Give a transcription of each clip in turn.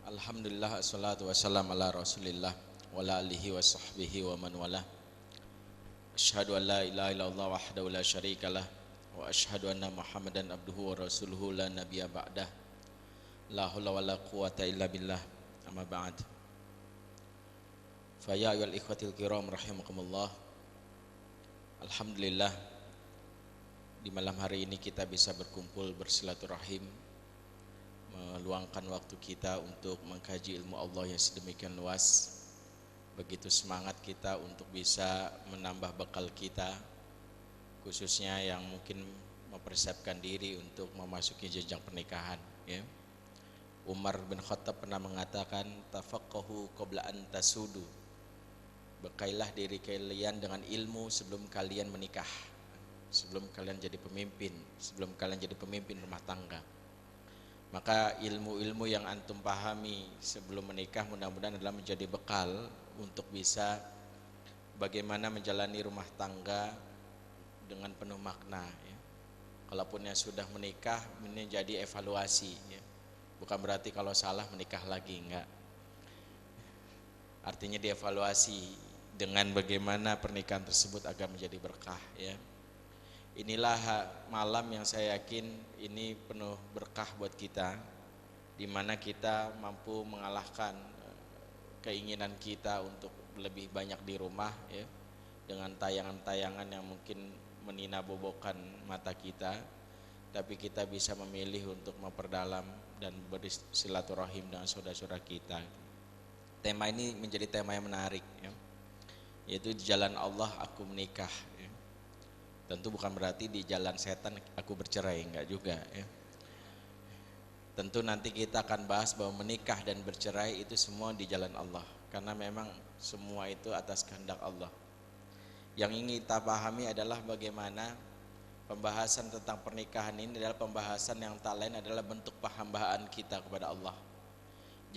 Alhamdulillah, assalatu wassalam ala rasulillah wa ala alihi wa sahbihi wa man wala. Asyhadu an la ilaha illallah wahdahu la syarikalah wa asyhadu anna muhammadan abduhu wa rasuluhu la nabiyya ba'dah. La haula wa la quwata illa billah. Amma ba'd. Fa ya ayyuhal ikhwatil kiram rahimakumullah. Alhamdulillah, di malam hari ini kita bisa berkumpul bersilaturahim, meluangkan waktu kita untuk mengkaji ilmu Allah yang sedemikian luas. Begitu semangat kita untuk bisa menambah bekal kita, khususnya yang mungkin mempersiapkan diri untuk memasuki jenjang pernikahan, ya. Umar bin Khattab pernah mengatakan, tafaqahu qabla an tasudu. Bekailah diri kalian dengan ilmu sebelum kalian menikah, sebelum kalian jadi pemimpin rumah tangga. Maka ilmu-ilmu yang antum pahami sebelum menikah mudah-mudahan adalah menjadi bekal untuk bisa bagaimana menjalani rumah tangga dengan penuh makna, ya. Kalaupun yang sudah menikah, ini jadi evaluasi, ya. Bukan berarti kalau salah menikah lagi, enggak. Artinya dievaluasi dengan bagaimana pernikahan tersebut agar menjadi berkah, ya. Inilah malam yang saya yakin ini penuh berkah buat kita, di mana kita mampu mengalahkan keinginan kita untuk lebih banyak di rumah, ya, dengan tayangan-tayangan yang mungkin menina bobokan mata kita, tapi kita bisa memilih untuk memperdalam dan bersilaturahim dengan saudara-saudara kita. Tema ini menjadi tema yang menarik, ya, yaitu di jalan Allah aku menikah, ya. Tentu bukan berarti di jalan setan aku bercerai, enggak juga, ya. Tentu nanti kita akan bahas bahwa menikah dan bercerai itu semua di jalan Allah, karena memang semua itu atas kehendak Allah. Yang ingin kita pahami adalah bagaimana pembahasan tentang pernikahan ini adalah pembahasan yang tak lain adalah bentuk penghambaan kita kepada Allah.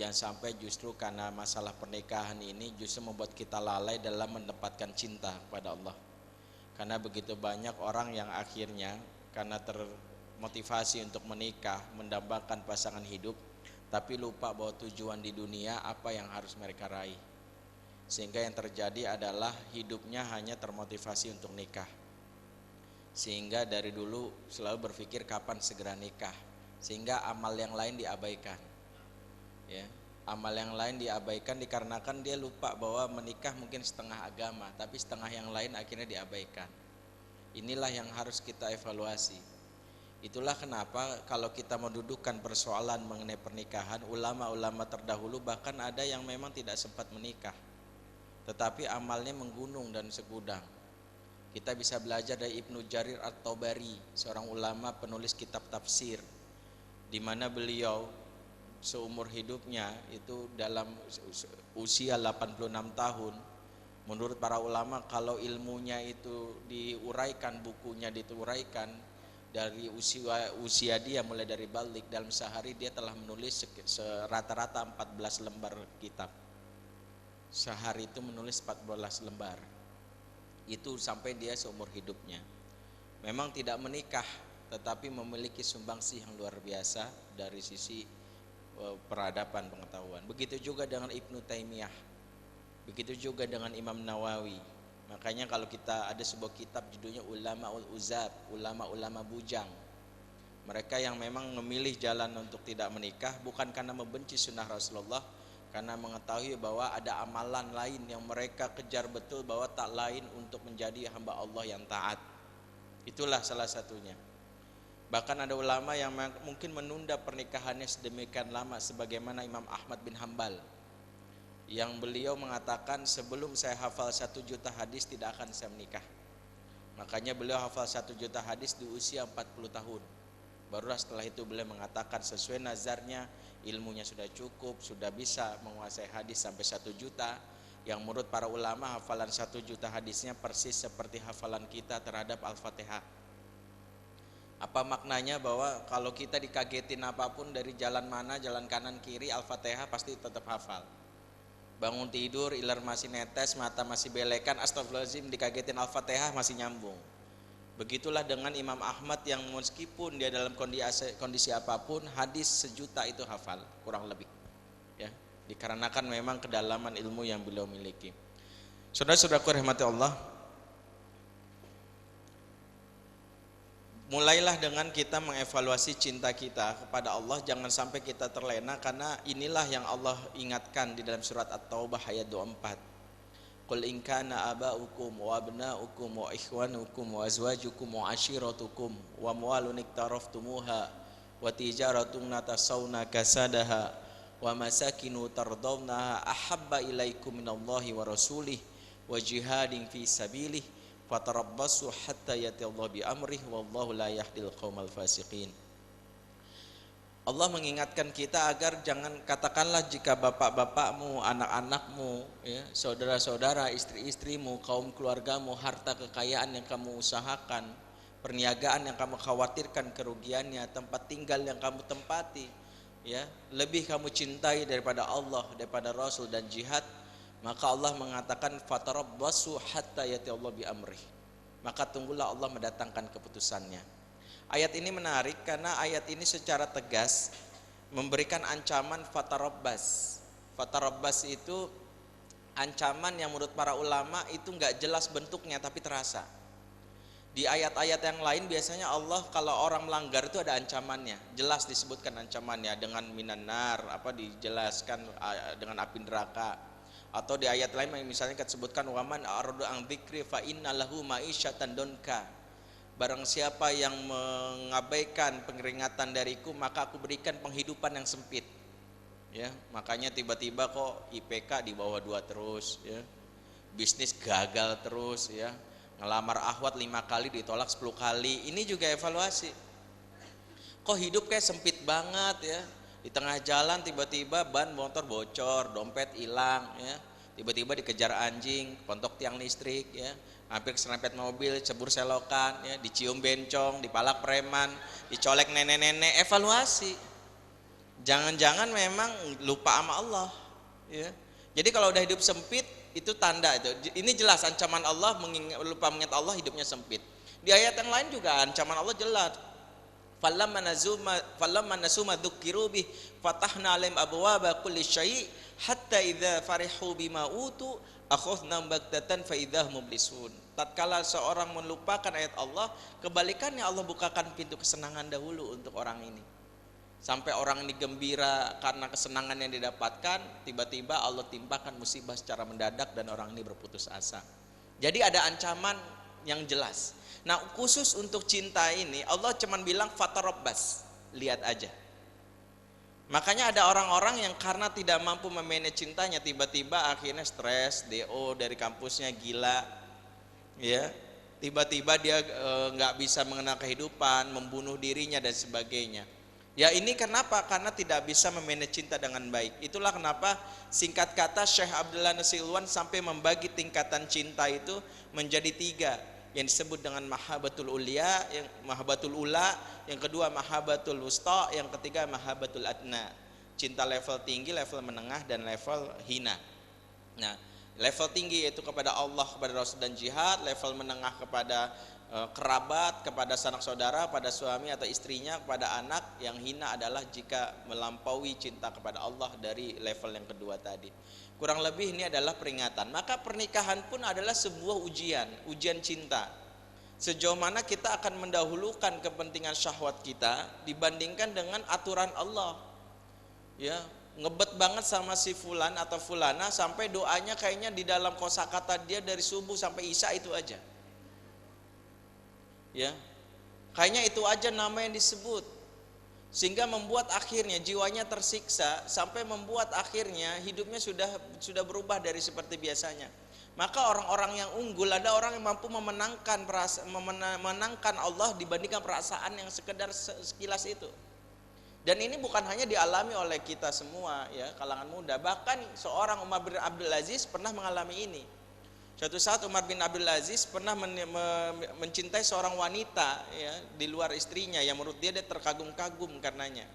Jangan sampai justru karena masalah pernikahan ini justru membuat kita lalai dalam menempatkan cinta kepada Allah. Karena begitu banyak orang yang akhirnya karena termotivasi untuk menikah, mendambakan pasangan hidup, tapi lupa bahwa tujuan di dunia apa yang harus mereka raih. Sehingga yang terjadi adalah hidupnya hanya termotivasi untuk nikah. Sehingga dari dulu selalu berpikir kapan segera nikah, sehingga amal yang lain diabaikan, ya. Amal yang lain diabaikan dikarenakan dia lupa bahwa menikah mungkin setengah agama, tapi setengah yang lain akhirnya diabaikan. Inilah yang harus kita evaluasi. Itulah kenapa kalau kita mendudukan persoalan mengenai pernikahan, ulama-ulama terdahulu bahkan ada yang memang tidak sempat menikah, tetapi amalnya menggunung dan segudang. Kita bisa belajar dari Ibnu Jarir At-Tabari, seorang ulama penulis kitab tafsir, di mana beliau seumur hidupnya itu dalam usia 86 tahun. Menurut para ulama kalau ilmunya itu diuraikan, bukunya diuraikan dari usia dia mulai dari balik, dalam sehari dia telah menulis rata-rata 14 lembar kitab. Sehari itu menulis 14 lembar. Itu sampai dia seumur hidupnya. Memang tidak menikah, tetapi memiliki sumbangsih yang luar biasa dari sisi peradaban pengetahuan. Begitu juga dengan Ibnu Taimiyah, begitu juga dengan Imam Nawawi. Makanya kalau kita ada sebuah kitab judulnya Ulamaul Uzab, ulama-ulama bujang. Mereka yang memang memilih jalan untuk tidak menikah bukan karena membenci sunnah Rasulullah, karena mengetahui bahwa ada amalan lain yang mereka kejar betul, bahwa tak lain untuk menjadi hamba Allah yang taat. Itulah salah satunya. Bahkan ada ulama yang mungkin menunda pernikahannya sedemikian lama, sebagaimana Imam Ahmad bin Hambal, yang beliau mengatakan sebelum saya hafal 1 juta hadis tidak akan saya menikah. Makanya beliau hafal 1 juta hadis di usia 40 tahun. Barulah setelah itu beliau mengatakan sesuai nazarnya ilmunya sudah cukup, sudah bisa menguasai hadis sampai 1 juta. Yang menurut para ulama hafalan 1 juta hadisnya persis seperti hafalan kita terhadap Al-Fatihah. Apa maknanya? Bahwa kalau kita dikagetin apapun dari jalan mana, jalan kanan kiri, Al-Fatihah pasti tetap hafal. Bangun tidur, iler masih netes, mata masih belekan, astagfirullahaladzim, dikagetin Al-Fatihah masih nyambung. Begitulah dengan Imam Ahmad yang meskipun dia dalam kondisi apapun, hadis 1 juta itu hafal kurang lebih. ya, dikarenakan memang kedalaman ilmu yang beliau miliki. Saudara-saudaraku rahmati Allah, mulailah dengan kita mengevaluasi cinta kita kepada Allah, jangan sampai kita terlena, karena inilah yang Allah ingatkan di dalam surat At-Taubah ayat 24. Qul in kana aba'ukum wa abna'ukum wa ikhwanukum wa azwajukum wa ashiratukum wa amwalun iktaraftumuha wa tijaratun natasawna kasadaha wa masakinu tardawnaha ahabba ilaikum minallahi wa rasulih wa jihadin fi sabilih fatarabbasu hatta yatiallahu bi amrih wallahu la yahdil qaumal fasiqin. Allah mengingatkan kita agar jangan, katakanlah jika bapak-bapakmu, anak-anakmu, ya, saudara-saudara, istri-istrimu, kaum keluargamu, harta kekayaan yang kamu usahakan, perniagaan yang kamu khawatirkan kerugiannya, tempat tinggal yang kamu tempati, ya, lebih kamu cintai daripada Allah, daripada Rasul dan jihad, maka Allah mengatakan fatarabbasu hatta yatiallahu bi amrih. Maka tunggulah Allah mendatangkan keputusannya. Ayat ini menarik karena ayat ini secara tegas memberikan ancaman fatarabbas. Fatarabbas itu ancaman yang menurut para ulama itu enggak jelas bentuknya tapi terasa. Di ayat-ayat yang lain biasanya Allah kalau orang melanggar itu ada ancamannya, jelas disebutkan ancamannya dengan minan nar, dijelaskan dengan api neraka. Atau di ayat lain misalnya disebutkan waman aradu an dzikri fa innalahu ma'isyatan donka. Barang siapa yang mengabaikan peringatan dariku maka aku berikan penghidupan yang sempit. Ya, makanya tiba-tiba kok IPK di bawah 2 terus, ya. Bisnis gagal terus, ya. Ngelamar akhwat 5 kali ditolak 10 kali. Ini juga evaluasi. Kok hidup kayak sempit banget, ya. Di tengah jalan tiba-tiba ban motor bocor, dompet hilang, ya. Tiba-tiba dikejar anjing, pontok tiang listrik, ya. Hampir keserempet mobil, cebur selokan, ya, dicium bencong, dipalak preman, dicolek nenek-nenek. Evaluasi. Jangan-jangan memang lupa sama Allah, ya. Jadi kalau udah hidup sempit itu tanda itu. Ini jelas ancaman Allah, lupa mengingat Allah, hidupnya sempit. Di ayat yang lain juga ancaman Allah jelas. Falamma nasuma dzukiru bih fatahna alaihim abwaaba kulli syai' hatta idza farihu bima utu akhadna baghtatan fa idza mublisun. Tatkala seorang melupakan ayat Allah, kebalikannya Allah bukakan pintu kesenangan dahulu untuk orang ini. Sampai orang ini gembira karena kesenangan yang didapatkan, tiba-tiba Allah timpakan musibah secara mendadak dan orang ini berputus asa. Jadi ada ancaman yang jelas. Nah, khusus untuk cinta ini Allah cuman bilang fatarabbas, lihat aja. Makanya ada orang-orang yang karena tidak mampu memanage cintanya, tiba-tiba akhirnya stres, DO dari kampusnya, gila, ya. Tiba-tiba dia nggak bisa mengenal kehidupan, membunuh dirinya dan sebagainya. Ya ini kenapa? Karena tidak bisa memanage cinta dengan baik. Itulah kenapa singkat kata Syekh Abdullah Nasilwan sampai membagi tingkatan cinta itu menjadi 3. Yang disebut dengan mahabbatul ulia, yang mahabbatul ula, yang kedua mahabbatul wusta, yang ketiga mahabbatul adna. Cinta level tinggi, level menengah, dan level hina. Nah, level tinggi yaitu kepada Allah, kepada Rasul dan jihad. Level menengah kepada kerabat, kepada sanak saudara, pada suami atau istrinya, kepada anak. Yang hina adalah jika melampaui cinta kepada Allah dari level yang kedua tadi. Kurang lebih ini adalah peringatan. Maka pernikahan pun adalah sebuah ujian cinta. Sejauh mana kita akan mendahulukan kepentingan syahwat kita dibandingkan dengan aturan Allah. Ya, ngebet banget sama si fulan atau fulana sampai doanya kayaknya di dalam kosakata dia dari subuh sampai isya itu aja. Ya, kayaknya itu aja nama yang disebut, sehingga membuat akhirnya jiwanya tersiksa sampai membuat akhirnya hidupnya sudah berubah dari seperti biasanya. Maka orang-orang yang unggul ada orang yang mampu memenangkan Allah dibandingkan perasaan yang sekedar sekilas itu. Dan ini bukan hanya dialami oleh kita semua, ya, kalangan muda. Bahkan seorang Umar bin Abdul Aziz pernah mengalami ini. Suatu saat Umar bin Abdul Aziz pernah mencintai seorang wanita, ya, di luar istrinya yang menurut dia terkagum-kagum karenanya.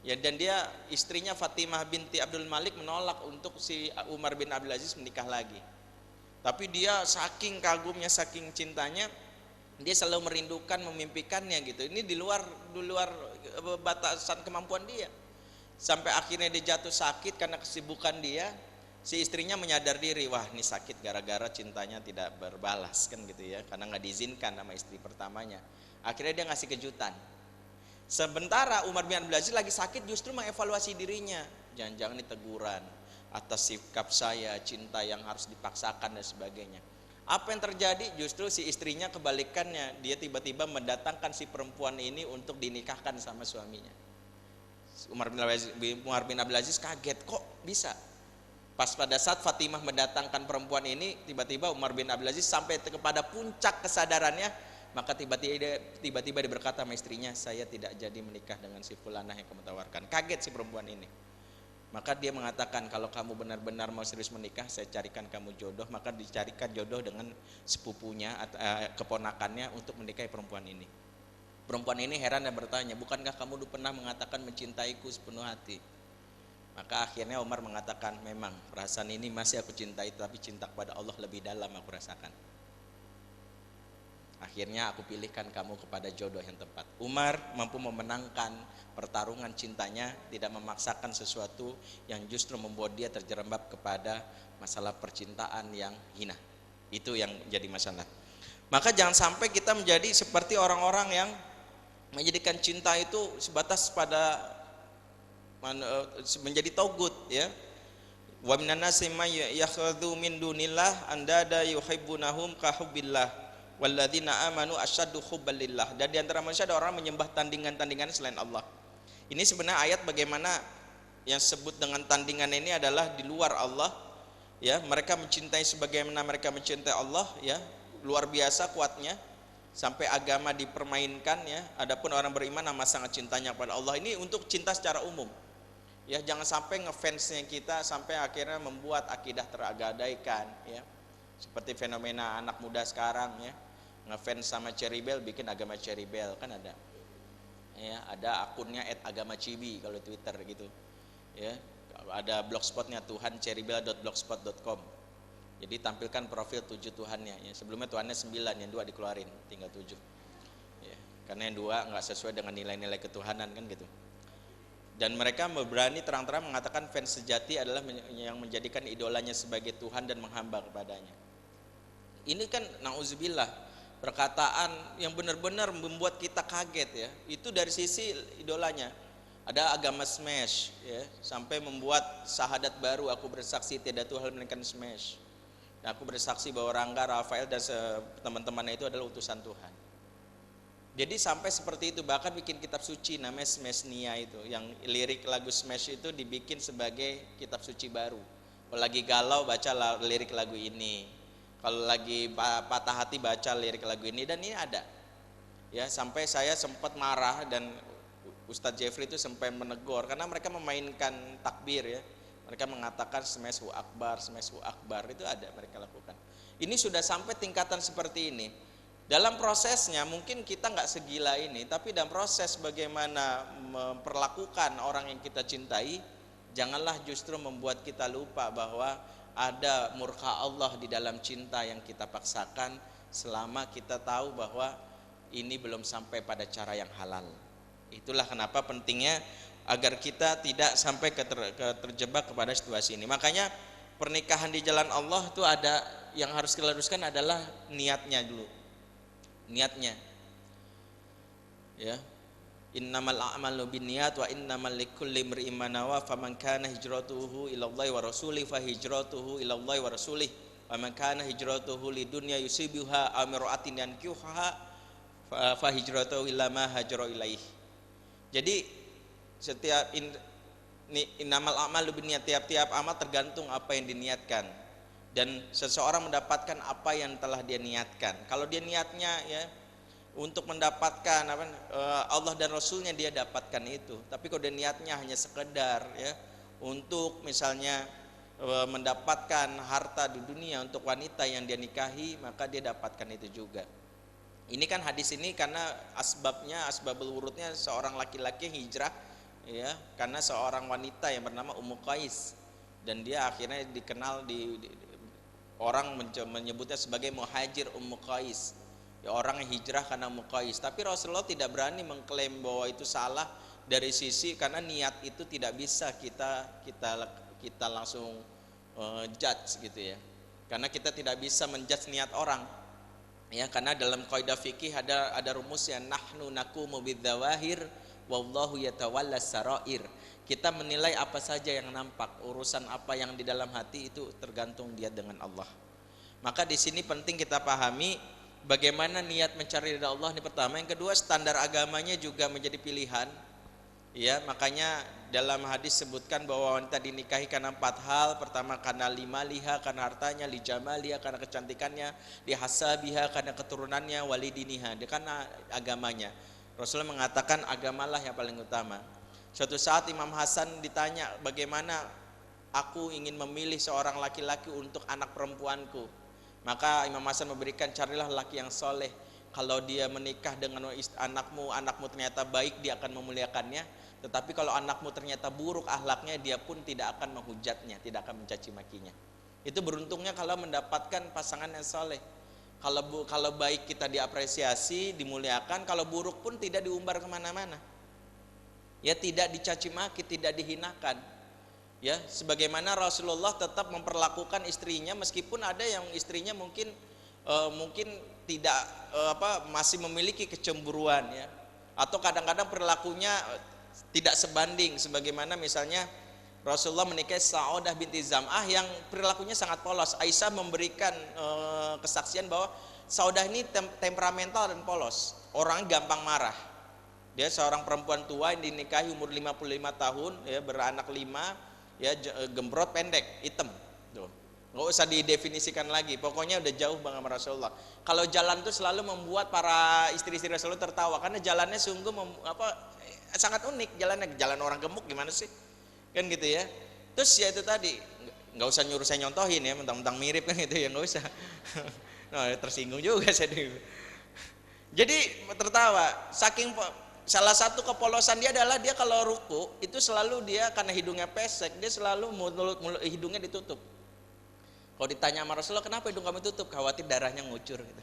Ya, dan dia istrinya Fatimah binti Abdul Malik menolak untuk si Umar bin Abdul Aziz menikah lagi. Tapi dia saking kagumnya, saking cintanya, dia selalu merindukan, memimpikannya gitu. Ini di luar batasan kemampuan dia. Sampai akhirnya dia jatuh sakit karena kesibukan dia. Si istrinya menyadar diri, wah ini sakit gara-gara cintanya tidak berbalas kan gitu ya, karena nggak diizinkan sama istri pertamanya. Akhirnya dia ngasih kejutan. Sementara Umar bin Abdul Aziz lagi sakit justru mengevaluasi dirinya. Jangan-jangan ini teguran atas sikap saya, cinta yang harus dipaksakan dan sebagainya. Apa yang terjadi? Justru si istrinya kebalikannya, dia tiba-tiba mendatangkan si perempuan ini untuk dinikahkan sama suaminya. Umar bin Abdul Aziz kaget, kok bisa? Pas pada saat Fatimah mendatangkan perempuan ini, tiba-tiba Umar bin Abdul Aziz sampai kepada puncak kesadarannya, maka tiba-tiba dia berkata sama istrinya, saya tidak jadi menikah dengan si fulanah yang kamu tawarkan. Kaget si perempuan ini. Maka dia mengatakan, kalau kamu benar-benar mau serius menikah, saya carikan kamu jodoh. Maka dicarikan jodoh dengan sepupunya, keponakannya untuk menikahi perempuan ini. Perempuan ini heran dan bertanya, bukankah kamu dulu pernah mengatakan mencintaiku sepenuh hati? Maka akhirnya Umar mengatakan, memang perasaan ini masih aku cintai, tapi cinta kepada Allah lebih dalam aku rasakan. Akhirnya aku pilihkan kamu kepada jodoh yang tepat. Umar mampu memenangkan pertarungan cintanya, tidak memaksakan sesuatu yang justru membuat dia terjerembab kepada masalah percintaan yang hina. Itu yang jadi masalah. Maka jangan sampai kita menjadi seperti orang-orang yang menjadikan cinta itu sebatas pada menjadi togut ya. Wa minan nasi may yakhudhu min dunillah andada yuhibbunahum ka hubbillah walladzina amanu asyaddu hubban lillah. Dan di antara manusia ada orang menyembah tandingan-tandingan selain Allah. Ini sebenarnya ayat bagaimana yang sebut dengan tandingan ini adalah di luar Allah ya. Mereka mencintai sebagaimana mereka mencintai Allah ya, luar biasa kuatnya sampai agama dipermainkan ya. Adapun orang beriman amat sangat cintanya kepada Allah. Ini untuk cinta secara umum. Ya, jangan sampai ngefansnya kita sampai akhirnya membuat akidah teragadaikan ya. Seperti fenomena anak muda sekarang ya, ngefans sama Cherry Bell, bikin agama Cherry Bell kan ada. Ya, ada akunnya @agamacibi kalau Twitter gitu. Ya, ada blogspotnya tuhancherrybell.blogspot.com. Jadi tampilkan profil 7 Tuhannya ya. Sebelumnya Tuhannya 9, yang 2 dikeluarin, tinggal 7. Ya, karena yang 2 enggak sesuai dengan nilai-nilai ketuhanan kan gitu. Dan mereka berani terang-terang mengatakan fans sejati adalah yang menjadikan idolanya sebagai Tuhan dan menghamba kepadanya. Ini kan na'udzubillah, perkataan yang benar-benar membuat kita kaget ya. Itu dari sisi idolanya. Ada agama Smash ya, sampai membuat syahadat baru, aku bersaksi tidak Tuhan melainkan Smash. Dan aku bersaksi bahwa Rangga, Rafael dan teman-temannya itu adalah utusan Tuhan. Jadi sampai seperti itu, bahkan bikin kitab suci namanya Smashnia itu, yang lirik lagu Smash itu dibikin sebagai kitab suci baru. Kalau lagi galau baca lirik lagu ini, kalau lagi patah hati baca lirik lagu ini, dan ini ada. Ya, sampai saya sempat marah dan Ustadz Jeffrey itu sampai menegur karena mereka memainkan takbir ya. Mereka mengatakan Smashu Akbar, Smashu Akbar, itu ada mereka lakukan. Ini sudah sampai tingkatan seperti ini. Dalam prosesnya mungkin kita nggak segila ini, tapi dalam proses bagaimana memperlakukan orang yang kita cintai, janganlah justru membuat kita lupa bahwa ada murka Allah di dalam cinta yang kita paksakan selama kita tahu bahwa ini belum sampai pada cara yang halal. Itulah kenapa pentingnya agar kita tidak sampai terjebak kepada situasi ini. Makanya pernikahan di jalan Allah itu ada yang harus kita luruskan adalah niatnya dulu. Niatnya ya, innamal a'malu binniyat wa innamal likulli imri'in ma nawa faman kana hijratuhu ilallahi wa rasulih fa hijratuhu ilallahi wa rasulih wa man kana hijratuhu lidunya yusibuha aw imra'atin yankihuha fa hijratuhu ila ma hajara ilaih. Jadi setiap innamal a'malu binniyat, tiap-tiap amal tergantung apa yang diniatkan. Dan seseorang mendapatkan apa yang telah dia niatkan. Kalau dia niatnya ya untuk mendapatkan Allah dan Rasulnya, dia dapatkan itu. Tapi kalau dia niatnya hanya sekedar ya untuk misalnya mendapatkan harta di dunia untuk wanita yang dia nikahi, maka dia dapatkan itu juga. Ini kan hadis ini karena asbabul wurudnya seorang laki-laki hijrah ya karena seorang wanita yang bernama Ummu Qais, dan dia akhirnya dikenal orang menyebutnya sebagai muhajir Ummu Qais ya, orang yang hijrah karena Ummu Qais. Tapi Rasulullah tidak berani mengklaim bahwa itu salah dari sisi karena niat itu tidak bisa kita langsung judge gitu ya. Karena kita tidak bisa menjudge niat orang. Ya, karena dalam kaidah fikih ada rumus ya, nahnu naqumu bidzawahir wallahu yatawallas sarair. Kita menilai apa saja yang nampak, urusan apa yang di dalam hati itu tergantung dia dengan Allah. Maka di sini penting kita pahami bagaimana niat mencari ridha Allah ini pertama. Yang kedua, standar agamanya juga menjadi pilihan. Ya, makanya dalam hadis sebutkan bahwa wanita dinikahi karena 4 hal. Pertama karena limaliha, karena hartanya, lijamaliha, karena kecantikannya, lihasabiha, karena keturunannya, walidiniha, karena agamanya. Rasulullah mengatakan agamalah yang paling utama. Suatu saat Imam Hasan ditanya, bagaimana aku ingin memilih seorang laki-laki untuk anak perempuanku. Maka Imam Hasan memberikan, carilah laki yang soleh. Kalau dia menikah dengan anakmu ternyata baik, dia akan memuliakannya. Tetapi kalau anakmu ternyata buruk akhlaknya, dia pun tidak akan menghujatnya, tidak akan mencaci makinya. Itu beruntungnya kalau mendapatkan pasangan yang soleh. Kalau baik kita diapresiasi, dimuliakan. Kalau buruk pun tidak diumbar kemana-mana. Ya, tidak dicaci maki, tidak dihinakan. Ya, sebagaimana Rasulullah tetap memperlakukan istrinya, meskipun ada yang istrinya mungkin tidak masih memiliki kecemburuan ya, atau kadang-kadang perilakunya tidak sebanding, sebagaimana misalnya Rasulullah menikahi Sa'odah binti Zam'ah yang perilakunya sangat polos. Aisyah memberikan kesaksian bahwa Sa'odah ini temperamental dan polos, orangnya gampang marah. Dia seorang perempuan tua yang dinikahi umur 55 tahun ya, beranak 5 ya, gembrot pendek, hitam tuh. Nggak usah didefinisikan lagi, pokoknya udah jauh banget sama Rasulullah. Kalau jalan tuh selalu membuat para istri-istri Rasulullah tertawa, karena jalannya sungguh sangat unik jalannya. Jalan orang gemuk gimana sih, kan gitu ya. Terus ya itu tadi, nggak usah nyuruh saya nyontohin ya, mentang-mentang mirip kan gitu ya, nggak usah. Nah, tersinggung juga saya. Jadi tertawa, salah satu kepolosan dia adalah dia kalau ruku itu selalu dia, karena hidungnya pesek, dia selalu mulut hidungnya ditutup. Kalau ditanya sama Rasulullah, kenapa hidung kamu tutup? Khawatir darahnya ngucur gitu.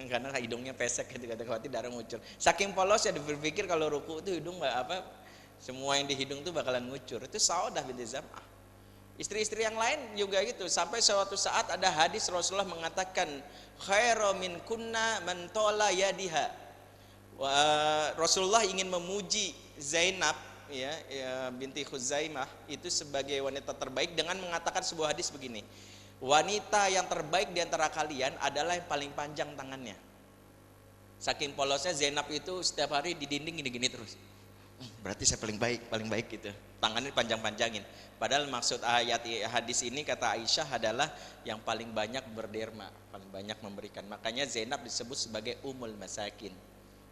Karena hidungnya pesek gitu, khawatir darah ngucur. Saking polosnya dia berpikir kalau ruku itu hidung semua yang di hidung itu bakalan ngucur. Itu Sa'odah binti Zam'ah. Istri-istri yang lain juga gitu. Sampai suatu saat ada hadis Rasulullah mengatakan, khairu min kunna man tola yadiha. Rasulullah ingin memuji Zainab ya binti Khuzaimah itu sebagai wanita terbaik dengan mengatakan sebuah hadis begini, wanita yang terbaik di antara kalian adalah yang paling panjang tangannya. Saking polosnya Zainab itu setiap hari di dinding gini-gini terus. Berarti saya paling baik gitu. Tangannya panjang-panjangin. Padahal maksud ayat hadis ini kata Aisyah adalah yang paling banyak berderma, paling banyak memberikan. Makanya Zainab disebut sebagai Ummul Masakin.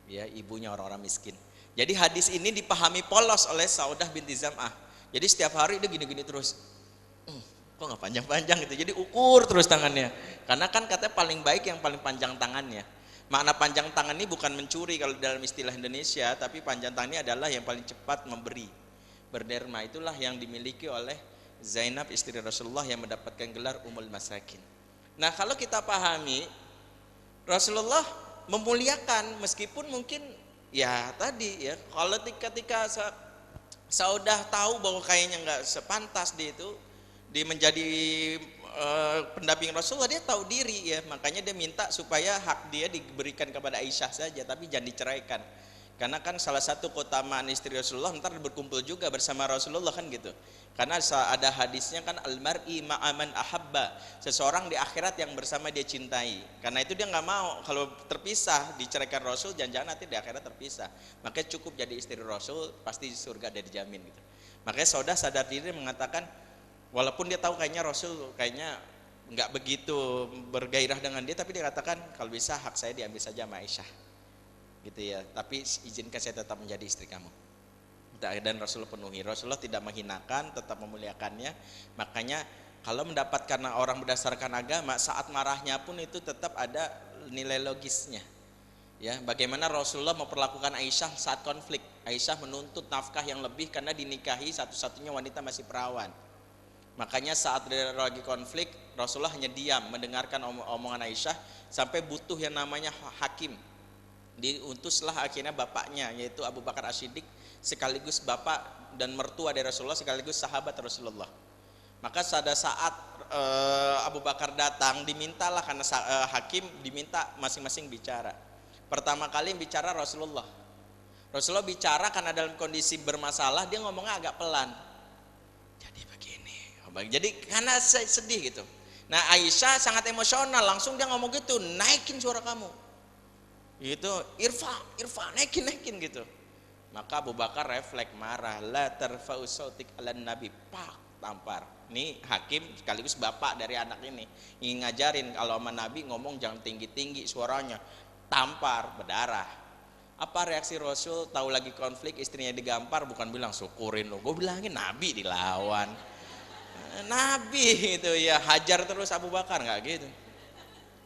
Ya, ibunya orang-orang miskin. Jadi hadis ini dipahami polos oleh Sa'odah binti Zam'ah. Jadi setiap hari dia gini-gini terus. Kok nggak panjang-panjang gitu. Jadi ukur terus tangannya. Karena kan katanya paling baik yang paling panjang tangannya. Makna panjang tangan ini bukan mencuri kalau dalam istilah Indonesia, tapi panjang tangan ini adalah yang paling cepat memberi, berderma. Itulah yang dimiliki oleh Zainab istri Rasulullah yang mendapatkan gelar Ummul Masakin. Nah, kalau kita pahami, Rasulullah memuliakan meskipun mungkin ya tadi ya, kalau ketika Saudah tahu bahwa kayaknya nggak sepantas dia menjadi pendamping Rasulullah, dia tahu diri ya, makanya dia minta supaya hak dia diberikan kepada Aisyah saja, tapi jangan diceraikan. Karena kan salah satu keutamaan istri Rasulullah ntar berkumpul juga bersama Rasulullah kan gitu. Karena ada hadisnya kan, al-mar'i ma'aman ahabba, seseorang di akhirat yang bersama dia cintai. Karena itu dia nggak mau kalau terpisah, diceraikan Rasul, jangan-jangan nanti di akhirat terpisah. Makanya cukup jadi istri Rasul, pasti surga ada dijamin gitu. Makanya Saudah sadar diri mengatakan, walaupun dia tahu kayaknya Rasul kayaknya nggak begitu bergairah dengan dia, tapi dia katakan kalau bisa hak saya diambil saja sama Aisyah gitu ya, tapi izinkan saya tetap menjadi istri kamu. Dan Rasulullah penuhi. Rasulullah tidak menghinakan, tetap memuliakannya. Makanya kalau mendapatkan orang berdasarkan agama, saat marahnya pun itu tetap ada nilai logisnya ya. Bagaimana Rasulullah memperlakukan Aisyah saat konflik. Aisyah menuntut nafkah yang lebih karena dinikahi satu-satunya wanita masih perawan. Makanya saat lagi konflik, Rasulullah hanya diam mendengarkan omongan Aisyah sampai butuh yang namanya hakim. Diutuslah akhirnya bapaknya yaitu Abu Bakar As-Siddiq sekaligus bapak dan mertua dari Rasulullah, sekaligus sahabat Rasulullah. Maka pada saat Abu Bakar datang, dimintalah karena hakim diminta masing-masing bicara. Pertama kali bicara Rasulullah. Rasulullah bicara karena dalam kondisi bermasalah, dia ngomongnya agak pelan. Jadi begini. Jadi karena sedih gitu. Nah Aisyah sangat emosional, langsung dia ngomong gitu, naikin suara kamu. Gitu, Irfa, naikin gitu. Maka Abu Bakar refleks marah, la tarfa'u sautik 'alan nabi, pak, tampar. Ini hakim sekaligus bapak dari anak ini ingin ngajarin kalau sama Nabi ngomong jangan tinggi-tinggi suaranya, tampar, berdarah. Apa reaksi Rasul tahu lagi konflik, istrinya digampar, bukan bilang syukurin lo, gue bilangin Nabi dilawan. Nabi itu ya hajar terus Abu Bakar, nggak gitu.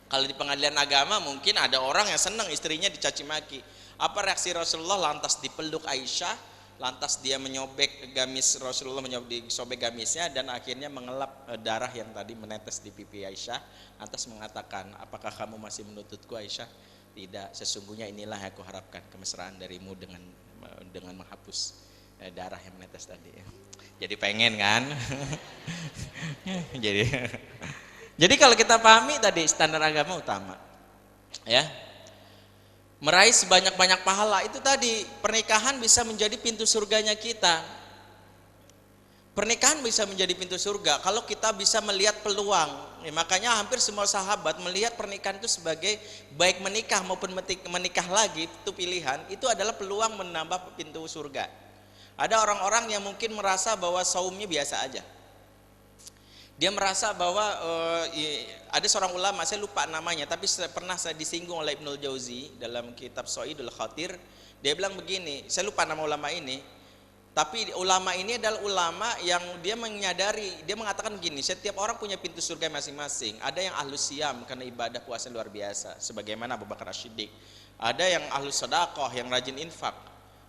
Kalau di pengadilan agama mungkin ada orang yang senang istrinya dicaci maki. Apa reaksi Rasulullah? Lantas dipeluk Aisyah, lantas dia menyobek gamis Rasulullah, disobek gamisnya dan akhirnya mengelap darah yang tadi menetes di pipi Aisyah. Lantas mengatakan, apakah kamu masih menuntutku Aisyah? Tidak, sesungguhnya inilah yang aku harapkan, kemesraan darimu dengan menghapus darah yang menetes tadi. Jadi pengen kan? Jadi kalau kita pahami tadi standar agama utama, ya, meraih sebanyak-banyak pahala itu tadi, pernikahan bisa menjadi pintu surganya kita. Pernikahan bisa menjadi pintu surga kalau kita bisa melihat peluang. Ya, makanya hampir semua sahabat melihat pernikahan itu sebagai baik menikah maupun menikah lagi itu pilihan, itu adalah peluang menambah pintu surga. Ada orang-orang yang mungkin merasa bahwa saumnya biasa aja. Dia merasa bahwa ada seorang ulama, saya lupa namanya, tapi pernah saya disinggung oleh Ibnul Jauzi dalam kitab Soidul Khatir. Dia bilang begini, saya lupa nama ulama ini, tapi ulama ini adalah ulama yang dia menyadari, dia mengatakan begini, setiap orang punya pintu surga masing-masing. Ada yang ahlus siyam karena ibadah puasa luar biasa, sebagaimana Abu Bakar As-Siddiq. Ada yang ahlus sedekah, yang rajin infak,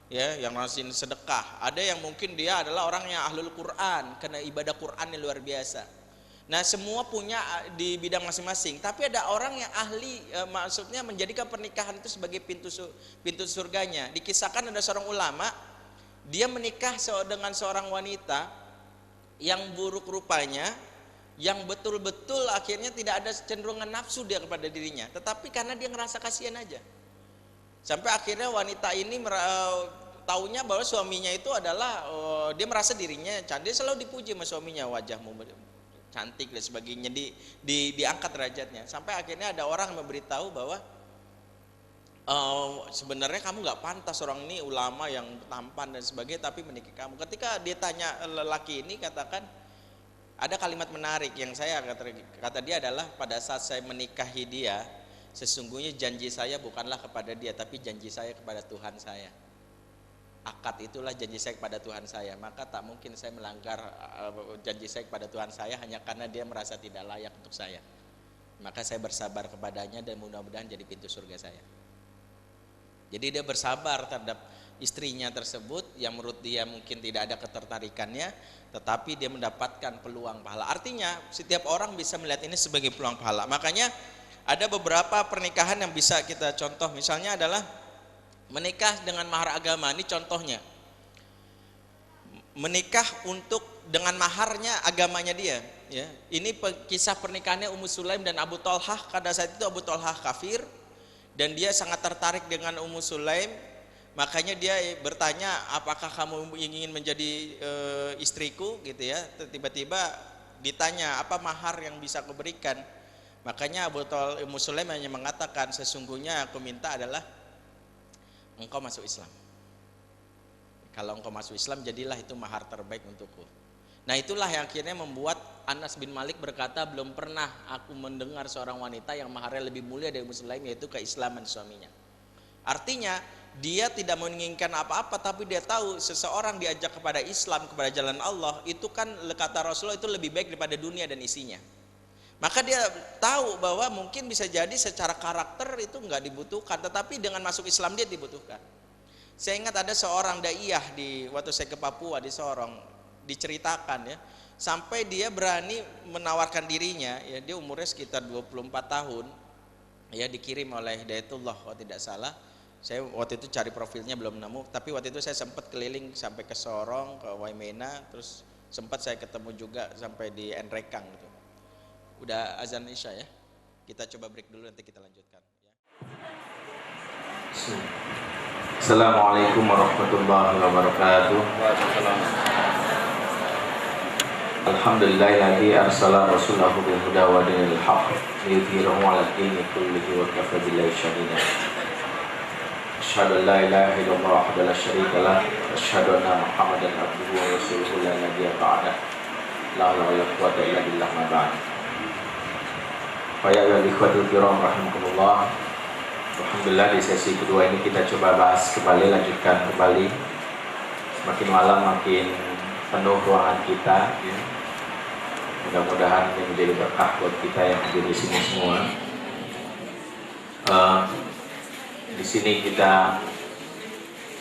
ya, yang rajin sedekah. Ada yang mungkin dia adalah orang yang ahlul Quran karena ibadah Quran yang luar biasa. Nah semua punya di bidang masing-masing, tapi ada orang yang ahli, maksudnya menjadikan pernikahan itu sebagai pintu surganya. Dikisahkan ada seorang ulama, dia menikah dengan seorang wanita yang buruk rupanya, yang betul-betul akhirnya tidak ada cenderungan nafsu dia kepada dirinya, tetapi karena dia ngerasa kasihan aja. Sampai akhirnya wanita ini taunya bahwa suaminya itu adalah dia merasa dirinya cantik, selalu dipuji sama suaminya, wajahmu cantik dan sebagainya, diangkat derajatnya. Sampai akhirnya ada orang memberitahu bahwa sebenarnya kamu nggak pantas, orang ini ulama yang tampan dan sebagainya tapi menikahi kamu. Ketika dia tanya lelaki ini, katakan ada kalimat menarik yang kata dia adalah, pada saat saya menikahi dia, sesungguhnya janji saya bukanlah kepada dia, tapi janji saya kepada Tuhan saya. Akad itulah janji saya kepada Tuhan saya, maka tak mungkin saya melanggar janji saya kepada Tuhan saya hanya karena dia merasa tidak layak untuk saya. Maka saya bersabar kepadanya dan mudah-mudahan jadi pintu surga saya. Jadi dia bersabar terhadap istrinya tersebut yang menurut dia mungkin tidak ada ketertarikannya, tetapi dia mendapatkan peluang pahala. Artinya setiap orang bisa melihat ini sebagai peluang pahala. Makanya ada beberapa pernikahan yang bisa kita contoh, misalnya adalah menikah dengan mahar agama. Ini contohnya, menikah dengan maharnya agamanya dia, ya. Ini kisah pernikahannya Ummu Sulaim dan Abu Thalhah. Pada saat itu Abu Thalhah kafir dan dia sangat tertarik dengan Ummu Sulaim. Makanya dia bertanya, apakah kamu ingin menjadi istriku gitu ya. Tiba-tiba ditanya, apa mahar yang bisa aku berikan? Makanya Ummu Sulaim hanya mengatakan, sesungguhnya aku minta adalah engkau masuk Islam. Kalau engkau masuk Islam, jadilah itu mahar terbaik untukku. Nah itulah yang akhirnya membuat Anas bin Malik berkata, belum pernah aku mendengar seorang wanita yang maharnya lebih mulia dari Ummu Sulaim, yaitu keislaman suaminya. Artinya dia tidak menginginkan apa-apa, tapi dia tahu seseorang diajak kepada Islam, kepada jalan Allah, itu kan kata Rasulullah itu lebih baik daripada dunia dan isinya. Maka dia tahu bahwa mungkin bisa jadi secara karakter itu nggak dibutuhkan, tetapi dengan masuk Islam dia dibutuhkan. Saya ingat ada seorang daiyah waktu saya ke Papua di Sorong, diceritakan ya, sampai dia berani menawarkan dirinya, ya, dia umurnya sekitar 24 tahun, ya, dikirim oleh Hidayatullah kalau tidak salah, Saya waktu itu cari profilnya belum nemu, tapi waktu itu saya sempat keliling sampai ke Sorong, ke Waimena, terus sempat saya ketemu juga sampai di Nrekang gitu. Udah azan Isya ya. Kita coba break dulu, nanti kita lanjutkan ya. Assalamualaikum warahmatullahi wabarakatuh. Alhamdulillahilladzi arsala rasulahu bil huda wa dinil haqq liyudhhirahu 'ala dini kullihi wa kafa billahi shahida. Asyhadu an la ilaha illallah wahdahu la syarika lah wa asyhadu anna Muhammadan abduhu wa rasuluhu la nabiyya ba'dah. La haula wa la quwwata illa billah ma ba'd. Fa ya ikhwatul kiram rahimakumullah. Alhamdulillah di sesi kedua ini kita coba bahas kembali, lanjutkan kembali. Semakin malam makin penuh ruangan kita ya. Mudah-mudahan ini menjadi berkah buat kita yang hadir di sini semua. Di sini kita,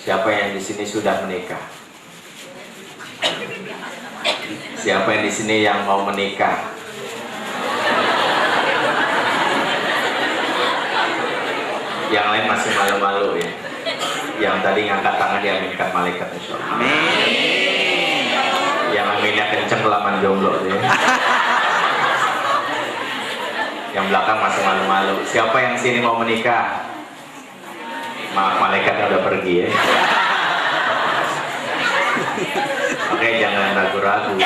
siapa yang di sini sudah menikah? Siapa yang di sini yang mau menikah? Yang lain masih malu-malu ya. Yang tadi ngangkat tangan diaminkan malaikat insyaallah. Amin. Yang aminnya kenceng kelamaan jomblo ya. Yang belakang masih malu-malu. Siapa yang sini mau menikah? Maaf, malaikatnya udah pergi ya. Oke, jangan ragu-ragu.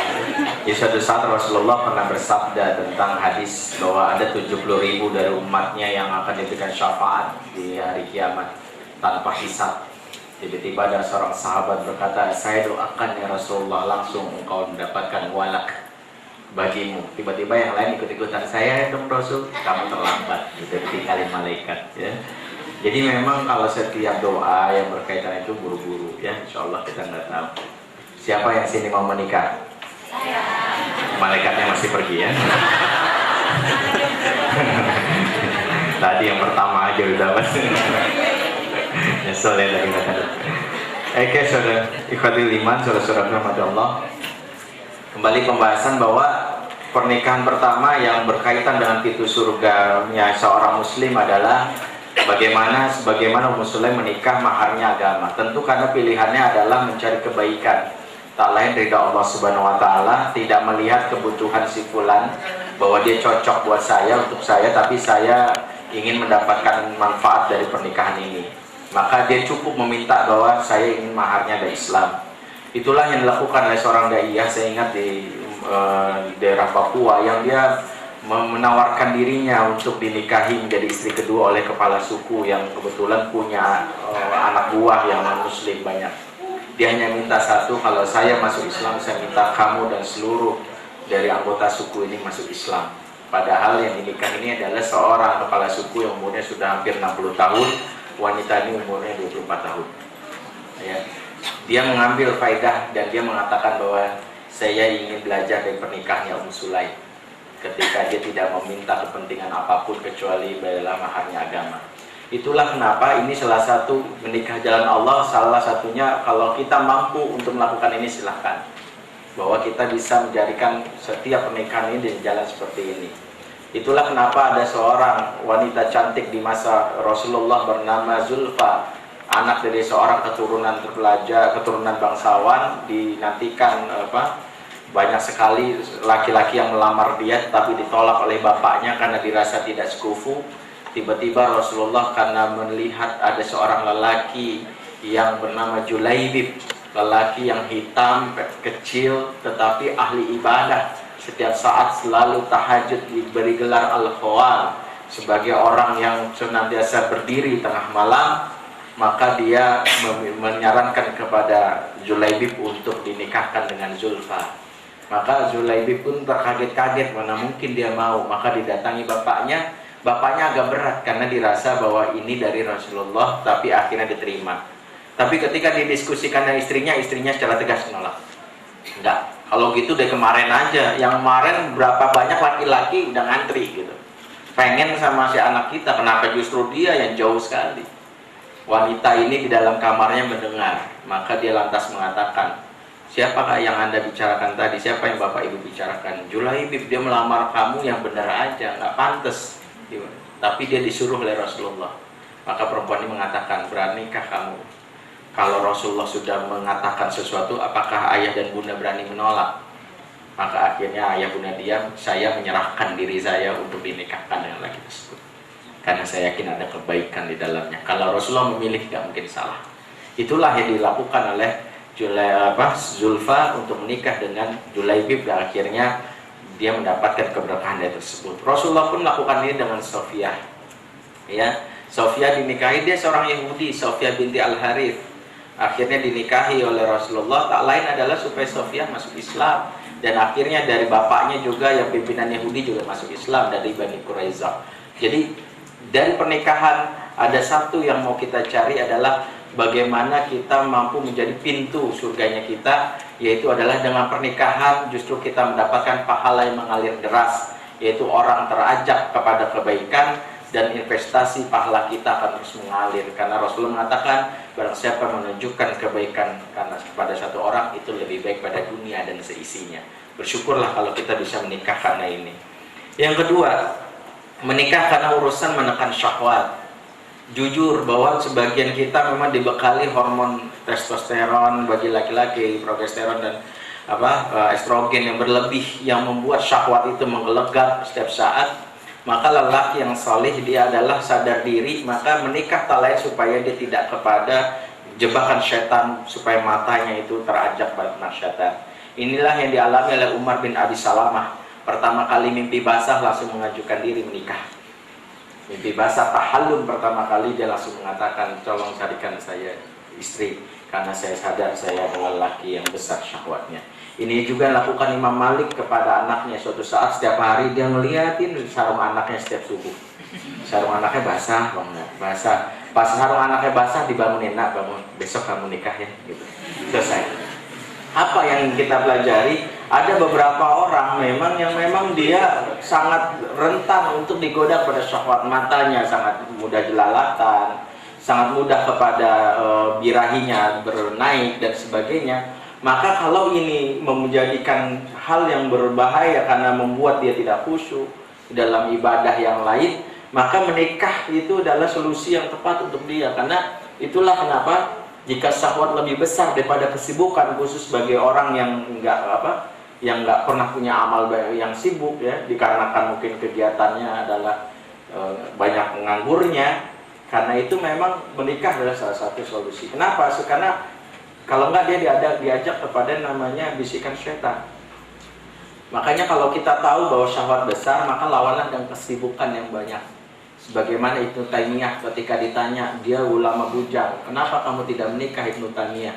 Di suatu saat Rasulullah pernah bersabda tentang hadis bahwa ada 70.000 dari umatnya yang akan diberikan syafaat di hari kiamat tanpa hisab. Tiba-tiba ada seorang sahabat berkata, saya doakan ya Rasulullah, langsung engkau mendapatkan walak bagimu. Tiba-tiba yang lain ikut-ikutan, saya dong Rasul, kamu terlambat, gitu, ditinggalin malaikat ya. Jadi memang kalau setiap doa yang berkaitan itu buru-buru ya, insya Allah kita nggak tahu. Siapa yang sini mau menikah? Saya. Malaikatnya masih pergi ya. Tadi yang pertama aja udah dapat. Nyesel ya tadi kata. Oke saudara, ikhwatul iman, saudara-saudara rahmat Allah. Kembali pembahasan bahwa pernikahan pertama yang berkaitan dengan pintu surganya seorang muslim adalah sebagaimana muslim menikah maharnya agama. Tentu karena pilihannya adalah mencari kebaikan, tak lain ridha Allah Subhanahu wa taala, tidak melihat kebutuhan si fulan bahwa dia cocok buat saya, untuk saya, tapi saya ingin mendapatkan manfaat dari pernikahan ini. Maka dia cukup meminta bahwa saya ingin maharnya dari Islam. Itulah yang dilakukan oleh seorang daiyah, saya ingat di daerah Papua, yang dia menawarkan dirinya untuk dinikahi menjadi istri kedua oleh kepala suku yang kebetulan punya anak buah yang non-muslim banyak. Dia hanya minta satu, kalau saya masuk Islam, saya minta kamu dan seluruh dari anggota suku ini masuk Islam. Padahal yang dinikah ini adalah seorang kepala suku yang umurnya sudah hampir 60 tahun, wanita ini umurnya 24 tahun ya. Dia mengambil faedah dan dia mengatakan bahwa saya ingin belajar dari pernikahannya Sulaim, ketika dia tidak meminta kepentingan apapun kecuali bayalah maharnya agama. Itulah kenapa ini salah satu menikah jalan Allah, salah satunya kalau kita mampu untuk melakukan ini silahkan. Bahwa kita bisa menjadikan setiap pernikahan ini di jalan seperti ini. Itulah kenapa ada seorang wanita cantik di masa Rasulullah bernama Zulfa, anak dari seorang keturunan terpelajar, keturunan bangsawan, dinantikan banyak sekali laki-laki yang melamar dia, tapi ditolak oleh bapaknya karena dirasa tidak sekufu. Tiba-tiba Rasulullah karena melihat ada seorang lelaki yang bernama Julaibib, lelaki yang hitam, kecil, tetapi ahli ibadah, setiap saat selalu tahajud, diberi gelar Al-Khawal sebagai orang yang senantiasa berdiri tengah malam. Maka dia menyarankan kepada Julaibib untuk dinikahkan dengan Zulfa. Maka Julaibib pun terkaget-kaget, mana mungkin dia mau. Maka didatangi bapaknya. Bapaknya agak berat karena dirasa bahwa ini dari Rasulullah, tapi akhirnya diterima. Tapi ketika didiskusikan dengan istrinya secara tegas menolak. Enggak, kalau gitu dari kemarin aja. Yang kemarin berapa banyak laki-laki udah ngantri gitu, pengen sama si anak kita, kenapa justru dia yang jauh sekali. Wanita ini di dalam kamarnya mendengar, maka dia lantas mengatakan, siapakah yang Anda bicarakan tadi? Siapa yang Bapak Ibu bicarakan? Julaibib, dia melamar kamu yang benar aja, nggak pantas. Tapi dia disuruh oleh Rasulullah. Maka perempuan ini mengatakan, beranikah kamu? Kalau Rasulullah sudah mengatakan sesuatu, apakah ayah dan bunda berani menolak? Maka akhirnya ayah bunda diam, saya menyerahkan diri saya untuk dinikahkan dengan laki tersebut. Karena saya yakin ada kebaikan di dalamnya. Kalau Rasulullah memilih, tidak mungkin salah. Itulah yang dilakukan oleh Zulfa untuk menikah dengan Julaibib, dan akhirnya dia mendapatkan keberkahan dari tersebut. Rasulullah pun melakukan ini dengan Sofiyah. Ya, Sofiyah dinikahi, dia seorang Yahudi, Sofiyah binti Al-Harith. Akhirnya dinikahi oleh Rasulullah, tak lain adalah supaya Sofiyah masuk Islam. Dan akhirnya dari bapaknya juga yang pimpinan Yahudi juga masuk Islam, dari Bani Quraizah. Jadi dari pernikahan ada satu yang mau kita cari adalah bagaimana kita mampu menjadi pintu surganya kita, yaitu adalah dengan pernikahan justru kita mendapatkan pahala yang mengalir deras, yaitu orang terajak kepada kebaikan dan investasi pahala kita akan terus mengalir. Karena Rasulullah mengatakan, barang siapa menunjukkan kebaikan karena kepada satu orang, itu lebih baik pada dunia dan seisinya. Bersyukurlah kalau kita bisa menikah karena ini. Yang kedua, menikah karena urusan menekan syahwat. Jujur bahwa sebagian kita memang dibekali hormon testosteron bagi laki-laki, progesteron dan estrogen yang berlebih, yang membuat syahwat itu menggelegar setiap saat. Maka lelaki yang saleh dia adalah sadar diri, maka menikah tak lain supaya dia tidak kepada jebakan syaitan, supaya matanya itu terajak pada syaitan. Inilah yang dialami oleh Umar bin Abi Salamah. Pertama kali mimpi basah langsung mengajukan diri menikah. Mimpi basah tahallum pertama kali dia langsung mengatakan, tolong carikan saya istri, karena saya sadar saya adalah lelaki yang besar syahwatnya. Ini juga lakukan Imam Malik kepada anaknya. Suatu saat setiap hari dia ngeliatin sarung anaknya setiap subuh. Sarung anaknya basah banget, basah. Pas sarung anaknya basah dibangunin, nak bangun, besok kamu nikah ya, gitu. Selesai. Apa yang kita pelajari? Ada beberapa orang memang dia sangat rentan untuk digoda pada syahwat, matanya sangat mudah jelalatan, sangat mudah kepada birahinya bernaik dan sebagainya. Maka kalau ini menjadikan hal yang berbahaya karena membuat dia tidak khusyuk dalam ibadah yang lain, maka menikah itu adalah solusi yang tepat untuk dia. Karena itulah kenapa jika syahwat lebih besar daripada kesibukan, khusus bagi orang yang nggak pernah punya amal yang sibuk ya, dikarenakan mungkin kegiatannya adalah banyak menganggurnya. Karena itu memang menikah adalah salah satu solusi. Kenapa? Karena kalau enggak dia diajak kepada namanya bisikan syaitan. Makanya kalau kita tahu bahwa syahwat besar, maka lawanlah dengan kesibukan yang banyak. Sebagaimana Ibnu Taimiyah ketika ditanya, dia ulama bujang, kenapa kamu tidak menikah Ibnu Taimiyah?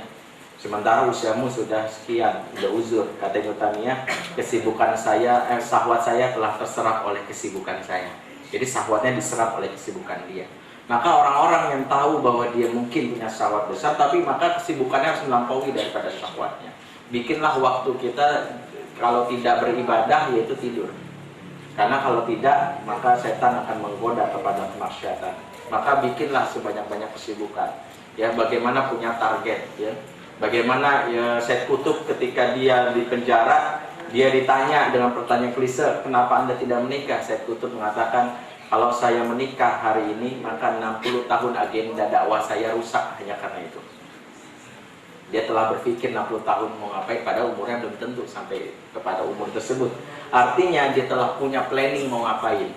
Sementara usiamu sudah sekian, sudah uzur. Kata Ibnu Taimiyah, kesibukan saya, syahwat saya telah terserap oleh kesibukan saya. Jadi syahwatnya diserap oleh kesibukan dia. Maka orang-orang yang tahu bahwa dia mungkin punya syahwat besar, tapi maka kesibukannya harus melampaui daripada syahwatnya. Bikinlah waktu kita kalau tidak beribadah yaitu tidur. Karena kalau tidak, maka setan akan menggoda kepada kemaksiatan. Maka bikinlah sebanyak-banyak kesibukan. Ya, bagaimana punya target, ya. Bagaimana ya, Said Qutb ketika dia di penjara, dia ditanya dengan pertanyaan klise, kenapa Anda tidak menikah? Said Qutb mengatakan, kalau saya menikah hari ini, maka 60 tahun agenda dakwah saya rusak hanya karena itu. Dia telah berpikir 60 tahun mau ngapain, pada umurnya belum tentu sampai kepada umur tersebut. Artinya dia telah punya planning mau ngapain.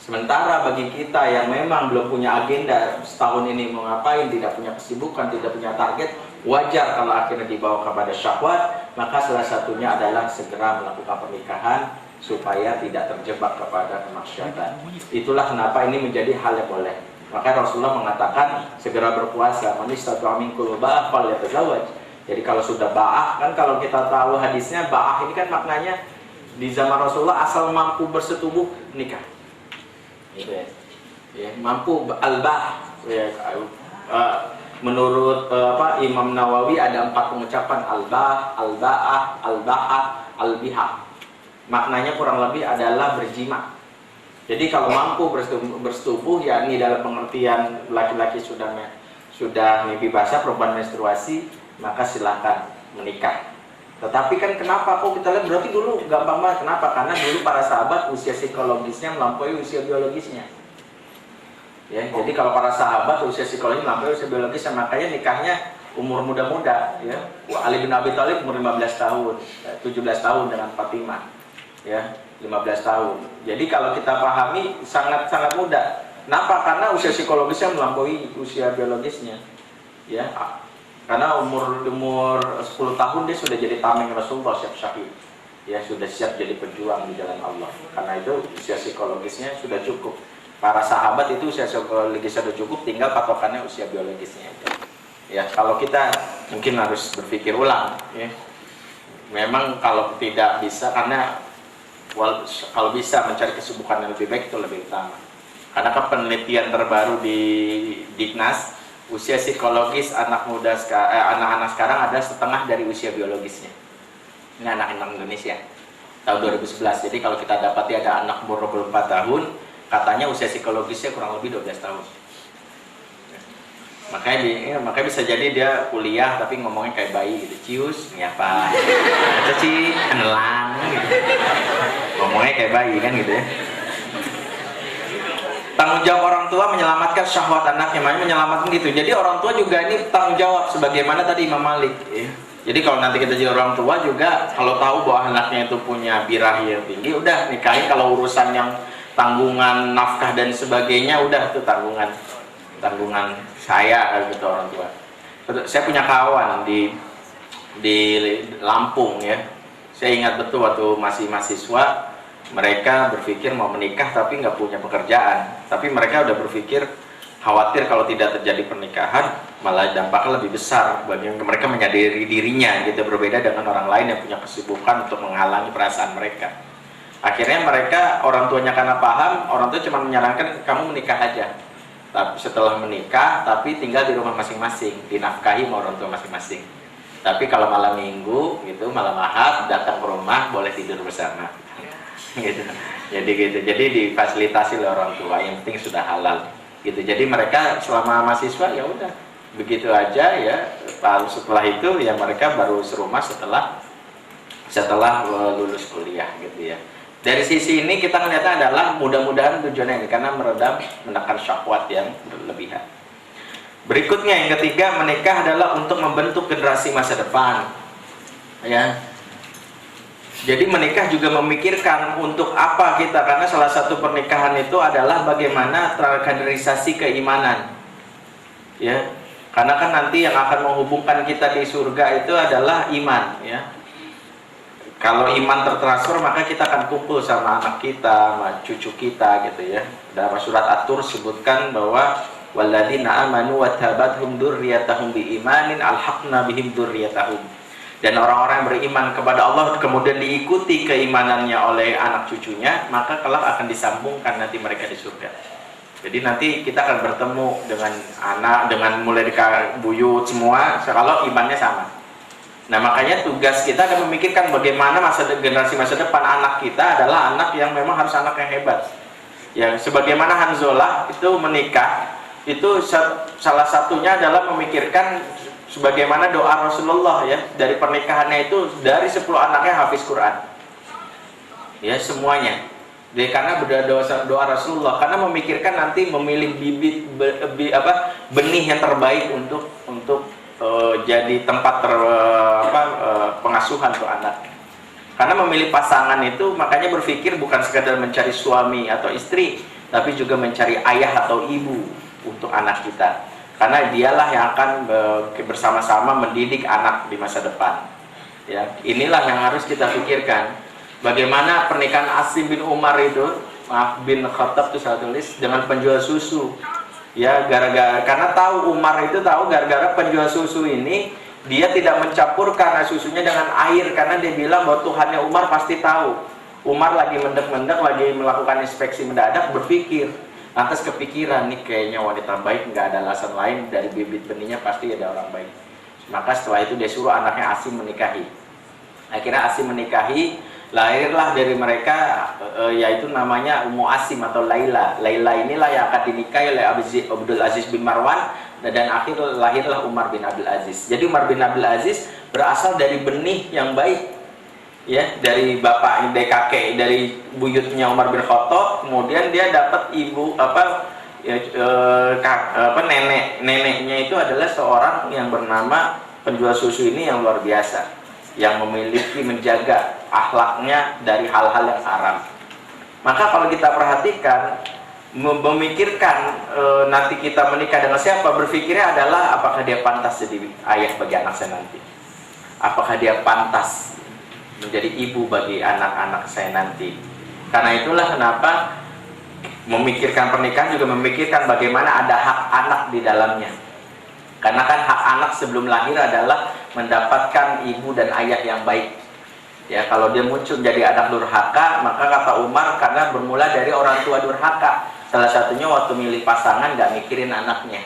Sementara bagi kita yang memang belum punya agenda setahun ini mau ngapain, tidak punya kesibukan, tidak punya target, wajar kalau akhirnya dibawa kepada syahwat. Maka salah satunya adalah segera melakukan pernikahan supaya tidak terjebak kepada kemaksiatan. Itulah kenapa ini menjadi hal yang boleh. Maka Rasulullah mengatakan segera berpuasa. Man istata'a minkum ba'ah falyatazawwaj. Jadi kalau sudah ba'ah, kan kalau kita tahu hadisnya ba'ah ini kan maknanya di zaman Rasulullah asal mampu bersetubuh nikah. Gitu ya. Ya, mampu al-ba'ah. Ya, menurut Imam Nawawi ada 4 pengucapan al-ba'ah, al-ba'ah, al-ba'ah, al-bihah. Maknanya kurang lebih adalah berjima. Jadi kalau mampu bersetubuh, yakni dalam pengertian laki-laki sudah mimpi basah, perempuan menstruasi, maka silakan menikah. Tetapi kan kenapa kok kita lihat berarti dulu gampang banget? Kenapa? Karena dulu para sahabat usia psikologisnya melampaui usia biologisnya. Ya, jadi kalau para sahabat usia psikologis melampaui usia biologis, makanya nikahnya umur muda-muda, ya. Ali bin Abi Thalib umur 15 tahun, 17 tahun dengan Fatimah, ya, 15 tahun. Jadi kalau kita pahami sangat-sangat muda. Kenapa? Karena usia psikologisnya melampaui usia biologisnya, ya. Karena umur 10 tahun dia sudah jadi tameng Rasulullah, siap syahid, ya, sudah siap jadi pejuang di jalan Allah. Karena itu usia psikologisnya sudah cukup. Para sahabat itu usia psikologisnya sudah cukup, tinggal patokannya usia biologisnya. Ya, kalau kita mungkin harus berpikir ulang, ya. Memang kalau tidak bisa, karena kalau bisa mencari kesibukan yang lebih baik itu lebih utama. Karena penelitian terbaru di Dignas, usia psikologis anak-anak sekarang ada setengah dari usia biologisnya. Ini anak-anak Indonesia tahun 2011. Jadi kalau kita dapati ada anak umur 24 tahun, katanya usia psikologisnya kurang lebih 12 tahun. Makanya bisa jadi dia kuliah tapi ngomongnya kayak bayi gitu. Cius, nyapa. Cici, kenalan gitu. Ngomongnya kayak bayi kan gitu ya. Tanggung jawab orang tua menyelamatkan syahwat anaknya, makanya menyelamatkan gitu. Jadi orang tua juga ini tanggung jawab sebagaimana tadi Imam Malik, ya. Jadi kalau nanti kita jadi orang tua juga, kalau tahu bahwa anaknya itu punya birahi yang tinggi, udah nikahin. Kalau urusan yang tanggungan nafkah dan sebagainya, udah itu tanggungan saya gitu orang tua. Saya punya kawan di Lampung, ya. Saya ingat betul waktu masih mahasiswa, mereka berpikir mau menikah tapi nggak punya pekerjaan. Tapi mereka udah berpikir khawatir kalau tidak terjadi pernikahan malah dampaknya lebih besar bagi mereka menyadari dirinya gitu, berbeda dengan orang lain yang punya kesibukan untuk menghalangi perasaan mereka. Akhirnya mereka, orang tuanya karena paham, orang tua cuma menyarankan kamu menikah aja. Tapi setelah menikah, tapi tinggal di rumah masing-masing, dinafkahi sama orang tua masing-masing. Tapi kalau malam minggu gitu, malam ahad datang ke rumah boleh tidur bersama. Gitu. Jadi difasilitasi oleh orang tua, yang penting sudah halal. Gitu. Jadi mereka selama mahasiswa ya udah begitu aja ya. Lalu setelah itu ya mereka baru serumah setelah lulus kuliah gitu ya. Dari sisi ini kita melihatnya adalah mudah-mudahan tujuannya ini karena menekan syahwat yang berlebihan. Berikutnya yang ketiga, menikah adalah untuk membentuk generasi masa depan. Ya. Jadi menikah juga memikirkan untuk apa kita, karena salah satu pernikahan itu adalah bagaimana terkaderisasi keimanan. Ya. Karena kan nanti yang akan menghubungkan kita di surga itu adalah iman, ya. Kalau iman tertransfer maka kita akan kumpul sama anak kita, sama cucu kita gitu ya. Dalam surat At-Tur sebutkan bahwa walladzina amanu wattabathum dzurriyyatahum biimanin alhaqna bihim dzurriyyatahum. Dan orang-orang yang beriman kepada Allah kemudian diikuti keimanannya oleh anak cucunya, maka kelak akan disambungkan nanti mereka di surga. Jadi nanti kita akan bertemu dengan anak, dengan mulai dari buyut semua kalau imannya sama. Nah makanya tugas kita akan memikirkan bagaimana generasi masa depan anak kita adalah anak yang memang harus anak yang hebat. Ya, sebagaimana Hanzalah itu menikah, itu salah satunya adalah memikirkan sebagaimana doa Rasulullah ya, dari pernikahannya itu dari 10 anaknya hafiz Quran. Ya semuanya. Jadi karena doa Rasulullah, karena memikirkan nanti memilih benih yang terbaik untuk jadi tempat pengasuhan untuk anak. Karena memilih pasangan itu makanya berpikir bukan sekadar mencari suami atau istri, tapi juga mencari ayah atau ibu untuk anak kita. Karena dialah yang akan bersama-sama mendidik anak di masa depan. Ya, inilah yang harus kita pikirkan. Bagaimana pernikahan Asim bin Umar itu, bin Khattab itu saya tulis, dengan penjual susu. Ya, karena tahu Umar itu tahu gara-gara penjual susu ini dia tidak mencampurkan susunya dengan air, karena dia bilang bahwa Tuhannya Umar pasti tahu. Umar lagi mendek-mendek, lagi melakukan inspeksi mendadak, berpikir, lantas kepikiran nih kayaknya wanita baik, nggak ada alasan lain, dari bibit benihnya pasti ada orang baik. Maka setelah itu dia suruh anaknya Asim menikahi. Akhirnya Asim menikahi, lahirlah dari mereka yaitu namanya Ummu Asim atau Laila. Laila inilah yang akan dinikahi oleh Abdul Aziz bin Marwan, dan lahirlah Umar bin Abdul Aziz. Jadi Umar bin Abdul Aziz berasal dari benih yang baik, ya, dari bapak, dari kakek, dari buyutnya Umar bin Khattab. Kemudian dia dapat neneknya itu adalah seorang yang bernama penjual susu ini yang luar biasa, yang memiliki menjaga akhlaknya dari hal-hal yang haram. Maka kalau kita perhatikan, memikirkan nanti kita menikah dengan siapa, berpikirnya adalah apakah dia pantas jadi ayah bagi anak saya nanti, apakah dia pantas menjadi ibu bagi anak-anak saya nanti. Karena itulah kenapa memikirkan pernikahan juga memikirkan bagaimana ada hak anak di dalamnya. Karena kan hak anak sebelum lahir adalah mendapatkan ibu dan ayah yang baik. Ya, kalau dia muncul jadi anak durhaka, maka kata Umar, karena bermula dari orang tua durhaka. Salah satunya waktu milih pasangan nggak mikirin anaknya.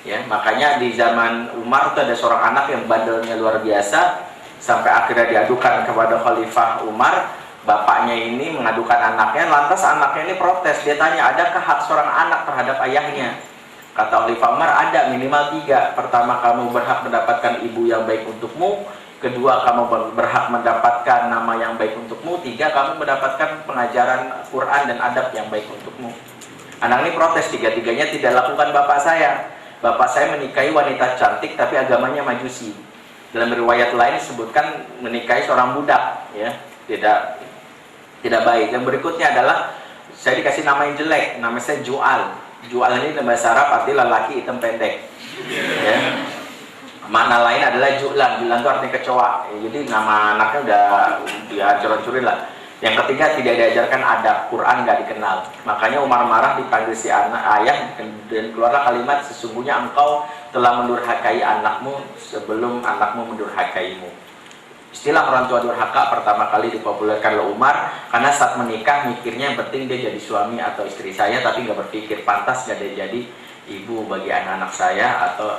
Ya, makanya di zaman Umar itu ada seorang anak yang bandelnya luar biasa, sampai akhirnya diadukan kepada Khalifah Umar. Bapaknya ini mengadukan anaknya, lantas anaknya ini protes. Dia tanya, adakah hak seorang anak terhadap ayahnya? Kata Khalifah Umar, ada, minimal 3. Pertama, kamu berhak mendapatkan ibu yang baik untukmu. Kedua, kamu berhak mendapatkan nama yang baik untukmu. 3, kamu mendapatkan pengajaran Quran dan adab yang baik untukmu. Anak ini protes, 3-tiganya tidak lakukan bapak saya. Bapak saya menikahi wanita cantik tapi agamanya Majusi. Dalam riwayat lain disebutkan menikahi seorang budak, ya, tidak baik. Yang berikutnya adalah saya dikasih nama yang jelek, nama saya Jual. Jual ini dalam bahasa Arab artinya lelaki hitam pendek. Ya. Makna lain adalah Julan. Julan itu artinya kecoa. Ya, jadi nama anaknya udah dihancur-hancurin lah. Yang ketiga, tidak diajarkan adab, Quran nggak dikenal. Makanya Umar marah, dipanggil si ayah, dan keluarlah kalimat, sesungguhnya engkau telah mendurhakai anakmu sebelum anakmu mendurhakaimu. Istilah orang tua durhaka pertama kali dipopulerkan oleh Umar, karena saat menikah mikirnya yang penting dia jadi suami atau istri saya, tapi nggak berpikir pantas nggak dia jadi ibu bagi anak-anak saya atau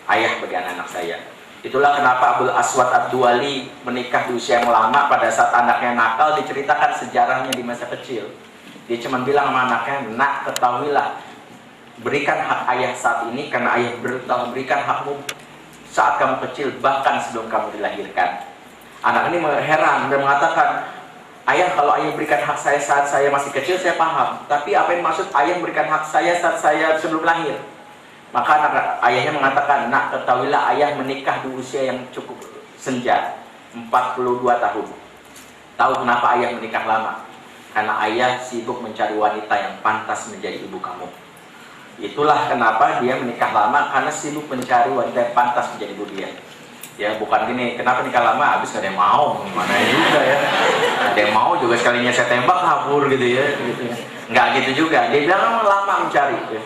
ayah bagi anak-anak saya. Itulah kenapa Abul Aswad Ad-Duwali menikah di usia yang lama. Pada saat anaknya nakal, diceritakan sejarahnya di masa kecil. Dia cuma bilang sama anaknya, nak, ketahuilah, berikan hak ayah saat ini, karena ayah telah berikan hakmu saat kamu kecil, bahkan sebelum kamu dilahirkan. Anak ini heran dan mengatakan, ayah, kalau ayah berikan hak saya saat saya masih kecil, saya paham. Tapi apa yang maksud ayah berikan hak saya saat saya sebelum lahir? Maka ayahnya mengatakan, nak, ketahuilah ayah menikah di usia yang cukup senja, 42 tahun. Tahu kenapa ayah menikah lama? Karena ayah sibuk mencari wanita yang pantas menjadi ibu kamu. Itulah kenapa dia menikah lama, karena sibuk mencari wanita yang pantas menjadi ibu dia. Ya, bukan gini, kenapa nikah lama? Habis gak ada yang mau, mana juga ya. Ada yang mau juga, sekalinya saya tembak kabur gitu ya. Nggak gitu juga, dia bilang lama mencari ya.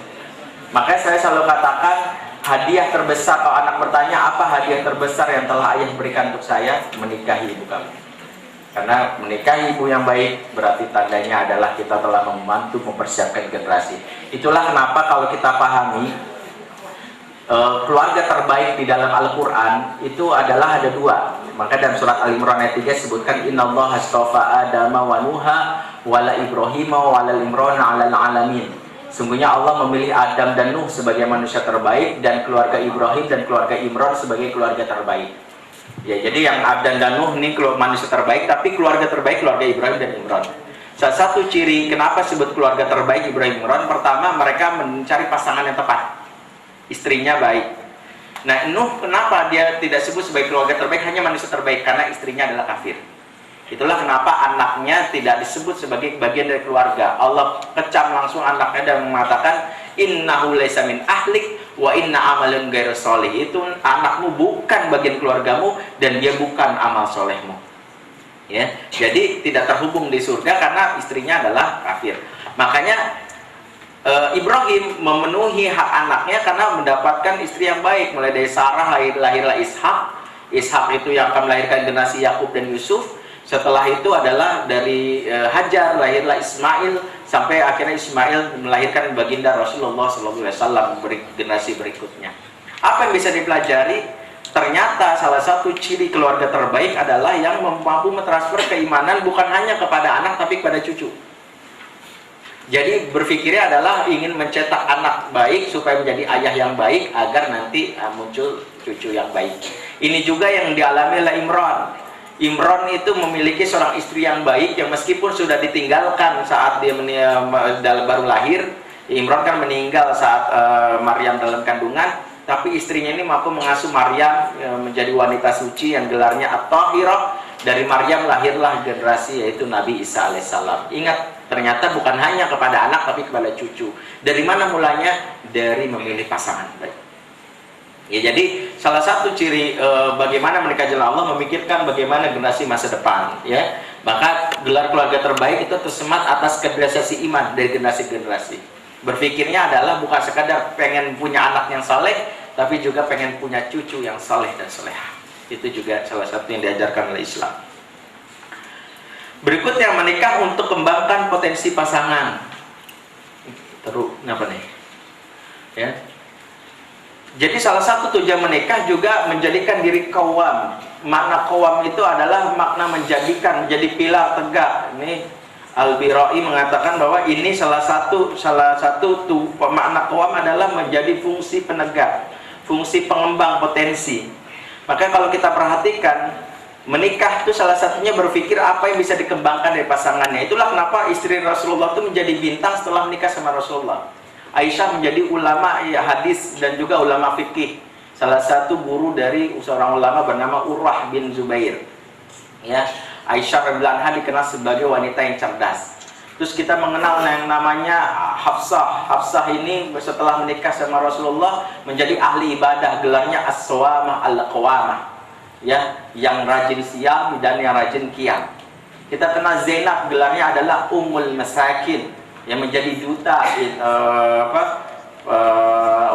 Makanya saya selalu katakan, hadiah terbesar, kalau anak bertanya apa hadiah terbesar yang telah ayah berikan untuk saya, menikahi ibu kamu. Karena menikahi ibu yang baik berarti tandanya adalah kita telah membantu mempersiapkan generasi. Itulah kenapa kalau kita pahami keluarga terbaik di dalam Al-Quran itu adalah ada 2. Maka dalam surat Al-Imran ayat 3 sebutkan, Innallaha astafa Adama wa Nuha wala Ibrahima wala Imran 'alal 'alamin. Sungguhnya Allah memilih Adam dan Nuh sebagai manusia terbaik, dan keluarga Ibrahim dan keluarga Imran sebagai keluarga terbaik. Ya, jadi yang Adam dan Nuh ini manusia terbaik, tapi keluarga terbaik keluarga Ibrahim dan Imran. Salah satu ciri kenapa sebut keluarga terbaik Ibrahim Imran, pertama mereka mencari pasangan yang tepat. Istrinya baik. Nah, Nuh kenapa dia tidak sebut sebagai keluarga terbaik, hanya manusia terbaik? Karena istrinya adalah kafir. Itulah kenapa anaknya tidak disebut sebagai bagian dari keluarga. Allah kecam langsung anaknya dan mengatakan, innahu laysa min ahlik wa inna amalun ghairu sholih. Itu anakmu bukan bagian keluargamu dan dia bukan amal solehmu. Ya, jadi tidak terhubung di surga karena istrinya adalah kafir. Makanya Ibrahim memenuhi hak anaknya karena mendapatkan istri yang baik. Mulai dari Sarah lahirlah Ishak. Ishak itu yang akan melahirkan generasi Yakub dan Yusuf. Setelah itu adalah dari Hajar lahirlah Ismail, sampai akhirnya Ismail melahirkan baginda Rasulullah SAW generasi berikutnya. Apa yang bisa dipelajari? Ternyata salah satu ciri keluarga terbaik adalah yang mampu mentransfer keimanan bukan hanya kepada anak tapi kepada cucu. Jadi berpikirnya adalah ingin mencetak anak baik supaya menjadi ayah yang baik agar nanti muncul cucu yang baik. Ini juga yang dialami oleh Imran. Imran itu memiliki seorang istri yang baik yang meskipun sudah ditinggalkan saat dia baru lahir, Imran kan meninggal saat Maryam dalam kandungan, tapi istrinya ini mampu mengasuh Maryam menjadi wanita suci yang gelarnya At-Tahirah. Dari Maryam lahirlah generasi yaitu Nabi Isa alaihissalam. Ingat, ternyata bukan hanya kepada anak tapi kepada cucu. Dari mana mulanya? Dari memilih pasangan baik. Ya, jadi salah satu ciri bagaimana menikah jalan Allah, memikirkan bagaimana generasi masa depan, ya. Maka gelar keluarga terbaik itu tersemat atas kebiasaan iman dari generasi-generasi. Berpikirnya adalah bukan sekadar pengen punya anak yang saleh, tapi juga pengen punya cucu yang saleh dan salehah. Itu juga salah satu yang diajarkan oleh Islam. Berikutnya, menikah untuk kembangkan potensi pasangan. Terus apa nih? Ya. Jadi salah satu tujuan menikah juga menjadikan diri qawwam. Makna qawwam itu adalah makna menjadikan, menjadi pilar tegak. Ini Al-Birai mengatakan bahwa ini salah satu makna qawwam adalah menjadi fungsi penegak, fungsi pengembang potensi. Maka kalau kita perhatikan, menikah itu salah satunya berpikir apa yang bisa dikembangkan dari pasangannya. Itulah kenapa istri Rasulullah itu menjadi bintang setelah menikah sama Rasulullah. Aisyah menjadi ulama hadis dan juga ulama fikih. Salah satu guru dari seorang ulama bernama Urwah bin Zubair. Ya, Aisyah radhiyallahu anha dikenal sebagai wanita yang cerdas. Terus kita mengenal yang namanya Hafsah. Hafsah ini setelah menikah sama Rasulullah menjadi ahli ibadah, gelarnya As-Sawamah Al-Qawamah. Ya, yang rajin siam dan yang rajin qiyam. Kita kenal Zainab, gelarnya adalah Ummul Masakin, yang menjadi duta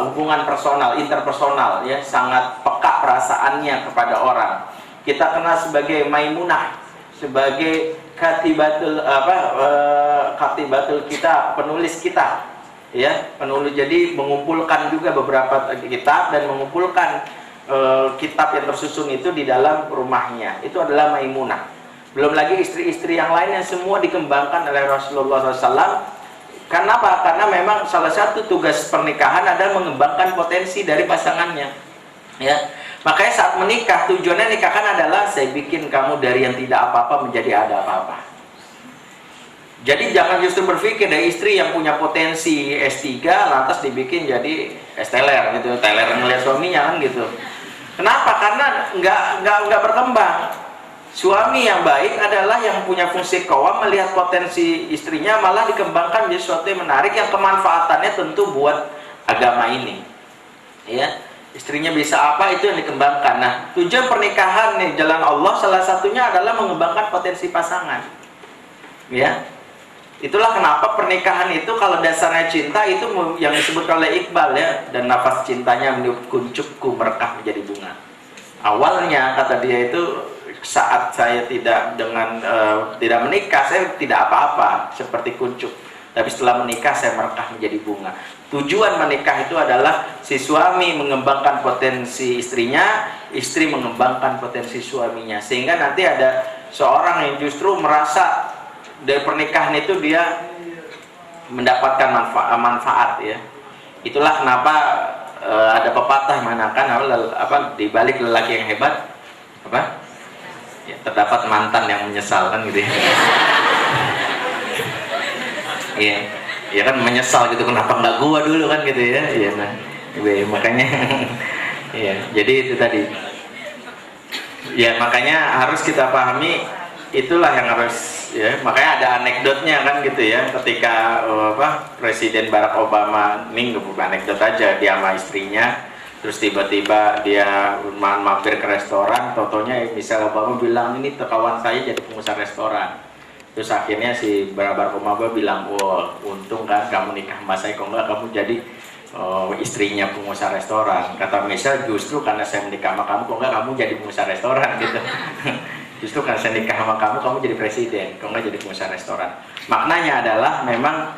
hubungan personal, interpersonal, ya, sangat peka perasaannya kepada orang. Kita kenal sebagai Maimunah, sebagai katibatul kitab, penulis kitab, ya, penulis. Jadi mengumpulkan juga beberapa kitab dan mengumpulkan kitab yang tersusun itu di dalam rumahnya. Itu adalah Maimunah. Belum lagi istri-istri yang lain yang semua dikembangkan oleh Rasulullah SAW. Karena apa? Karena memang salah satu tugas pernikahan adalah mengembangkan potensi dari pasangannya, ya. Makanya saat menikah, tujuannya nikahkan adalah saya bikin kamu dari yang tidak apa-apa menjadi ada apa-apa. Jadi jangan justru berpikir dari istri yang punya potensi S3 lantas dibikin jadi S-teler gitu, teler ngeliat suaminya kan gitu. Kenapa? Karena nggak berkembang. Suami yang baik adalah yang punya fungsi qawwam, melihat potensi istrinya malah dikembangkan jadi sesuatu yang menarik yang kemanfaatannya tentu buat agama ini. Ya. Istrinya bisa apa, itu yang dikembangkan. Nah, tujuan pernikahan nih, jalan Allah salah satunya adalah mengembangkan potensi pasangan. Ya. Itulah kenapa pernikahan itu kalau dasarnya cinta itu yang disebut oleh Iqbal, ya, dan nafas cintanya meniup kuncupku merekah menjadi bunga. Awalnya kata dia itu saat saya tidak menikah saya tidak apa-apa seperti kuncup. Tapi setelah menikah saya merekah menjadi bunga. Tujuan menikah itu adalah si suami mengembangkan potensi istrinya, istri mengembangkan potensi suaminya. Sehingga nanti ada seorang yang justru merasa dari pernikahan itu dia mendapatkan manfaat, ya. Itulah kenapa ada pepatah mengatakan di balik lelaki yang hebat ya, terdapat mantan yang menyesal, kan gitu ya. Iya, ya kan menyesal gitu, kenapa nggak gua dulu kan gitu ya. Iya, nah, makanya iya, jadi itu tadi. Ya, makanya harus kita pahami, itulah yang harus, ya. Makanya ada anekdotnya kan gitu ya, ketika Presiden Barack Obama, ini anekdot aja, dia sama istrinya, terus tiba-tiba dia mampir ke restoran, totonya misalnya Obama bilang, ini kawan saya jadi pengusaha restoran. Terus akhirnya si Barack Obama bilang, wah, untung kan kamu nikah sama saya, kok enggak kamu jadi istrinya pengusaha restoran. Kata Michelle, justru karena saya menikah sama kamu, kok enggak kamu jadi pengusaha restoran gitu. Justru karena saya nikah sama kamu jadi presiden, kok enggak jadi pengusaha restoran. Maknanya adalah memang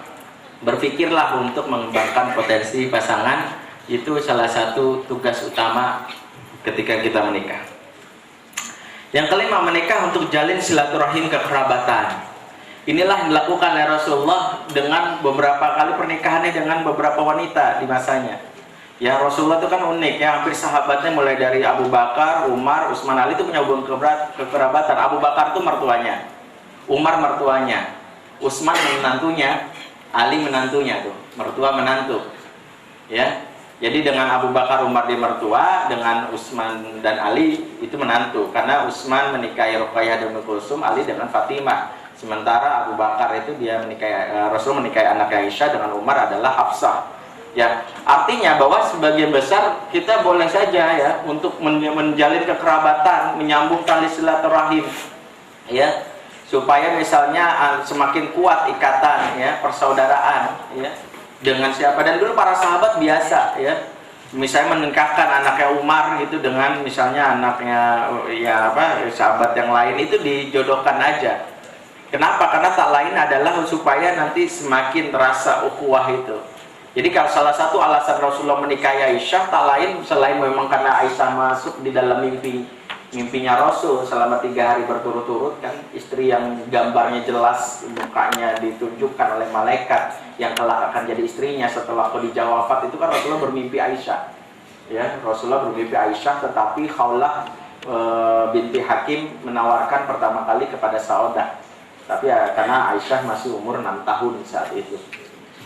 berpikirlah untuk mengembangkan potensi pasangan, itu salah satu tugas utama ketika kita menikah. Yang kelima, menikah untuk jalin silaturahim kekerabatan. Inilah yang dilakukan oleh Rasulullah dengan beberapa kali pernikahannya dengan beberapa wanita di masanya. Ya, Rasulullah itu kan unik ya, hampir sahabatnya mulai dari Abu Bakar, Umar, Utsman, Ali itu punya hubungan kekerabatan. Abu Bakar itu mertuanya, Umar mertuanya, Utsman menantunya, Ali menantunya tuh. mertua menantu. Ya. Jadi dengan Abu Bakar Umar di mertua, dengan Utsman dan Ali itu menantu. Karena Utsman menikahi Ruqayyah dan Ummu Kulsum, Ali dengan Fatimah. Sementara Abu Bakar itu dia menikahi Rasul menikahi anak Aisyah, dengan Umar adalah Hafsah. Ya, artinya bahwa sebagian besar kita boleh saja ya untuk menjalin kekerabatan, menyambung tali silaturahim. Ya, supaya misalnya semakin kuat ikatan ya, persaudaraan ya. Dengan siapa, dan dulu para sahabat biasa ya, misalnya menikahkan anaknya Umar gitu dengan misalnya anaknya ya sahabat yang lain, itu dijodohkan aja. Kenapa? Karena tak lain adalah supaya nanti semakin terasa ukhuwah itu. Jadi kalau salah satu alasan Rasulullah menikahi Aisyah tak lain selain memang karena Aisyah masuk di dalam mimpinya Rasul selama 3 hari berturut-turut, kan istri yang gambarnya jelas, mukanya ditunjukkan oleh malaikat yang kelak akan jadi istrinya setelah Khadijah wafat, itu kan Rasulullah bermimpi Aisyah. Ya, Rasulullah bermimpi Aisyah, tetapi Khawlah binti Hakim menawarkan pertama kali kepada Saudah. Tapi ya, karena Aisyah masih umur 6 tahun saat itu.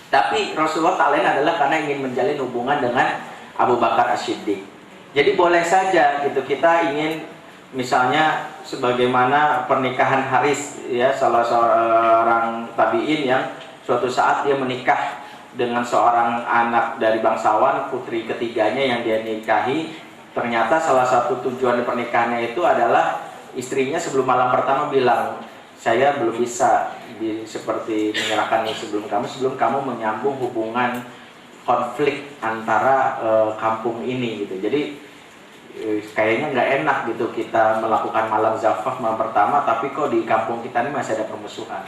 Tapi Rasulullah tak lain adalah karena ingin menjalin hubungan dengan Abu Bakar As-Siddiq. Jadi boleh saja gitu kita ingin misalnya sebagaimana pernikahan Haris ya, salah seorang tabi'in yang suatu saat dia menikah dengan seorang anak dari bangsawan, putri ketiganya yang dia nikahi. Ternyata salah satu tujuan pernikahannya itu adalah istrinya sebelum malam pertama bilang, saya belum bisa seperti menyerahkan ini sebelum kamu menyambung hubungan konflik antara kampung ini gitu. Jadi kayaknya nggak enak gitu kita melakukan malam zafaf malam pertama, tapi kok di kampung kita ini masih ada permusuhan.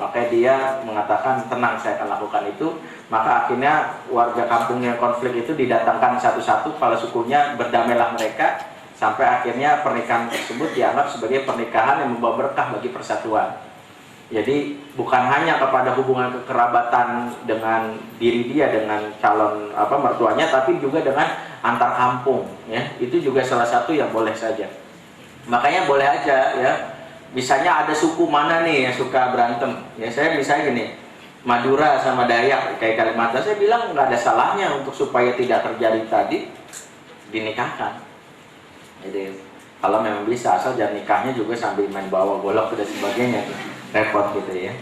Makanya dia mengatakan, tenang, saya akan lakukan itu. Maka akhirnya warga kampung yang konflik itu didatangkan satu-satu, kepala sukunya, berdamailah mereka, sampai akhirnya pernikahan tersebut dianggap sebagai pernikahan yang membawa berkah bagi persatuan. Jadi bukan hanya kepada hubungan kekerabatan dengan diri dia dengan calon mertuanya, tapi juga dengan antar kampung ya. Itu juga salah satu yang boleh saja. Makanya boleh aja ya. Misalnya ada suku mana nih yang suka berantem ya, saya misalnya gini, Madura sama Dayak kayak Kalimantan, saya bilang nggak ada salahnya untuk supaya tidak terjadi tadi dinikahkan. Jadi kalau memang bisa, asal jangan nikahnya juga sambil main bawa golok dan sebagainya, repot gitu ya.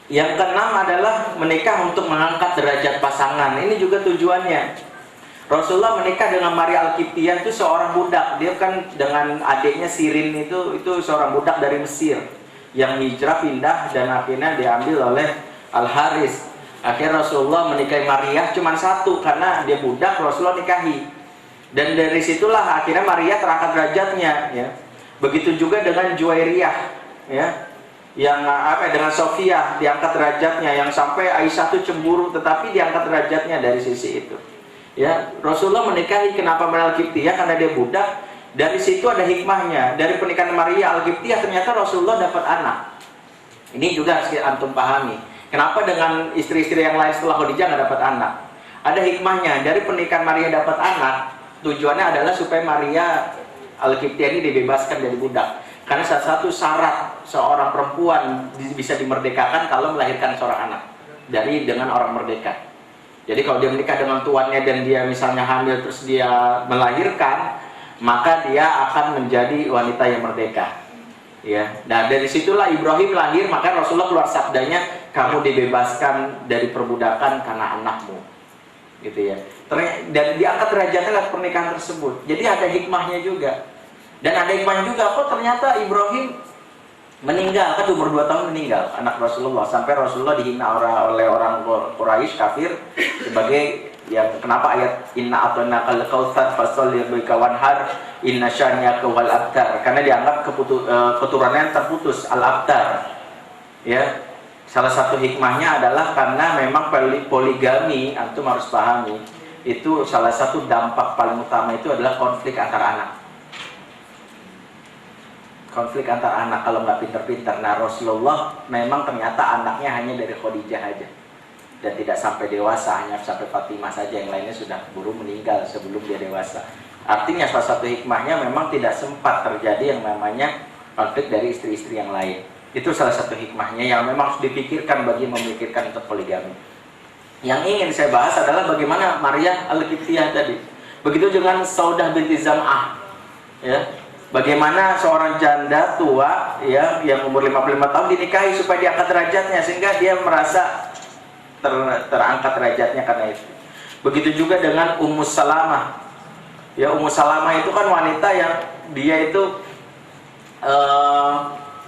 Yang keenam adalah menikah untuk mengangkat derajat pasangan. Ini juga tujuannya. Rasulullah menikah dengan Maria Al-Qibtiyah itu seorang budak. Dia kan dengan adiknya Sirin itu seorang budak dari Mesir yang hijrah pindah dan akhirnya diambil oleh Al-Haris. Akhirnya Rasulullah menikahi Maria cuma satu karena dia budak, Rasulullah nikahi. Dan dari situlah akhirnya Maria terangkat derajatnya ya. Begitu juga dengan Juwairiyah ya. Yang dengan Sofia diangkat derajatnya, yang sampai Aisyah itu cemburu tetapi diangkat derajatnya dari sisi itu. Ya, Rasulullah menikahi kenapa Maria Al-Qibtiyah karena dia budak. Dari situ ada hikmahnya. Dari pernikahan Maria Al-Qibtiyah ternyata Rasulullah dapat anak. Ini juga harus antum pahami. Kenapa dengan istri-istri yang lain setelah Khadijah nggak dapat anak? Ada hikmahnya. Dari pernikahan Maria dapat anak, tujuannya adalah supaya Maria Al-Qibtiyah ini dibebaskan dari budak. Karena salah satu syarat seorang perempuan bisa dimerdekakan kalau melahirkan seorang anak dengan orang merdeka. Jadi kalau dia menikah dengan tuannya dan dia misalnya hamil terus dia melahirkan, maka dia akan menjadi wanita yang merdeka. Ya. Nah dari situlah Ibrahim lahir, maka Rasulullah keluar sabdanya, kamu dibebaskan dari perbudakan karena anakmu. Gitu ya. Dan diangkat derajatnya lewat pernikahan tersebut. Jadi ada hikmahnya juga. Dan ada hikmahnya juga, kok ternyata Ibrahim meninggal, kan umur 2 tahun meninggal anak Rasulullah, sampai Rasulullah dihina oleh orang Quraisy kafir sebagai yang kenapa ayat inna atana kal kautsar fasholli bika wanhar inna syani'aka wal abtar, karena dianggap keturunannya terputus al abtar ya. Salah satu hikmahnya adalah karena memang poligami, antum harus pahami, itu salah satu dampak paling utama itu adalah konflik antar anak. Konflik antar anak kalau nggak pinter-pinter. Nah Rasulullah memang ternyata anaknya hanya dari Khadijah aja dan tidak sampai dewasa, hanya sampai Fatimah saja, yang lainnya sudah keburu meninggal sebelum dia dewasa. Artinya salah satu hikmahnya memang tidak sempat terjadi yang namanya konflik dari istri-istri yang lain. Itu salah satu hikmahnya yang memang harus dipikirkan bagi memikirkan untuk poligami. Yang ingin saya bahas adalah bagaimana Maryam Al-Qibtiyah tadi. Begitu dengan Saudah binti Zam'ah, ya. Bagaimana seorang janda tua ya yang umur 55 tahun dinikahi supaya diangkat derajatnya sehingga dia merasa terangkat derajatnya karena itu. Begitu juga dengan Ummu Salamah. Ya, Ummu Salamah itu kan wanita yang dia itu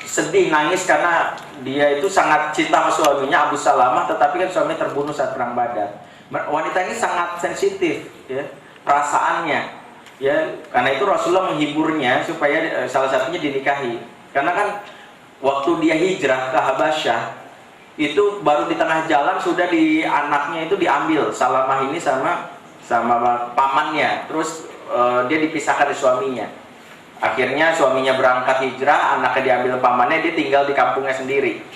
sedih, nangis karena dia itu sangat cinta sama suaminya Abu Salamah, tetapi kan suami terbunuh saat perang Badar. Wanita ini sangat sensitif ya perasaannya. Ya, karena itu Rasulullah menghiburnya supaya salah satunya dinikahi. Karena kan waktu dia hijrah ke Habasyah itu baru di tengah jalan sudah anaknya itu diambil, Salamah ini sama pamannya. Terus dia dipisahkan dari suaminya. Akhirnya suaminya berangkat hijrah, anaknya diambil pamannya, dia tinggal di kampungnya sendiri.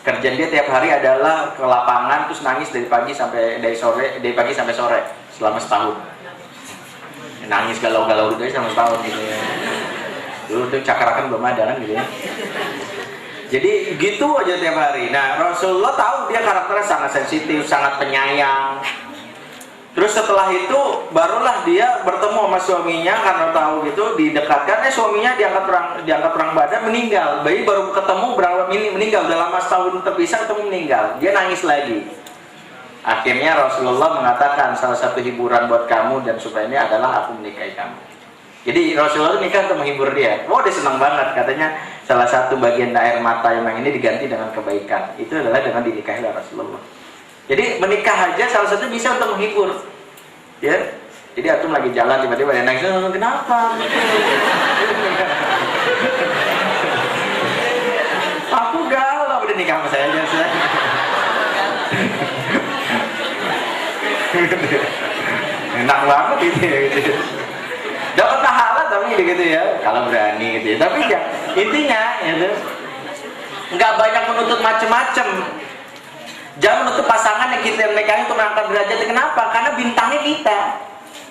Kerjaan dia tiap hari adalah ke lapangan terus nangis dari pagi sampai sore selama setahun. Nangis galau-galau gitu ya sama tahun gitu ya. Dulu tuh cakarakan belum ada kan gitu ya. Jadi gitu aja tiap hari. Nah, Rasulullah tahu dia karakternya sangat sensitif, sangat penyayang. Terus setelah itu barulah dia bertemu sama suaminya karena tahu gitu didekatkan. Suaminya diangkat perang Badar, meninggal. Bayi baru ketemu meninggal, dalam setahun terpisah ketemu meninggal. Dia nangis lagi. Akhirnya Rasulullah mengatakan salah satu hiburan buat kamu dan supaya ini adalah aku menikahi kamu. Jadi Rasulullah nikah untuk menghibur dia. Dia senang banget, katanya salah satu bagian air mata yang ini diganti dengan kebaikan. Itu adalah dengan dinikahi oleh Rasulullah. Jadi menikah aja salah satu bisa untuk menghibur. Ya. Jadi Atum lagi jalan tiba-tiba dia nangis, kenapa? Aku galau, udah nikah sama saya aja. Enak banget gitu ya, gitu. Dapat pahala tapi gitu ya kalau berani gitu ya. Tapi ya intinya gitu, nggak banyak menuntut macem-macem. Jangan menuntut pasangan yang kita nikahi untuk mengangkat derajat. Kenapa? Karena bintangnya kita.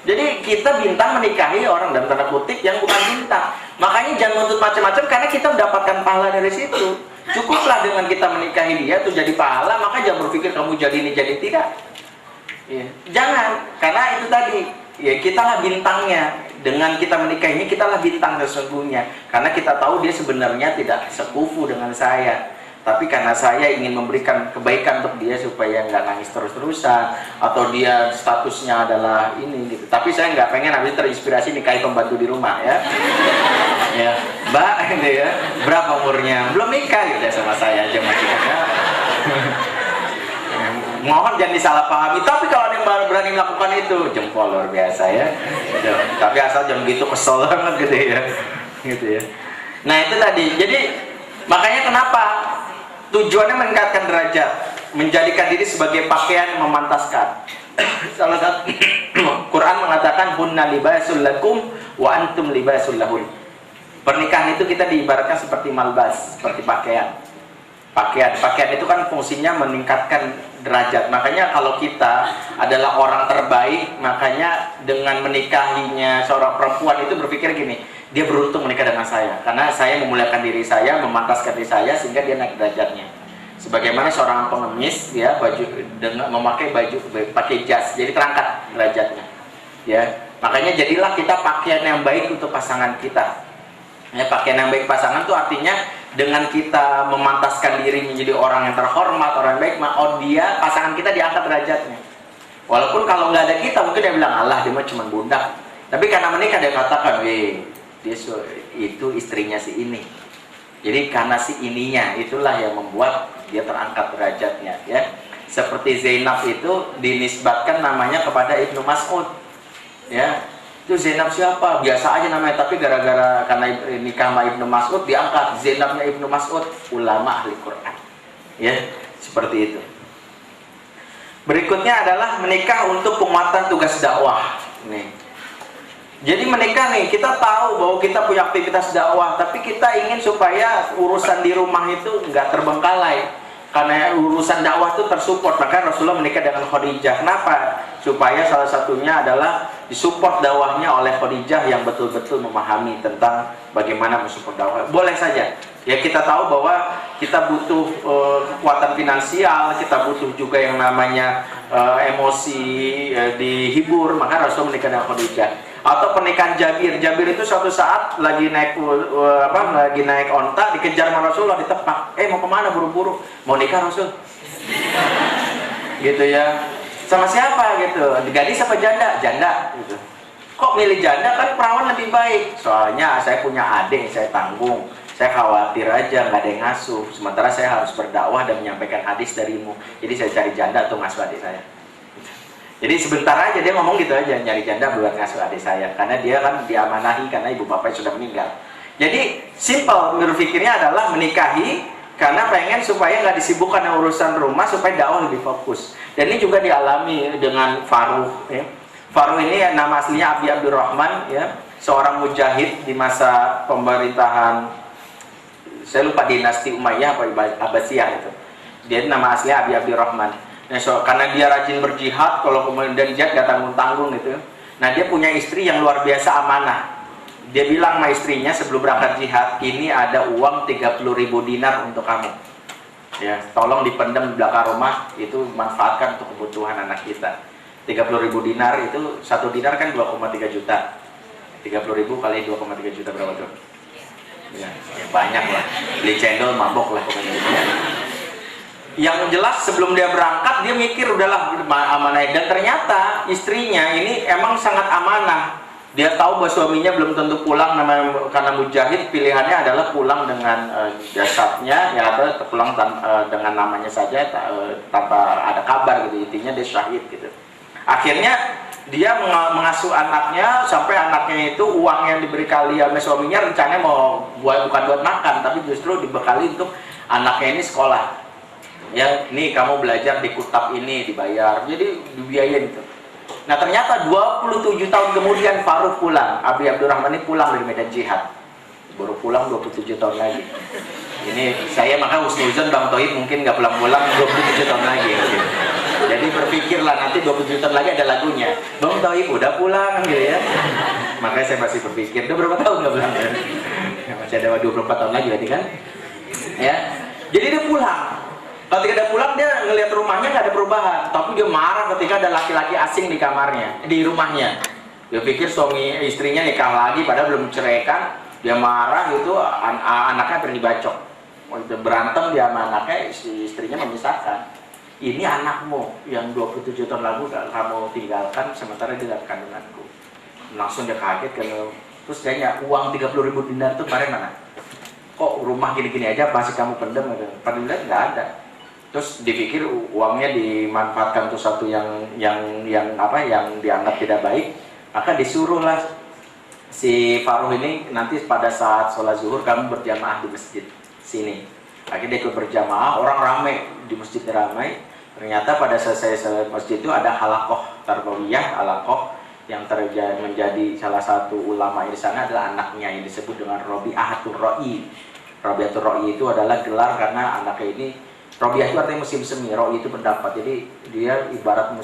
Jadi kita bintang menikahi orang dalam tanda kutip yang bukan bintang. Makanya jangan menuntut macam-macam karena kita mendapatkan pahala dari situ. Cukuplah dengan kita menikahi dia tuh jadi pahala. Maka jangan berpikir kamu jadi ini jadi tidak. Ya. Jangan, karena itu tadi ya kitalah bintangnya. Dengan kita menikah ini kitalah bintang sesungguhnya. Karena kita tahu dia sebenarnya tidak sekufu dengan saya. Tapi karena saya ingin memberikan kebaikan untuk dia supaya nggak nangis terus-terusan atau dia statusnya adalah ini gitu. Tapi saya nggak pengen habis terinspirasi nikahi pembantu di rumah ya. Ya, Mbak ini ya, berapa umurnya? Belum nikah gitu ya sama saya aja masih ada. Mohon jangan disalahpahami. Tapi kalau ada yang baru berani melakukan itu, jempol luar biasa ya. Tapi asal jangan gitu, kesel banget gitu ya. Gitu ya. Nah itu tadi. Jadi makanya kenapa tujuannya meningkatkan derajat, menjadikan diri sebagai pakaian yang memantaskan. Salah satu Quran mengatakan hunna libasul lakum wa antum libasul lahun. Pernikahan itu kita diibaratkan seperti malbas, seperti pakaian. Pakaian itu kan fungsinya meningkatkan derajat. Makanya kalau kita adalah orang terbaik, makanya dengan menikahinya seorang perempuan itu berpikir gini, dia beruntung menikah dengan saya karena saya memuliakan diri saya, memantaskan diri saya sehingga dia naik derajatnya. Sebagaimana seorang pengemis ya pakai jas, jadi terangkat derajatnya. Ya, makanya jadilah kita pakaian yang baik untuk pasangan kita. Ya, pakaian yang baik pasangan itu artinya dengan kita memantaskan diri menjadi orang yang terhormat, orang yang baik, pasangan kita diangkat derajatnya. Walaupun kalau nggak ada kita mungkin dia bilang Allah dia mah cuma bundak. Tapi karena menikah dia katakan, dia itu istrinya si ini. Jadi karena si ininya itulah yang membuat dia terangkat derajatnya. Ya, seperti Zainab itu dinisbatkan namanya kepada Ibnu Mas'ud. Ya. Itu Zainab siapa? Biasa aja namanya, tapi gara-gara karena nikah sama Ibnu Mas'ud diangkat Zainabnya Ibnu Mas'ud, ulama ahli Quran. Ya, seperti itu. Berikutnya adalah menikah untuk penguatan tugas dakwah. Nih. Jadi menikah nih, kita tahu bahwa kita punya aktivitas dakwah, tapi kita ingin supaya urusan di rumah itu nggak terbengkalai. Karena urusan dakwah itu tersupport, maka Rasulullah menikah dengan Khadijah. Kenapa? Supaya salah satunya adalah disupport dakwahnya oleh Khadijah yang betul-betul memahami tentang bagaimana mensupport dakwah. Boleh saja Ya kita tahu bahwa kita butuh kekuatan finansial, kita butuh juga yang namanya emosi dihibur, maka Rasul menikah dengan Khadijah. Atau pernikahan Jabir. Jabir itu suatu saat lagi naik lagi naik onta, dikejar sama Rasulullah, ditepak. Mau kemana buru-buru? Mau nikah Rasul? Gitu ya. Sama siapa gitu? Gadis apa janda? Janda gitu. Kok milih janda? Kan perawan lebih baik. Soalnya saya punya adik, saya tanggung. Saya khawatir aja nggak ada yang ngasuh. Sementara saya harus berdakwah dan menyampaikan hadis darimu. Jadi saya cari janda untuk ngasuh adik saya. Jadi sebentar aja dia ngomong gitu aja, nyari janda buat ngasuh adik saya. Karena dia kan diamanahi karena ibu bapaknya sudah meninggal. Jadi simple berpikirnya adalah menikahi karena pengen supaya nggak disibukkan dengan urusan rumah, supaya dakwah lebih fokus. Dan ini juga dialami dengan Faruh. Ya. Faruh ini nama aslinya Abi Abdurrahman, ya, seorang mujahid di masa pemerintahan, saya lupa dinasti Umayyah atau Abbasiyah itu. Dia nama aslinya Abi Abdurrahman. Nah, karena dia rajin berjihad, kalau kemudian jihad gak tanggung-tanggung gitu. Nah, dia punya istri yang luar biasa amanah. Dia bilang sama istrinya sebelum berangkat jihad, ini ada uang 30.000 dinar untuk kamu. Ya, tolong dipendam di belakang rumah, itu manfaatkan untuk kebutuhan anak kita. 30.000 dinar itu, 1 dinar kan 2,3 juta. 30.000 kali 2,3 juta berapa tuh? Ya, banyak lah. Beli cendol mabok lah pokoknya. Ya. Yang jelas sebelum dia berangkat dia mikir udahlah amanah, dan ternyata istrinya ini emang sangat amanah. Dia tahu bahwa suaminya belum tentu pulang karena mujahid, pilihannya adalah pulang dengan jasadnya ya, atau pulang dengan namanya saja tanpa ada kabar gitu. Intinya dia syahid gitu. Akhirnya dia mengasuh anaknya sampai anaknya itu uang yang diberi kali sama suaminya rencananya bukan buat makan, tapi justru dibekali untuk anaknya ini sekolah. Ya, nih kamu belajar di kutab ini dibayar, jadi dibiayain gitu. Nah ternyata 27 tahun kemudian Faruh pulang, Abi Abdurrahman ini pulang dari medan jihad, baru pulang 27 tahun lagi. Ini saya maka husnuzon Bang Toib mungkin nggak pulang-pulang 27 tahun lagi. Gitu. Jadi berpikirlah nanti 27 tahun lagi ada lagunya, Bang Toib udah pulang gitu ya. Makanya saya masih berpikir, udah berapa tahun nggak pulang? Ya, masih ada 24 tahun lagi berarti kan? Ya, jadi dia pulang. Ketika dia pulang dia ngelihat rumahnya nggak ada perubahan, tapi dia marah ketika ada laki-laki asing di kamarnya, di rumahnya. Dia pikir suami istrinya nikah lagi padahal belum ceraikan. Dia marah itu anaknya pernah dibacok. Waktu berantem dia sama anaknya, istrinya memisahkan. Ini anakmu yang 27 tahun lalu kamu tinggalkan sementara dia dalam kandunganku. Langsung dia kaget kalau terus dia uang 30.000 dinar itu kemarin mana? Kok rumah gini-gini aja masih kamu pendem? Padahal nggak ada. Terus dipikir uangnya dimanfaatkan untuk satu yang dianggap tidak baik, maka disuruhlah si Faruh ini nanti pada saat sholat zuhur kamu berjamaah di masjid sini. Akhirnya dia ikut berjamaah, orang ramai di masjid, ramai. Ternyata pada selesai masjid itu ada halaqoh tarbawiyah, halaqoh yang menjadi salah satu ulama di sana adalah anaknya yang disebut dengan Rabi'atul Ra'i. Rabi'atul Ra'i itu adalah gelar karena anaknya ini, Rabi'ah itu artinya musim semi, Ra'i itu pendapat. Jadi dia ibarat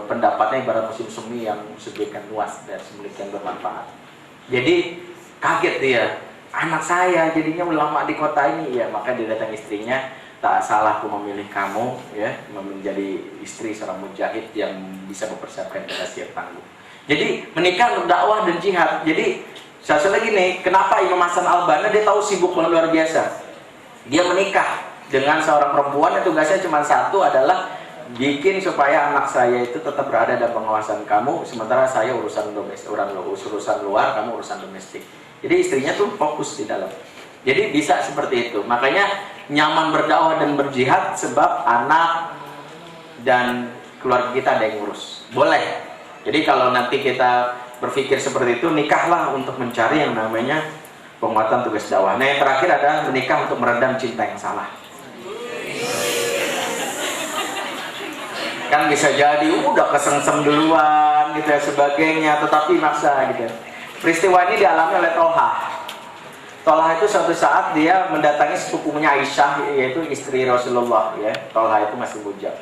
pendapatnya ibarat musim semi yang sedemikian luas dan sedemikian bermanfaat. Jadi kaget dia, anak saya jadinya ulama di kota ini ya. Maka dia datang istrinya, tak salah aku memilih kamu ya menjadi istri seorang mujahid yang bisa mempersiapkan kita siap tangguh. Jadi menikah untuk dakwah dan jihad. Jadi satu lagi nih, kenapa Imam Hasan Al-Banna dia tahu sibuk luar biasa. Dia menikah dengan seorang perempuan yang tugasnya cuma satu, adalah bikin supaya anak saya itu tetap berada dalam pengawasan kamu, sementara saya urusan domestik, urusan luar, kamu urusan domestik. Jadi istrinya tuh fokus di dalam. Jadi bisa seperti itu. Makanya nyaman berdakwah dan berjihad sebab anak dan keluarga kita ada yang ngurus. Boleh. Jadi kalau nanti kita berpikir seperti itu, nikahlah untuk mencari yang namanya penguatan tugas dakwah. Nah yang terakhir adalah menikah untuk meredam cinta yang salah. Kan bisa jadi udah kesengsem duluan gitu ya sebagainya, tetapi maksa gitu. Peristiwa ini dialami oleh Tolha. Tolha itu suatu saat dia mendatangi sepupunya Aisyah, yaitu istri Rasulullah ya. Tolha itu masih bujang.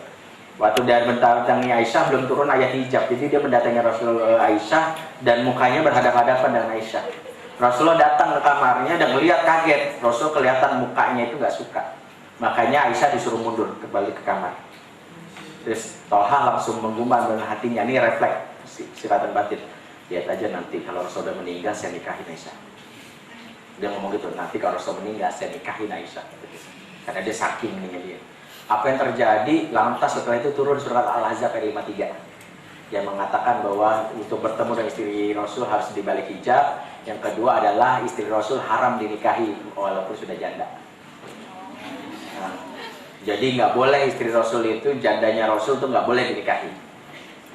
Waktu dia mendatangi Aisyah belum turun ayat hijab, jadi dia mendatangi Rasulullah Aisyah dan mukanya berhadapan-hadapan dengan Aisyah. Rasulullah datang ke kamarnya dan melihat kaget. Rasul kelihatan mukanya itu nggak suka. Makanya Aisyah disuruh mundur kembali ke kamar. Terus Tolha langsung menggumam dalam hatinya, ini refleks sifatan batin. Lihat aja nanti kalau Rasul udah meninggal saya nikahin Aisyah. Dia ngomong gitu, nanti kalau Rasul meninggal saya nikahin Aisyah. Karena dia saking ini dia. Apa yang terjadi? Lantas setelah itu turun surat Al-Ahzab ayat 53 yang mengatakan bahwa untuk bertemu dengan istri Rasul harus dibalik hijab. Yang kedua adalah istri Rasul haram dinikahi walaupun sudah janda. Nah, jadi nggak boleh istri Rasul itu, jandanya Rasul itu nggak boleh dinikahi.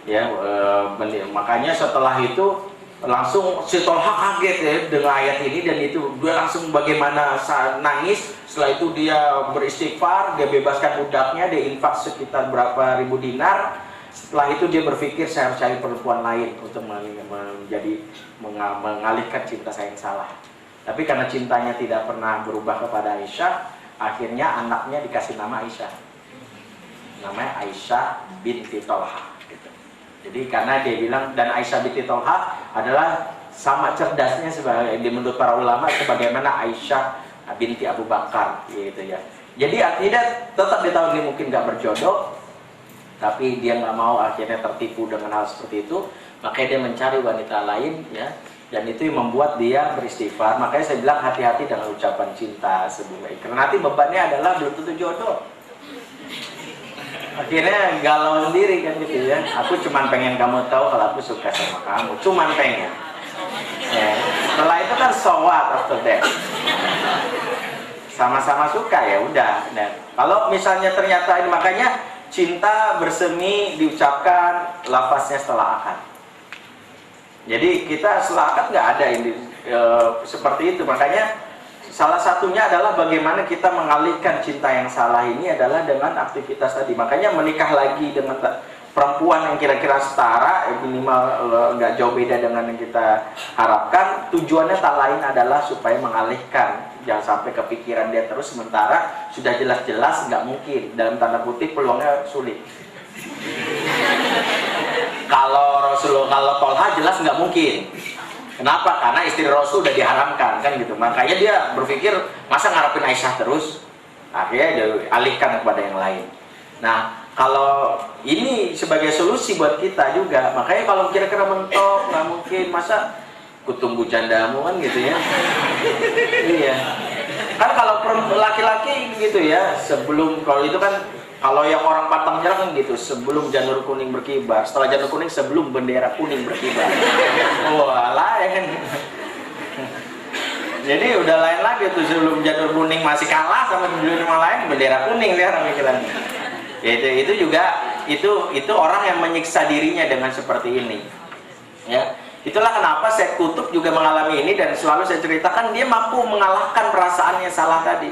Ya, makanya setelah itu langsung si Tolha kaget ya dengan ayat ini, dan itu dia langsung bagaimana nangis. Setelah itu dia beristighfar, dia bebaskan budaknya, dia infak sekitar berapa ribu dinar. Setelah itu dia berpikir saya harus cari perempuan lain untuk mengalihkan cinta saya yang salah. Tapi karena cintanya tidak pernah berubah kepada Aisyah, akhirnya anaknya dikasih nama Aisyah. Namanya Aisyah binti Tolha. Gitu. Jadi karena dia bilang, dan Aisyah binti Tolha adalah sama cerdasnya sebagai menurut para ulama sebagaimana Aisyah binti Abu Bakar, gitu ya. Jadi artinya tetap dia tahu dia mungkin nggak berjodoh, tapi dia nggak mau akhirnya tertipu dengan hal seperti itu, makanya dia mencari wanita lain, ya, dan itu yang membuat dia beristighfar. Makanya saya bilang hati-hati dengan ucapan cinta sebelumnya, karena nanti bebannya adalah belum tentu jodoh. Akhirnya galau sendiri kan gitu ya. Aku cuman pengen kamu tahu kalau aku suka sama kamu, cuman pengen. Ya. Setelah itu kan so what after that. Sama-sama suka ya udah. Nah, kalau misalnya ternyata ini, makanya cinta bersemi diucapkan lafaznya setelah akad. Jadi kita setelah akad nggak ada ini seperti itu. Makanya salah satunya adalah bagaimana kita mengalihkan cinta yang salah ini adalah dengan aktivitas tadi. Makanya menikah lagi dengan perempuan yang kira-kira setara, minimal nggak jauh beda dengan yang kita harapkan. Tujuannya tak lain adalah supaya mengalihkan, jangan sampai kepikiran dia terus, sementara sudah jelas-jelas nggak mungkin, dalam tanda kutip peluangnya sulit. Kalau Tolha jelas nggak mungkin. Kenapa? Karena istri Rasul udah diharamkan kan gitu. Makanya dia berpikir masa ngarepin Aisyah terus, akhirnya dia alihkan kepada yang lain. Nah, kalau ini sebagai solusi buat kita juga, makanya kalau kira-kira mentok nggak mungkin, masa kutunggu jandamu kan gitu ya. Iya. Kan kalau laki-laki gitu ya, sebelum, kalau itu kan kalau yang orang Patang Nyerang kan gitu, sebelum janur kuning berkibar, setelah janur kuning sebelum bendera kuning berkibar. Wah, lain. Jadi udah lain lagi tuh, sebelum janur kuning masih kalah sama janur lain, bendera kuning dia orang pikirannya. Ya, itu juga itu orang yang menyiksa dirinya dengan seperti ini. Ya. Itulah kenapa Syekh Qutb juga mengalami ini, dan selalu saya ceritakan dia mampu mengalahkan perasaannya salah tadi.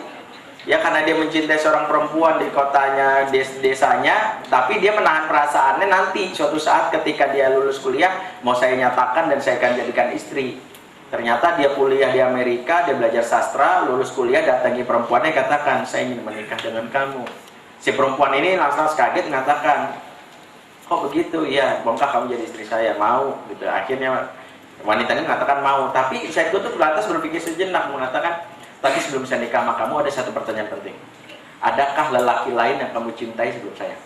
Ya, karena dia mencintai seorang perempuan di kotanya, desanya, tapi dia menahan perasaannya. Nanti suatu saat ketika dia lulus kuliah, mau saya nyatakan dan saya akan jadikan istri. Ternyata dia kuliah di Amerika, dia belajar sastra, lulus kuliah, datangi perempuannya, katakan saya ingin menikah dengan kamu. Si perempuan ini langsung kaget mengatakan, kok begitu? Ya, maukah kamu jadi istri saya? Mau gitu. Akhirnya wanita ini mengatakan mau, tapi saya tutup lantas berpikir sejenak, mengatakan, tapi sebelum saya nikah sama kamu ada satu pertanyaan penting. Adakah lelaki lain yang kamu cintai sebelum saya?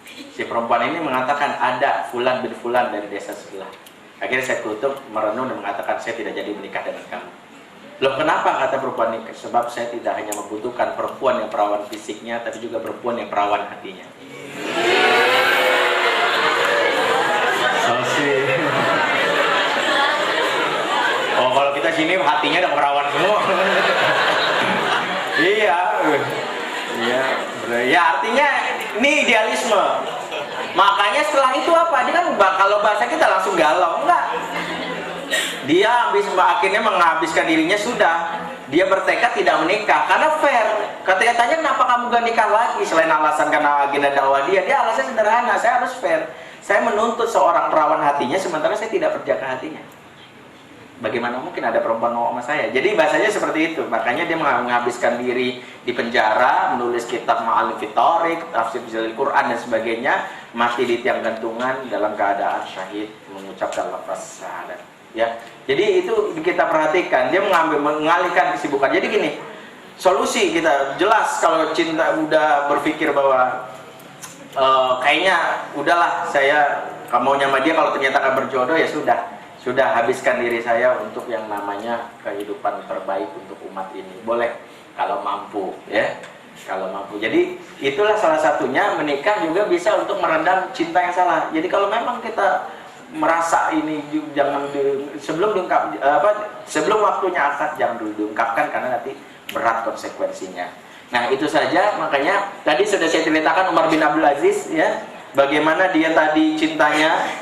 Si perempuan ini mengatakan ada Fulan bin Fulan dari desa sebelah. Akhirnya saya tutup merenung dan mengatakan saya tidak jadi menikah dengan kamu. Loh, kenapa? Kata perempuan ini, sebab saya tidak hanya membutuhkan perempuan yang perawan fisiknya, tapi juga perempuan yang perawan hatinya. Oh, kalau kita sini hatinya udah perawan semua. Iya. Iya, ya artinya ini idealisme. Makanya setelah itu apa? Dia kan kalau bahasa kita langsung galau, enggak. Dia akhirnya menghabiskan dirinya sudah. Dia bertekad tidak menikah karena fair. Katanya kenapa kamu gak nikah lagi? Selain alasan karena agenda dakwah dia alasannya sederhana, saya harus fair. Saya menuntut seorang perawan hatinya sementara saya tidak berjaga hatinya. Bagaimana mungkin ada perempuan mau sama saya? Jadi bahasanya seperti itu. Makanya dia menghabiskan diri di penjara, menulis kitab Ma'al Fitorik, tafsir Jalil Quran dan sebagainya, mati di tiang gantungan dalam keadaan syahid, mengucapkan lafaz syahadat. ya. Jadi itu kita perhatikan, dia mengalihkan kesibukan. Jadi gini, solusi kita jelas kalau cinta udah berpikir bahwa kayaknya udahlah saya maunya sama dia, kalau ternyata gak berjodoh ya sudah habiskan diri saya untuk yang namanya kehidupan terbaik untuk umat ini. Boleh kalau mampu, ya. Kalau mampu. Jadi itulah salah satunya, menikah juga bisa untuk meredam cinta yang salah. Jadi kalau memang kita merasa ini jangan sebelum waktunya akad jangan dulu diungkapkan, karena nanti berat konsekuensinya. Nah itu saja, makanya tadi sudah saya ceritakan Umar bin Abdul Aziz, ya, bagaimana dia tadi cintanya,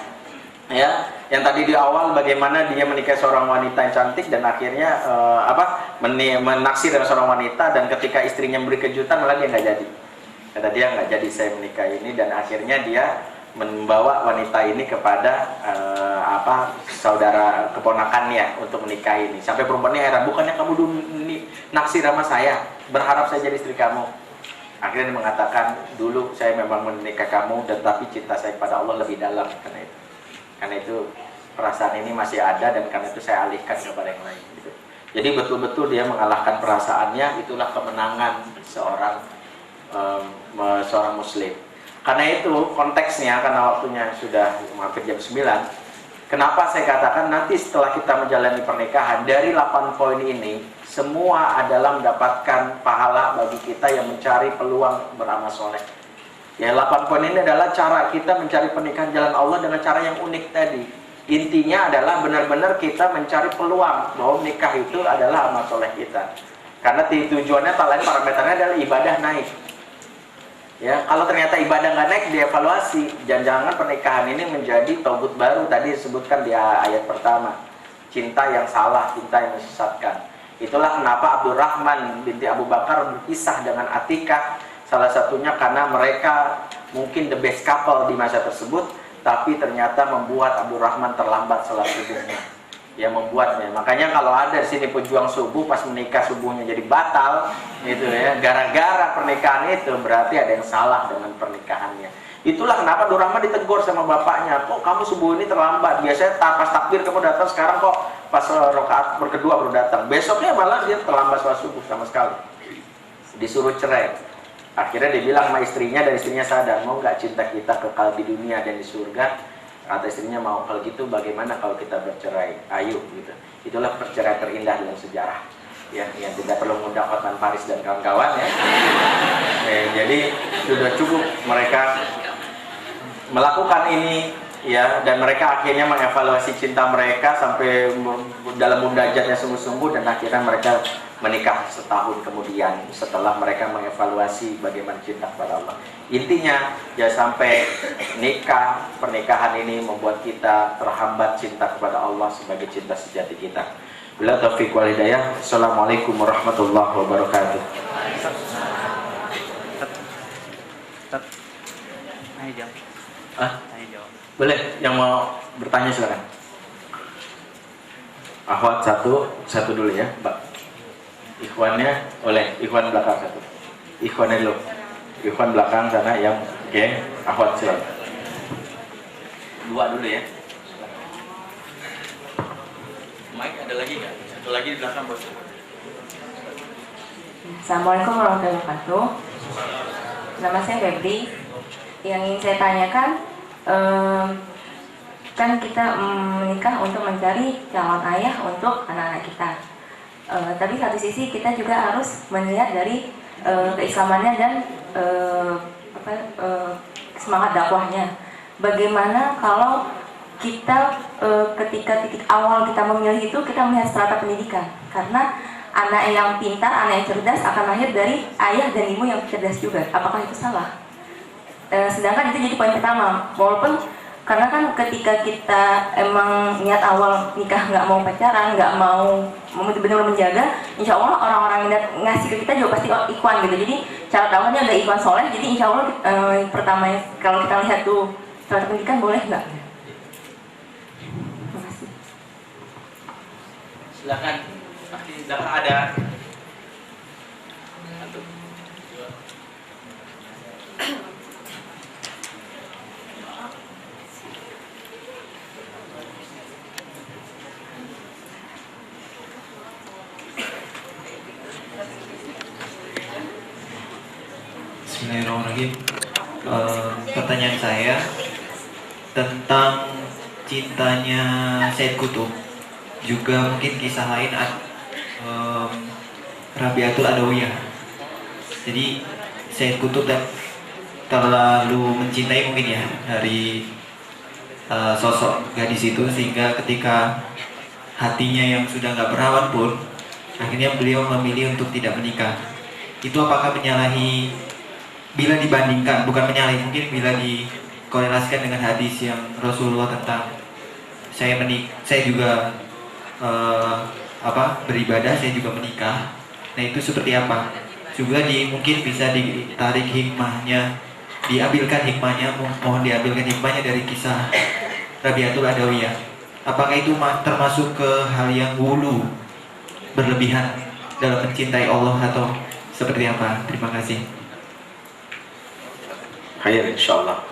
ya, yang tadi di awal bagaimana dia menikahi seorang wanita yang cantik dan akhirnya menaksir dengan seorang wanita, dan ketika istrinya memberi kejutan malah dia nggak jadi. Kata dia nggak jadi saya menikahi ini, dan akhirnya dia membawa wanita ini kepada saudara keponakannya untuk menikahi ini. Sampai perempuannya heran, bukannya kamu dulu naksir sama saya, berharap saya jadi istri kamu. Akhirnya dia mengatakan, dulu saya memang menikah kamu, dan tapi cinta saya kepada Allah lebih dalam karena itu perasaan ini masih ada, dan karena itu saya alihkan kepada yang lain. Gitu. Jadi betul-betul dia mengalahkan perasaannya, itulah kemenangan seorang muslim. Karena itu konteksnya, karena waktunya sudah hampir jam 9, kenapa saya katakan nanti setelah kita menjalani pernikahan, dari 8 poin ini semua adalah mendapatkan pahala bagi kita yang mencari peluang beramal soleh. Ya, 8 poin ini adalah cara kita mencari pernikahan jalan Allah dengan cara yang unik tadi. Intinya adalah benar-benar kita mencari peluang bahwa nikah itu adalah amal soleh kita. Karena tujuannya tak lain, parameternya adalah ibadah naik. Ya, kalau ternyata ibadah nggak naik, dievaluasi. Jangan-jangan pernikahan ini menjadi togut baru, tadi disebutkan di ayat pertama, cinta yang salah, cinta yang menyesatkan. Itulah kenapa Abdurrahman binti Abu Bakar berpisah dengan Atikah, salah satunya karena mereka mungkin the best couple di masa tersebut, tapi ternyata membuat Abdurrahman terlambat salat subuhnya. Ya, membuatnya. Makanya kalau ada di sini pejuang subuh pas menikah subuhnya jadi batal, gitu ya, gara-gara pernikahan itu, berarti ada yang salah dengan pernikahannya. Itulah kenapa Abdurrahman ditegur sama bapaknya, kok kamu subuh ini terlambat, biasanya pas takbir kamu datang, sekarang kok pas rakaat berkedua baru datang. Besoknya malah dia terlambat sholat subuh sama sekali, disuruh cerai. Akhirnya dia bilang sama istrinya, dan istrinya sadar, mau nggak cinta kita kekal di dunia dan di surga? Kata istrinya, mau. Kalau gitu bagaimana kalau kita bercerai? Ayo, gitu. Itulah perceraian terindah dalam sejarah, ya, yang tidak perlu mengundang Hotman Paris dan kawan-kawan, ya. Jadi sudah cukup mereka melakukan ini, ya, dan mereka akhirnya mengevaluasi cinta mereka sampai dalam munajatnya sungguh-sungguh, dan akhirnya mereka menikah setahun kemudian setelah mereka mengevaluasi bagaimana cinta kepada Allah. Intinya, ya, sampai nikah, pernikahan ini membuat kita terhambat cinta kepada Allah sebagai cinta sejati kita. Bila taufiq wal hidayah. Assalamualaikum warahmatullahi wabarakatuh. Boleh, yang mau bertanya silakan. Ahwat satu dulu ya, Mbak. Ikhwannya oleh ikhwan belakang satu. Ikhwannya dulu. Ikhwan belakang sana yang oke, Ahwat silakan. Dua dulu ya. Mike ada lagi nggak? Satu lagi di belakang, Bos. Assalamualaikum warahmatullahi wabarakatuh. Nama saya Febri. Yang ingin saya tanyakan, kan kita menikah untuk mencari calon ayah untuk anak-anak kita. Tapi satu sisi kita juga harus melihat dari keislamannya dan semangat dakwahnya. Bagaimana kalau kita ketika titik awal kita memilih itu, kita melihat strata pendidikan? Karena anak yang pintar, anak yang cerdas akan lahir dari ayah dan ibu yang cerdas juga. Apakah itu salah? Sedangkan itu jadi poin pertama. Walaupun karena kan ketika kita emang niat awal nikah nggak mau pacaran, nggak mau benar-benar menjaga, insya Allah orang-orang yang ngasih ke kita juga pasti ikhwan gitu. Jadi cara dakwahnya ada ikhwan soleh. Jadi insya Allah pertama kalau kita lihat tuh strata pendidikan boleh nggak? Terima kasih. Silakan. Silakan ada. Bismillahirrahmanirrahim. Pertanyaan saya tentang cintanya Said Qutb, juga mungkin kisah lain Rabi'atul Adawiyah. Jadi Said Qutb terlalu mencintai mungkin ya dari sosok gadis itu, sehingga ketika hatinya yang sudah nggak berawan pun akhirnya beliau memilih untuk tidak menikah. Itu apakah menyalahi, bila dibandingkan, bukan menyalahi, mungkin bila dikorelasikan dengan hadis yang Rasulullah tentang saya juga beribadah, saya juga menikah. Nah itu seperti apa? Juga mungkin bisa ditarik hikmahnya, mohon diambilkan hikmahnya dari kisah Rabi'atul Adawiyah. Apakah itu termasuk ke hal yang wulu, berlebihan dalam mencintai Allah, atau seperti apa? Terima kasih. Khair insyaallah.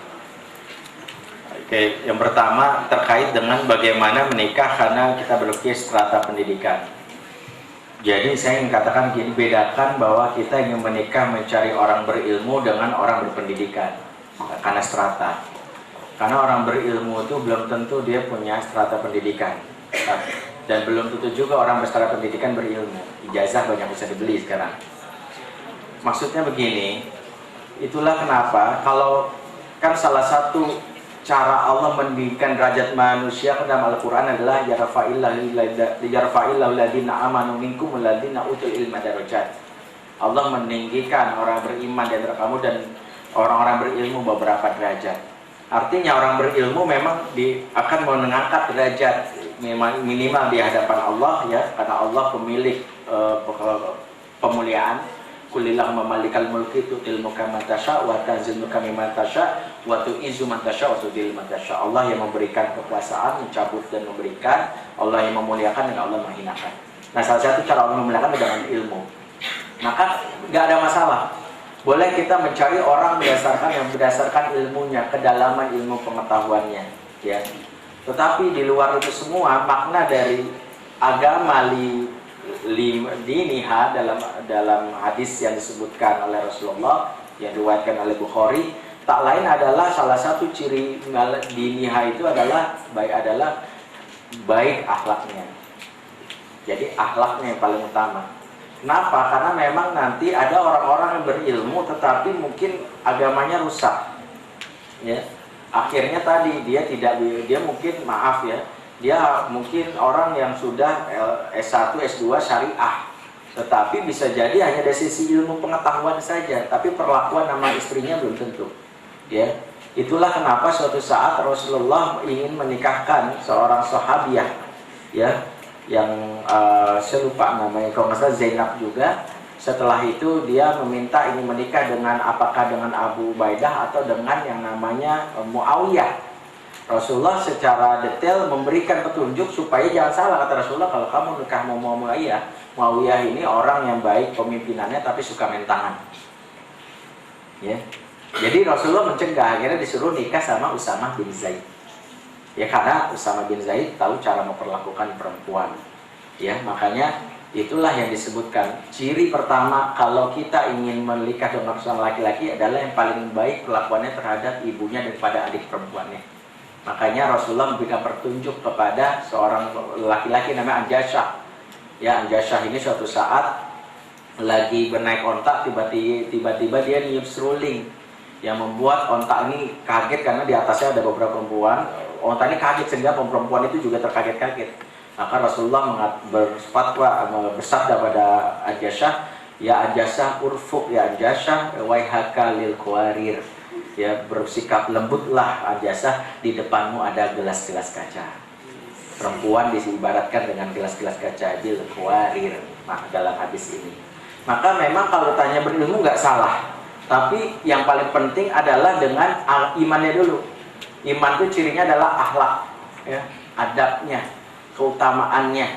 Oke, yang pertama terkait dengan bagaimana menikah karena kita berpikir strata pendidikan. Jadi saya ingin katakan gini, bedakan bahwa kita ingin menikah mencari orang berilmu dengan orang berpendidikan karena strata. Karena orang berilmu itu belum tentu dia punya strata pendidikan, dan belum tentu juga orang berstrata pendidikan berilmu. Ijazah banyak bisa dibeli sekarang. Maksudnya begini, itulah kenapa kalau kan salah satu cara Allah meninggikan derajat manusia dalam Al-Quran adalah yarfa'illahu ladina amanu minkum ladina utul ilma darajat. Allah meninggikan orang beriman di antara kamu dan orang-orang berilmu beberapa derajat. Artinya orang berilmu memang akan mengangkat derajat minimal di hadapan Allah, ya, karena Allah pemilik pemuliaan. Kulillah memalikal mulki tu'til mulka man tasya wa tanzil mulka mimman tasya wa tu'izzu man tasya wa tudhillu man tasya. Allah yang memberikan kekuasaan, mencabut dan memberikan. Allah yang memuliakan dan Allah menghinakan. Nah, salah satu cara Allah memuliakan dengan ilmu. Maka nggak ada masalah. Boleh kita mencari orang berdasarkan ilmunya, kedalaman ilmu pengetahuannya, ya. Tetapi di luar itu semua, makna dari agama diniha dalam hadis yang disebutkan oleh Rasulullah yang diriwayatkan oleh Bukhari, tak lain adalah salah satu ciri diniha itu adalah baik akhlaknya. Jadi akhlaknya yang paling utama. Kenapa? Karena memang nanti ada orang-orang yang berilmu tetapi mungkin agamanya rusak, ya. Akhirnya tadi dia mungkin dia mungkin orang yang sudah S1, S2 syariah, tetapi bisa jadi hanya dari sisi ilmu pengetahuan saja, tapi perlakuan sama istrinya belum tentu, ya. Itulah kenapa suatu saat Rasulullah ingin menikahkan seorang sahabiah, ya, yang saya lupa namanya, kalau nggak salah Zainab juga. Setelah itu dia meminta ingin menikah apakah dengan Abu Ubaidah atau dengan yang namanya Muawiyah. Rasulullah secara detail memberikan petunjuk supaya jangan salah, kata Rasulullah, kalau kamu nikah Muawiyah ini orang yang baik pemimpinannya tapi suka main tangan, ya. Jadi Rasulullah mencegah, akhirnya disuruh nikah sama Usamah bin Zaid, ya, karena Usamah bin Zaid tahu cara memperlakukan perempuan, ya. Makanya itulah yang disebutkan ciri pertama kalau kita ingin menikah dengan seorang laki-laki adalah yang paling baik perlakuannya terhadap ibunya daripada adik perempuannya. Makanya Rasulullah memberikan petunjuk kepada seorang laki-laki namanya Anjasyah. Ya, Anjasyah ini suatu saat lagi bernaik onta, tiba-tiba dia niup seruling yang membuat onta ini kaget karena di atasnya ada beberapa perempuan. Onta ini kaget sehingga perempuan itu juga terkaget-kaget. Maka Rasulullah bersabda pada Anjasyah, ya Anjasyah urfuk, ya Anjasyah waihaka lil qawarir. Ya, bersikap lembutlah Anjasyah, di depanmu ada gelas-gelas kaca. Perempuan diibaratkan dengan gelas-gelas kaca, bil qawarir, dalam hadis ini. Maka memang kalau tanya berilmu nggak salah, tapi yang paling penting adalah dengan imannya dulu. Iman itu cirinya adalah akhlak, ya, adabnya, keutamaannya.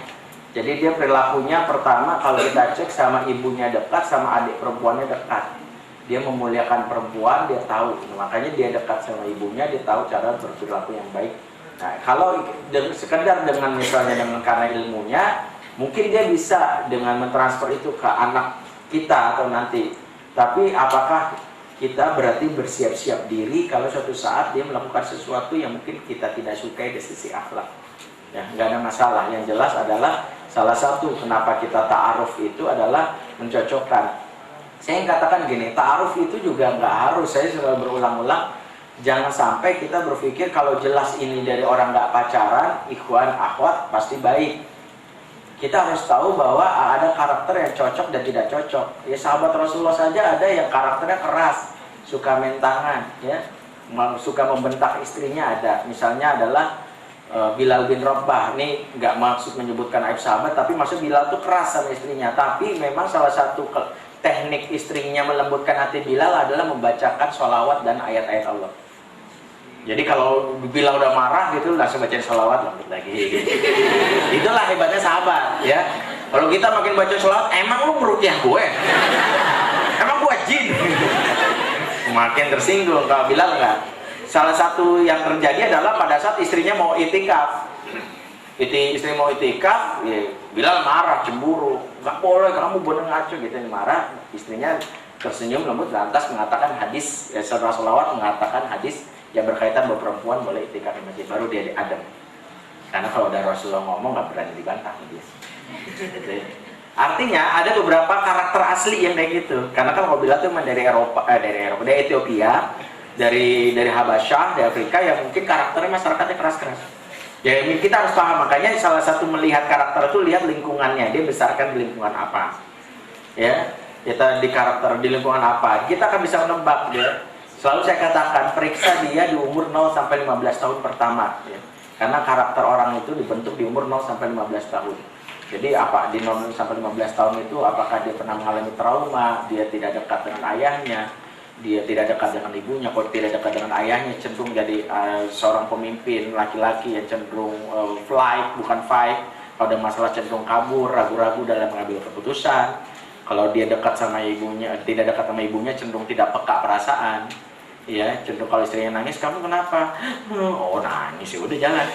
Jadi dia perilakunya pertama kalau kita cek sama ibunya dekat, sama adik perempuannya dekat. Dia memuliakan perempuan, dia tahu. Makanya dia dekat sama ibunya, dia tahu cara berperilaku yang baik. Nah, kalau sekedar dengan misalnya karena ilmunya, mungkin dia bisa dengan mentransfer itu ke anak kita atau nanti. Tapi apakah kita berarti bersiap-siap diri kalau suatu saat dia melakukan sesuatu yang mungkin kita tidak sukai dari sisi akhlak. Ya, nggak ada masalah. Yang jelas adalah salah satu kenapa kita ta'aruf itu adalah mencocokkan. Saya yang katakan gini, ta'aruf itu juga nggak harus, saya sudah berulang-ulang, jangan sampai kita berpikir kalau jelas ini dari orang nggak pacaran, ikhwan, akhwat, pasti baik. Kita harus tahu bahwa ada karakter yang cocok dan tidak cocok. Ya, sahabat Rasulullah saja ada yang karakternya keras, suka main tangan, ya, suka membentak istrinya ada. Misalnya adalah Bilal bin Rabah. Ini nggak maksud menyebutkan aib sahabat, tapi maksud Bilal tuh keras sama istrinya. Tapi memang salah satu teknik istrinya melembutkan hati Bilal adalah membacakan sholawat dan ayat-ayat Allah. Jadi kalau Bilal udah marah gitu, langsung bacain sholawat lembut lagi. Gitu. Itulah hebatnya sahabat, ya. Kalau kita makin baca sholawat, emang lu meruqyah gue? Emang gue jin? Makin tersinggung. Kalau Bilal enggak. Salah satu yang terjadi adalah pada saat istrinya mau itikaf. Istri mau itikaf, ya, Bilal marah, cemburu. Gak boleh, kamu bener ngaco gitu, marah. Istrinya tersenyum lembut, lantas mengatakan hadis, setelah sholawat mengatakan hadis yang berkaitan bahwa perempuan boleh itikaf di masjid. Baru dia diadem. Karena kalau ada Rasulullah ngomong gak berani dibantah dia. Artinya ada beberapa karakter asli yang kayak gitu. Karena kan kalau Bilal itu dari Eropa, dari Ethiopia, dari Habasyah, dari Afrika, yang mungkin karakternya masyarakatnya keras-keras. Ya kita harus paham, makanya salah satu melihat karakter itu lihat lingkungannya, dia besarkan di lingkungan apa. Ya, kita di karakter di lingkungan apa, kita akan bisa menebak ya. Selalu saya katakan, periksa dia di umur 0 sampai 15 tahun pertama ya. Karena karakter orang itu dibentuk di umur 0 sampai 15 tahun. Jadi apa di 0 sampai 15 tahun itu apakah dia pernah mengalami trauma, dia tidak dekat dengan ayahnya, dia tidak dekat dengan ibunya. Kalau tidak dekat dengan ayahnya, cenderung jadi seorang pemimpin laki-laki yang cenderung flight bukan fight. Kalau ada masalah cenderung kabur, ragu-ragu dalam mengambil keputusan. Kalau dia dekat sama ibunya, tidak dekat sama ibunya, cenderung tidak peka perasaan. Ya, cenderung kalau istrinya nangis, kamu kenapa? Oh, nangis, ya udah jalan.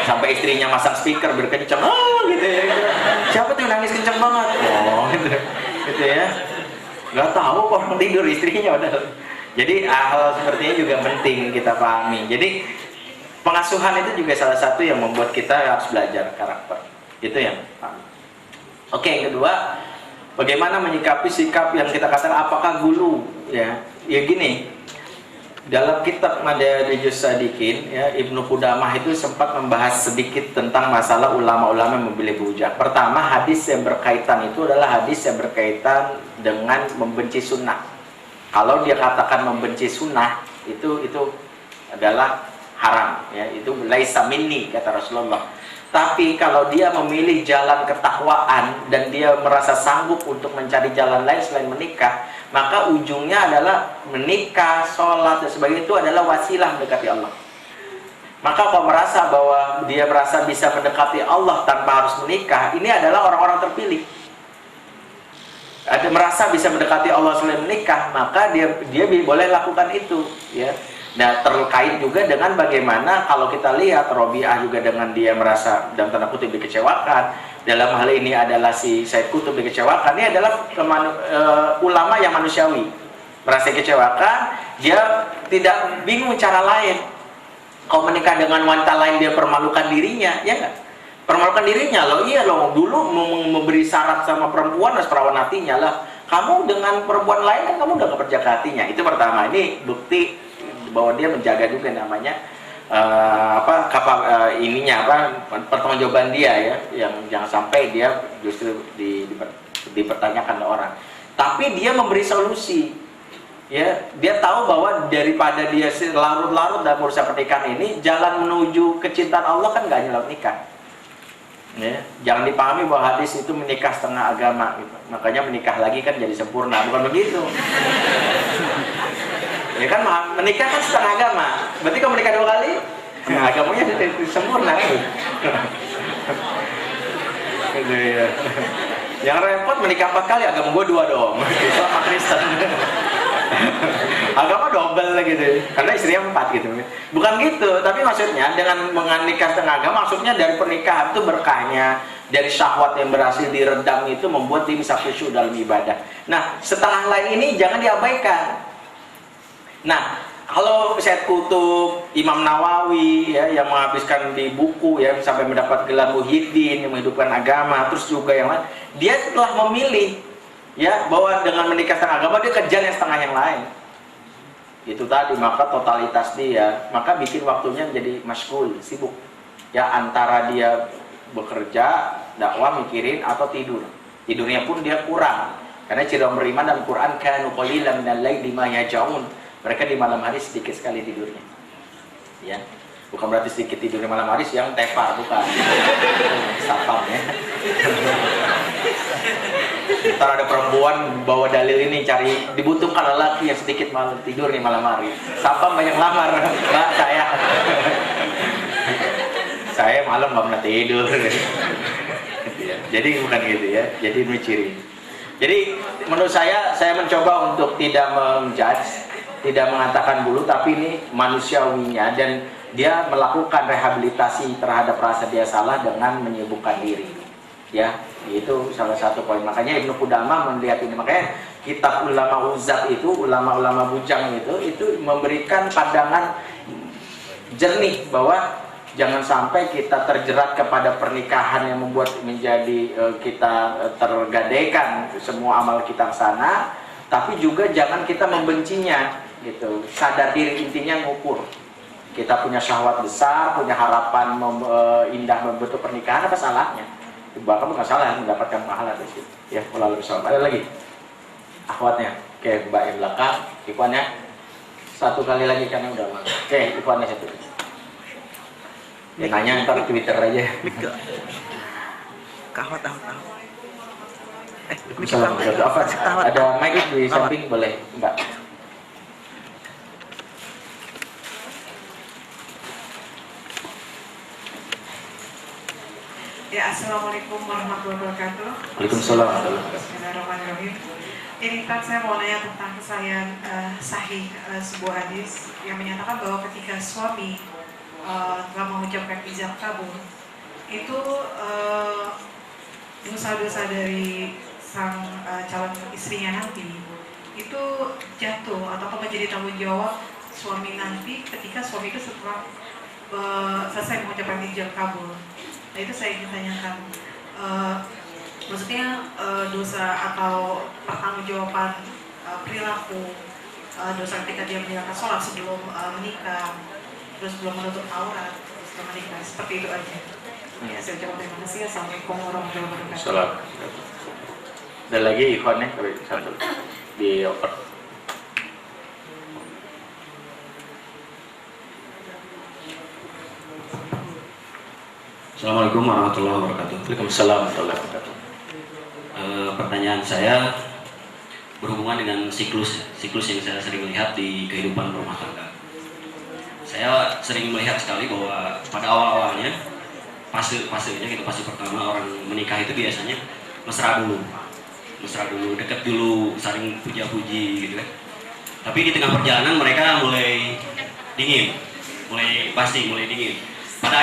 Sampai istrinya masang speaker berkencang, gitu ya. Siapa tuh yang nangis kencang banget? Oh, gitu ya. Gak tahu kok orang tidur, istrinya udah. Jadi hal seperti ini juga penting kita pahami. Jadi pengasuhan itu juga salah satu yang membuat kita harus belajar karakter. Itu yang pertama. Oke, yang kedua, bagaimana menyikapi sikap yang kita katakan apakah gulu? Ya gini. Dalam kitab Madarijus Sadiqin, ya, Ibnu Qudamah itu sempat membahas sedikit tentang masalah ulama-ulama yang memilih bujang. Pertama, hadis yang berkaitan itu adalah hadis yang berkaitan dengan membenci sunnah. Kalau dia katakan membenci sunnah, itu adalah haram. Ya, itu laisa minni, kata Rasulullah. Tapi kalau dia memilih jalan ketakwaan dan dia merasa sanggup untuk mencari jalan lain selain menikah, maka ujungnya adalah menikah, sholat, dan sebagainya itu adalah wasilah mendekati Allah. Maka kalau merasa bahwa dia merasa bisa mendekati Allah tanpa harus menikah, ini adalah orang-orang terpilih. Ada merasa bisa mendekati Allah selain menikah, maka dia boleh lakukan itu, ya. Nah, terkait juga dengan bagaimana kalau kita lihat Robi'ah juga dengan dia merasa dalam tanda kutip dikecewakan. Dalam hal ini adalah si Said Qutb dikecewakan. Ini adalah ulama yang manusiawi. Merasa kecewakan, dia tidak bingung cara lain. Kalau menikah dengan wanita lain dia permalukan dirinya, ya enggak? Permalukan dirinya loh, iya loh. Dulu memberi syarat sama perempuan harus perawan hatinya lah. Kamu dengan perempuan lain kan kamu udah keperjaka hatinya. Itu pertama, ini bukti bahwa dia menjaga juga namanya pertanggungjawaban dia ya, yang jangan sampai dia justru dipertanyakan oleh orang. Tapi dia memberi solusi. Ya, dia tahu bahwa daripada dia larut-larut dalam urusan pernikahan ini, jalan menuju kecintaan Allah kan nggak hanya lewat nikah. Ya, jangan dipahami bahwa hadis itu menikah setengah agama gitu. Makanya menikah lagi kan jadi sempurna, bukan begitu. Ya kan menikah kan setengah agama. Berarti kalau menikah 2 kali, agamanya sempurna kan? Gitu ya. Yang repot menikah 4 kali, agama gue 2 dong. Islam sama Kristen. Agama double gitu. Karena istrinya 4 gitu. Bukan gitu, tapi maksudnya dengan menikah setengah agama, maksudnya dari pernikahan itu berkahnya, dari syahwat yang berhasil diredam itu membuat dia bisa khusyuk dalam ibadah. Nah, setengah lain ini jangan diabaikan. Nah, kalau Syed Qutb, Imam Nawawi ya, yang menghabiskan di buku ya sampai mendapat gelar Muhyiddin yang menghidupkan agama, terus juga yang lain, dia telah memilih ya bahwa dengan menikah setengah agama dia kejar yang setengah yang lain. Itu tadi, maka totalitas dia, maka bikin waktunya menjadi masyghul, sibuk. Ya, antara dia bekerja, dakwah, mikirin, atau tidur. Tidurnya pun dia kurang. Karena ciri orang beriman dalam Quran, kanu qalilan minal laili ma yahjaun. Mereka di malam hari sedikit sekali tidurnya. Ya. Bukan berarti sedikit tidur di malam hari yang tepar, bukan. Sapam ya. Ntar ada perempuan bawa dalil ini, cari dibutuhkan lelaki yang sedikit malam tidur nih malam hari. Sapam banyak lamar, Mbak saya malam nggak pernah tidur. Gitu ya. Jadi bukan gitu ya. Jadi ini ciri. Jadi menurut saya mencoba untuk tidak menjudge, tidak mengatakan bulu, tapi ini manusiawinya, dan dia melakukan rehabilitasi terhadap rasa dia salah dengan menyibukkan diri. Ya, itu salah satu poin. Makanya Ibnu Qudamah melihat ini. Makanya kitab ulama uzab itu, ulama-ulama bujang itu memberikan pandangan jernih bahwa jangan sampai kita terjerat kepada pernikahan yang membuat menjadi kita tergadaikan semua amal kita ke sana, tapi juga jangan kita membencinya gitu. Sadar diri, intinya ngukur. Kita punya syahwat besar, punya harapan indah membentuk pernikahan, apa salahnya? Bahkan bukan salah mendapatkan pahala dari situ. Ya, kalau lebih salah. Ada lagi akhwatnya. Oke, Mbak yang belakang, ikwannya satu kali lagi karena udah lama. Oke, ikwannya satu. Ya, nanya ntar Twitter aja. Kahwat. Ada mic di samping, boleh Mbak. Ya, assalamualaikum warahmatullahi wabarakatuh. Waalaikumsalam. Bismillahirrahmanirrahim. Ini kan saya mau nanya tentang kesahihan sahih sebuah hadis yang menyatakan bahwa ketika suami telah mengucapkan ijab kabul, itu dosa-dosa dari sang calon istrinya nanti itu jatuh atau menjadi tanggung jawab suami nanti ketika suami itu setelah selesai mengucapkan ijab kabul. Nah, itu saya ingin tanyakan, maksudnya dosa atau pertanggungjawaban perilaku dosa ketika dia menjalankan sholat sebelum menikah, terus belum menutup aurat setelah menikah, seperti itu aja. Ya, saya ucapkan terima kasih. Assalamualaikum warahmatullahi wabarakatuh. Salam. Ada lagi ikonnya satu di oper. Assalamualaikum warahmatullahi wabarakatuh. Waalaikumsalam warahmatullahi wabarakatuh. Pertanyaan saya berhubungan dengan siklus yang saya sering lihat di kehidupan rumah tangga. Saya sering melihat sekali bahwa pada awal-awalnya fasenya gitu, fase pertama orang menikah itu biasanya mesra dulu, dekat dulu, saling puja-puji gitu kan. Tapi di tengah perjalanan mereka mulai dingin, mulai basi, mulai dingin. Pada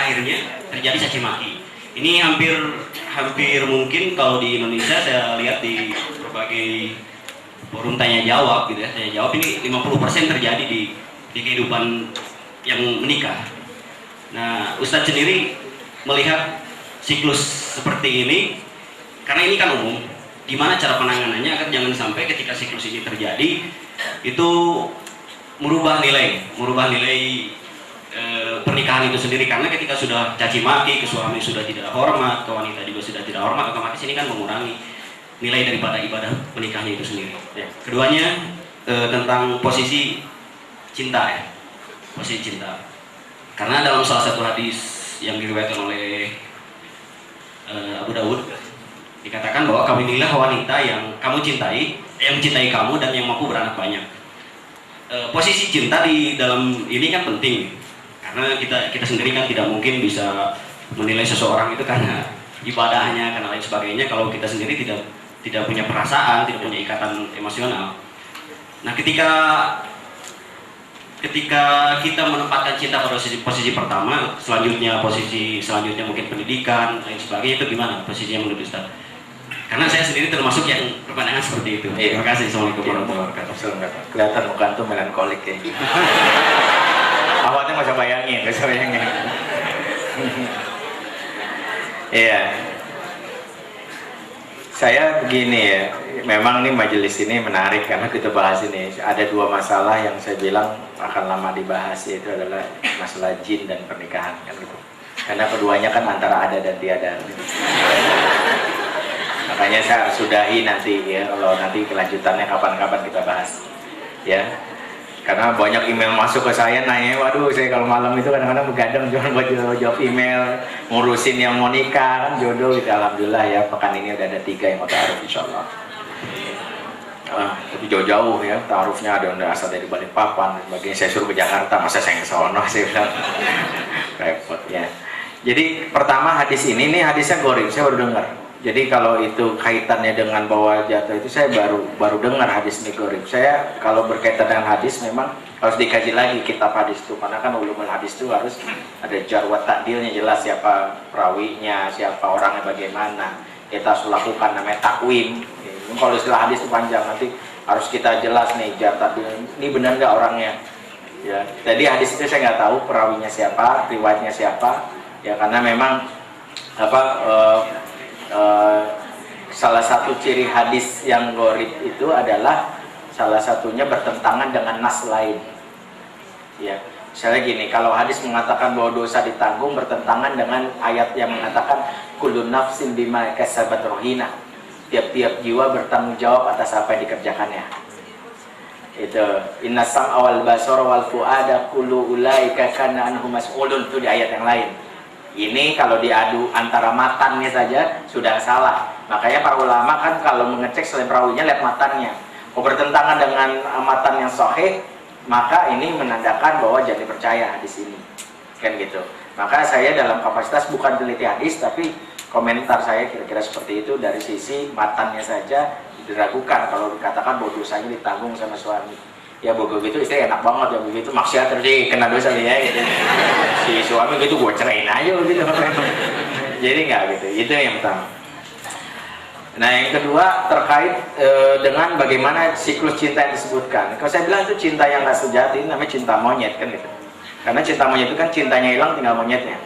akhirnya terjadi caci maki. Ini hampir mungkin kalau di Indonesia saya lihat di berbagai forum tanya jawab gitu ya, tanya jawab ini 50% terjadi di kehidupan yang menikah. Nah, Ustadz sendiri melihat siklus seperti ini, karena ini kan umum, gimana cara penanganannya agar jangan sampai ketika siklus ini terjadi itu merubah nilai pernikahan itu sendiri. Karena ketika sudah caci maki ke suami, sudah tidak hormat, ke wanita juga sudah tidak hormat, otomatis ini kan mengurangi nilai daripada ibadah menikahnya itu sendiri. Ya. Keduanya tentang posisi cinta ya, posisi cinta. Karena dalam salah satu hadis yang diriwayatkan oleh Abu Dawud dikatakan bahwa kawinilah wanita yang kamu cintai, yang mencintai kamu dan yang mampu beranak banyak. Posisi cinta di dalam ini kan penting, karena kita sendiri kan tidak mungkin bisa menilai seseorang itu karena ibadahnya, karena lain sebagainya kalau kita sendiri tidak punya perasaan, tidak punya ikatan emosional. Nah, ketika ketika kita menempatkan cinta pada posisi pertama, selanjutnya posisi selanjutnya mungkin pendidikan lain sebagainya, itu gimana posisinya menurut Ustaz? Karena saya sendiri termasuk yang berpandangan seperti itu. Iya. Terima kasih. Assalamualaikum warahmatullahi wabarakatuh. Kelihatan muka tuh melankolik kayaknya. Awalnya nggak usah bayangin, nggak usah bayangin. Iya. Saya begini ya, memang nih majelis ini menarik karena kita bahas ini. Ada dua masalah yang saya bilang akan lama dibahas, yaitu adalah masalah jin dan pernikahan kan gitu. Karena keduanya kan antara ada dan tiada. Makanya saya harus sudahi nanti ya, kalau nanti kelanjutannya kapan-kapan kita bahas ya. Karena banyak email masuk ke saya nanya, waduh saya kalau malam itu kadang-kadang begadang cuma buat jawab email, ngurusin yang mau nikah, kan jodoh gitu. Alhamdulillah ya, pekan ini udah ada 3 yang mau ta'aruf insyaallah. Tapi jauh-jauh ya, ta'arufnya ada yang asal dari Balikpapan dan sebagainya. Saya suruh ke Jakarta, masa saya ke sono, saya bilang repot ya. Jadi pertama hadis ini hadisnya goreng, saya baru dengar. Jadi kalau itu kaitannya dengan bahwa jatuh itu saya baru dengar hadis ini goreng. Saya kalau berkaitan dengan hadis memang harus dikaji lagi kitab hadis itu, karena kan ulumul hadis itu harus ada jar wa ta'dilnya, jelas siapa perawinya, siapa orangnya bagaimana. Kita harus lakukan namanya takwim. Kalau istilah hadis itu panjang, nanti harus kita jelas nih jar ta'dil ini benar nggak orangnya. Ya, jadi hadis itu saya nggak tahu perawinya siapa, riwayatnya siapa. Ya karena memang salah satu ciri hadis yang gharib itu adalah salah satunya bertentangan dengan nas lain. Ya, misalnya gini, kalau hadis mengatakan bahwa dosa ditanggung bertentangan dengan ayat yang mengatakan kullu nafsin bima kasabat rahina. Tiap-tiap jiwa bertanggung jawab atas apa yang dikerjakannya. Itu inna sam'a wal basara wal fuada kullu ulaika kana anhu mas'ulun, itu di ayat yang lain. Ini kalau diadu antara matannya saja sudah salah. Makanya para ulama kan kalau mengecek selain perawinya lihat matannya. Kalau bertentangan dengan matan yang sahih, maka ini menandakan bahwa jangan dipercaya hadis ini. Kan gitu. Maka saya dalam kapasitas bukan teliti hadis, tapi komentar saya kira-kira seperti itu dari sisi matannya saja diragukan kalau dikatakan bahwa dosanya ditanggung sama suami. Ya begitu istri enak banget ya, begitu maksiat terus kena dosa dia gitu. Si suami gitu gue ceraiin aja gitu. Jadi nggak gitu. Itu yang pertama. Nah yang kedua terkait dengan bagaimana siklus cinta yang disebutkan. Kalau saya bilang itu cinta yang nggak sejati, namanya cinta monyet kan gitu. Karena cinta monyet itu kan cintanya hilang tinggal monyetnya.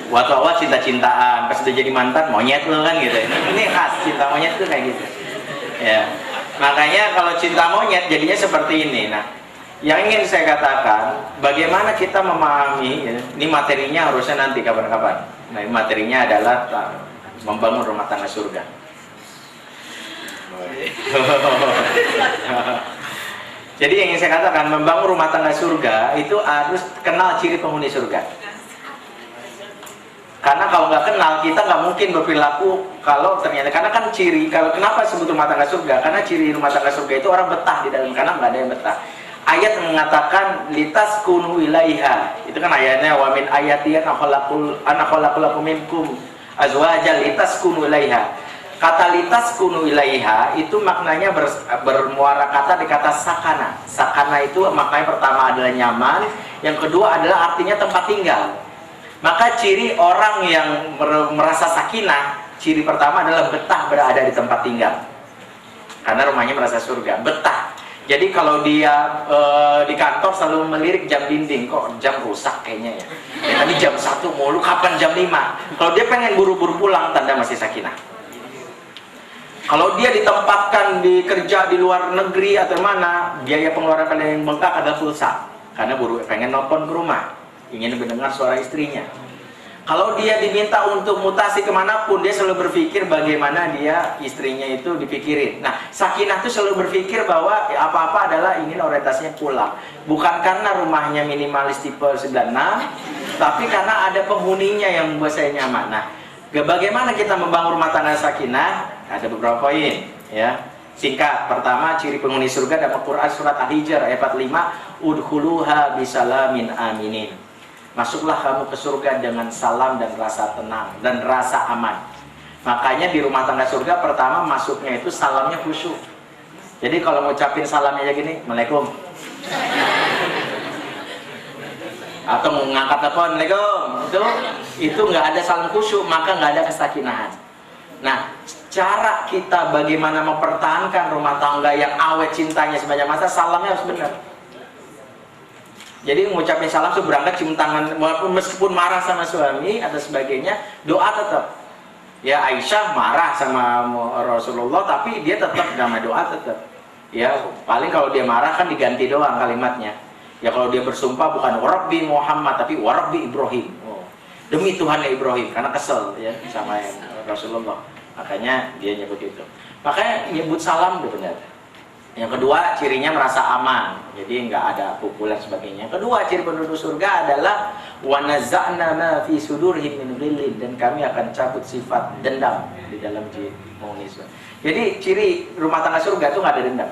Waktu awal cinta-cintaan, pas udah jadi mantan monyet lo kan gitu. Ini khas cinta monyet tuh kayak gitu. Ya. Makanya kalau cinta monyet jadinya seperti ini. Nah, yang ingin saya katakan, bagaimana kita memahami, ya, ini materinya harusnya nanti kapan-kapan. Nah, ini materinya adalah membangun rumah tangga surga. Jadi yang ingin saya katakan, membangun rumah tangga surga itu harus kenal ciri penghuni surga. Karena kalau nggak kenal, kita nggak mungkin berperilaku kalau ternyata, karena kan ciri, kalau kenapa sebut rumah tangga surga? Karena ciri rumah tangga surga itu orang betah di dalam, karena nggak ada yang betah. Ayat mengatakan litas kunu ilaiha, itu kan ayatnya wa min ayatiyan anakhalaqulakum minkum azwaja litas kunu ilaiha. Kata litas kunu ilaiha itu maknanya bermuara kata di kata sakana. Sakana itu maknanya pertama adalah nyaman, yang kedua adalah artinya tempat tinggal. Maka ciri orang yang merasa sakinah, ciri pertama adalah betah berada di tempat tinggal. Karena rumahnya merasa surga, betah. Jadi kalau dia di kantor selalu melirik jam dinding, kok jam rusak kayaknya ya. Tadi jam 1 mulu, kapan jam 5? Kalau dia pengen buru-buru pulang, tanda masih sakinah. Kalau dia ditempatkan di kerja di luar negeri atau mana, biaya pengeluaran paling bengkak adalah pulsa. Karena pengen nelpon ke rumah, ingin mendengar suara istrinya. Kalau dia diminta untuk mutasi kemanapun, dia selalu berpikir bagaimana dia istrinya itu dipikirin. Nah, sakinah itu selalu berpikir bahwa apa-apa adalah ingin orientasinya pulang. Bukan karena rumahnya minimalis tipe 96, tapi karena ada penghuninya yang membuat saya nyaman. Nah, bagaimana kita membangun rumah tangga sakinah? Ada beberapa poin, ya. Singkat, pertama ciri penghuni surga dalam Quran surat Al-Hijr ayat 45, udkhuluha bisalamin aminin. Masuklah kamu ke surga dengan salam dan rasa tenang dan rasa aman. Makanya di rumah tangga surga pertama masuknya itu salamnya khusyuk. Jadi kalau ngucapin salamnya aja gini, Assalamualaikum, Atau ngangkat telepon, Assalamualaikum, itu nggak ada salam khusyuk, maka nggak ada kesakinahan. Nah, cara kita bagaimana mempertahankan rumah tangga yang awet cintanya sepanjang masa, salamnya harus benar. Jadi ngucapin salam tuh berangkat cium tangan, walaupun meskipun marah sama suami atau sebagainya, doa tetap. Ya Aisyah marah sama Rasulullah, tapi dia tetap nama doa tetap. Ya paling kalau dia marah kan diganti doang kalimatnya. Ya kalau dia bersumpah bukan Rabbi Muhammad tapi Rabbi Ibrahim. Oh, demi Tuhan Ibrahim, karena kesel ya sama Rasulullah. Makanya dia nyebut itu. Makanya nyebut salam itu benar. Yang kedua cirinya merasa aman, jadi nggak ada pukulan sebagainya. Yang kedua ciri penduduk surga adalah wa naza'na ma fi sudurihim min ghillin, dan kami akan cabut sifat dendam di dalam penghuni surga. Jadi ciri rumah tangga surga itu nggak ada dendam,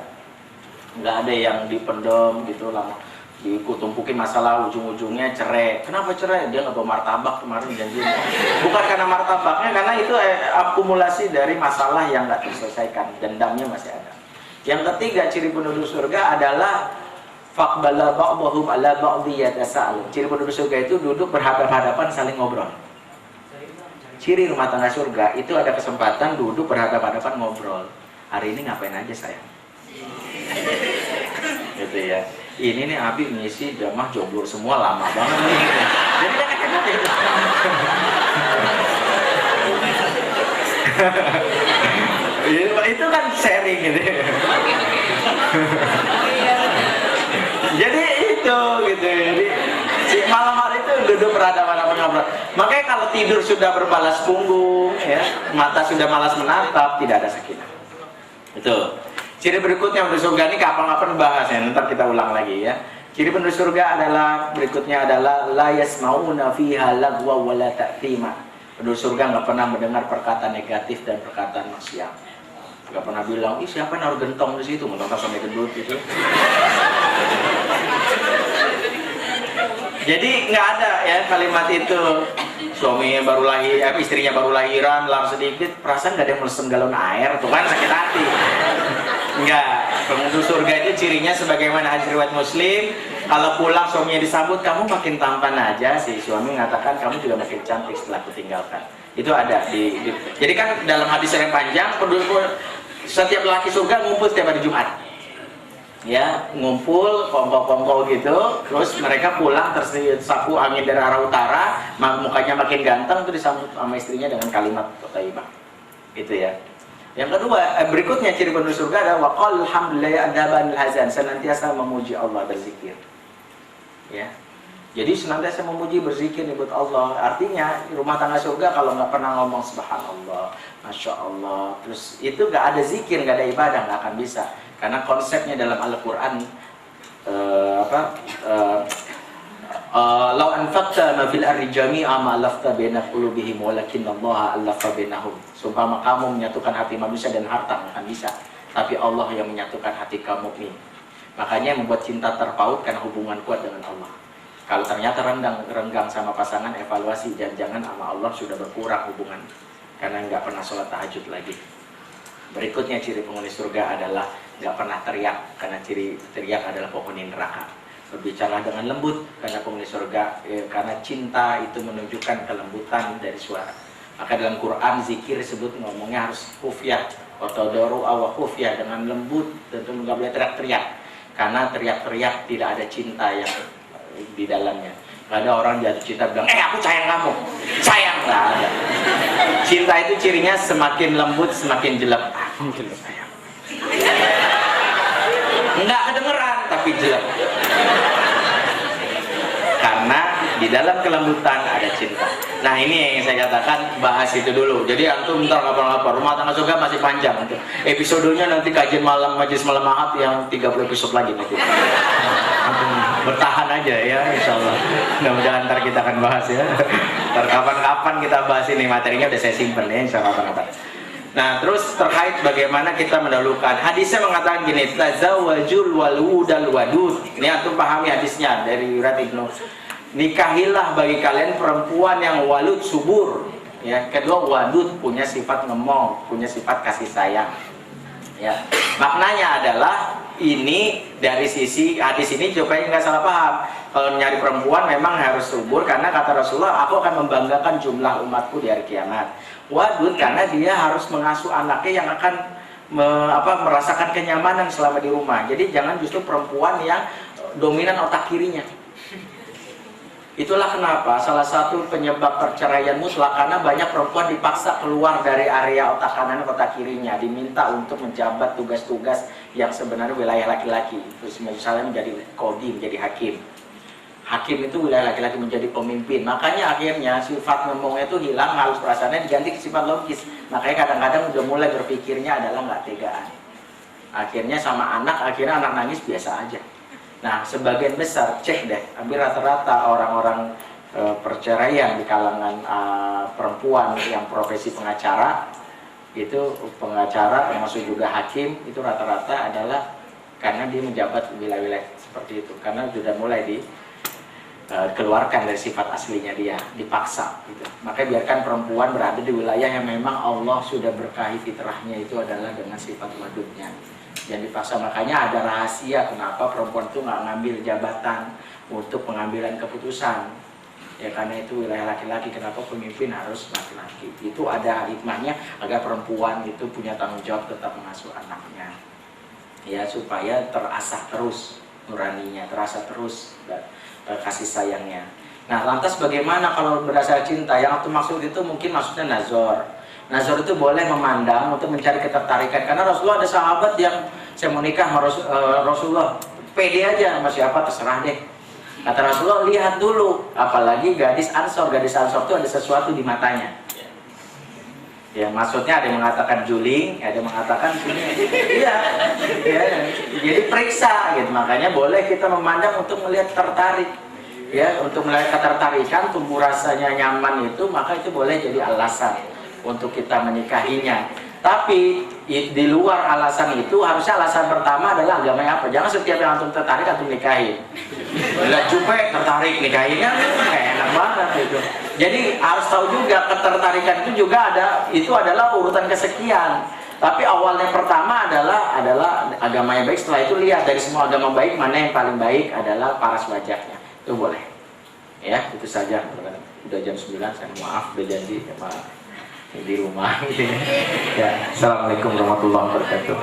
nggak ada yang dipendam gitu lama. Dikutumpukin masalah, ujung-ujungnya cerai. Kenapa cerai? Dia nggak bawa martabak kemarin janji. Bukan karena martabaknya, karena itu akumulasi dari masalah yang nggak terselesaikan, dendamnya masih ada. Yang ketiga ciri penduduk surga adalah faqbala ba'dhum ala ba'dhi yatasa'al. Ciri penduduk surga itu duduk berhadapan-hadapan saling ngobrol. Ciri rumah tangga surga itu ada kesempatan duduk berhadapan-hadapan ngobrol. Hari ini ngapain aja sayang? Gitu ya. Ini nih Abi ngisi damah jomblo semua lama banget nih. Jadi enak gitu. Itu kan sharing gitu. Jadi itu gitu. Jadi malam hari itu duduk berhadapan-hadapan ngobrol. Makanya kalau tidur sudah berbalas punggung, ya, mata sudah malas menatap, tidak ada sakinah. Itu. Ciri berikutnya penduduk surga ini kapan-kapan bahas ya, ntar kita ulang lagi ya. Ciri penduduk surga adalah berikutnya adalah la yasmauna fiha lagwa wala ta'thima. Penduduk surga nggak pernah mendengar perkataan negatif dan perkataan maksiat. Nggak pernah bilang, ih siapa naruh gentong di situ, nonton sampai gendut gitu. Jadi nggak ada ya kalimat itu. Suaminya baru lahir, istrinya baru lahiran, lar sedikit, perasaan nggak ada yang melesem galon air, tuh kan sakit hati. Enggak, penduduk surga itu cirinya sebagaimana hadis riwayat Muslim, kalau pulang suaminya disambut, kamu makin tampan aja, si suami mengatakan kamu juga makin cantik setelah kutinggalkan. Itu ada di jadi kan dalam hadis yang panjang, setiap lelaki surga ngumpul setiap hari Jumat. Ya, ngumpul kongko-kongko gitu, terus mereka pulang tersapu angin dari arah utara, mukanya makin ganteng, itu disambut sama istrinya dengan kalimat thayyibah. Itu ya. Yang kedua, berikutnya ciri penduduk surga adalah waqal alhamdulillahi adzabanil hazan, senantiasa memuji Allah, berzikir. Ya. Jadi senantiasa memuji, berzikir nyebut Allah. Artinya rumah tangga surga kalau nggak pernah ngomong subhanallah, masya Allah, terus itu nggak ada zikir, nggak ada ibadah, nggak akan bisa. Karena konsepnya dalam Al-Quran law anfaqta ma fil ardi jami'a ma alafta baina qulubihim walakinnallaha alafa bainahum. Sumpama kamu menyatukan hati manusia dan harta akan bisa, tapi Allah yang menyatukan hati kaum mukmin. Makanya membuat cinta terpaut karena hubungan kuat dengan Allah. Kalau ternyata renggang sama pasangan, evaluasi, jangan-jangan sama Allah sudah berkurang hubungan karena nggak pernah sholat tahajud lagi. Berikutnya ciri penghuni surga adalah nggak pernah teriak, karena ciri teriak adalah penghuni neraka. Berbicara dengan lembut karena penghuni surga, karena cinta itu menunjukkan kelembutan dari suara. Maka dalam Quran zikir disebut ngomongnya harus khufyah, otodoru awa khufyah, dengan lembut, tentu nggak boleh teriak-teriak, karena teriak-teriak tidak ada cinta yang di dalamnya. Gak ada orang jatuh cinta bilang, aku sayang kamu, sayang, nggak ada. Cinta itu cirinya semakin lembut semakin jelek. Sayang. Nggak kedengeran tapi jelek. Karena di dalam kelembutan ada cinta. Nah ini yang saya katakan, bahas itu dulu. Jadi antum ntar ngapa-ngapa, rumah tangga surga masih panjang. Episodenya nanti kajian malam, majelis malam Ahad yang 30 episode lagi nanti. Bertahan aja ya, insya Allah. Mudah-mudahan ntar kita akan bahas ya. Ntar kapan-kapan kita bahas ini, materinya udah saya simpen ya, insya Allah. Nah terus terkait bagaimana kita mendahulukan, hadisnya mengatakan gini, tazawwajul waludal wadud. Ini antum pahami hadisnya dari riwayat Ibnu. Nikahilah bagi kalian perempuan yang walud, subur. Ya, kedua wadud, punya sifat ngemong, punya sifat kasih sayang. Ya, maknanya adalah ini dari sisi hadis ini supaya nggak salah paham. Kalau nyari perempuan memang harus subur karena kata Rasulullah, aku akan membanggakan jumlah umatku di hari kiamat. Wadud karena dia harus mengasuh anaknya yang akan merasakan kenyamanan selama di rumah. Jadi jangan justru perempuan yang dominan otak kirinya. Itulah kenapa salah satu penyebab perceraian mutlak karena banyak perempuan dipaksa keluar dari area otak kanan otak kirinya, diminta untuk menjabat tugas-tugas yang sebenarnya wilayah laki-laki. Terus misalnya menjadi kodi, menjadi hakim. Hakim itu wilayah laki-laki, menjadi pemimpin. Makanya akhirnya sifat ngomongnya itu hilang, halus perasaannya diganti ke sifat logis. Makanya kadang-kadang udah mulai berpikirnya adalah nggak tegaan. Akhirnya sama anak, akhirnya anak nangis biasa aja. Nah, sebagian besar, cek deh, hampir rata-rata orang-orang perceraian di kalangan perempuan yang profesi pengacara, itu pengacara termasuk juga hakim, itu rata-rata adalah karena dia menjabat wilayah-wilayah seperti itu. Karena sudah mulai dikeluarkan dari sifat aslinya dia, dipaksa gitu. Makanya biarkan perempuan berada di wilayah yang memang Allah sudah berkahi fitrahnya, itu adalah dengan sifat wadudnya. Yang dipaksa, makanya ada rahasia kenapa perempuan itu nggak ngambil jabatan untuk pengambilan keputusan. Ya karena itu wilayah laki-laki, kenapa pemimpin harus laki-laki. Itu ada hikmahnya agar perempuan itu punya tanggung jawab tetap mengasuh anaknya. Ya supaya terasah terus nuraninya, terasa terus kasih sayangnya. Nah lantas bagaimana kalau berdasar cinta? Yang aku maksud itu mungkin maksudnya nazar. Nazar itu boleh memandang untuk mencari ketertarikan. Karena Rasulullah ada sahabat yang saya mau nikah sama Rasulullah, pede aja sama siapa terserah deh. Kata Rasulullah, lihat dulu. Apalagi gadis Ansor itu ada sesuatu di matanya. Ya maksudnya ada yang mengatakan juling, ada yang mengatakan sini. Iya, ya, jadi periksa gitu. Makanya boleh kita memandang untuk melihat tertarik. Ya, untuk melihat ketertarikan, tumbuh rasanya nyaman itu, maka itu boleh jadi alasan untuk kita menikahinya. Tapi di luar alasan itu, harusnya alasan pertama adalah agamanya apa. Jangan setiap yang antum tertarik antum nikahin. Lihat cupek tertarik nikahinnya kayak enak banget gitu. Jadi harus tahu juga ketertarikan itu juga itu adalah urutan kesekian. Tapi awalnya pertama adalah agama yang baik. Setelah itu lihat dari semua agama baik mana yang paling baik adalah paras wajaknya. Itu boleh. Ya, itu saja. Udah jam 9, saya maaf udah janji sama di rumah. Ya, assalamualaikum warahmatullahi wabarakatuh.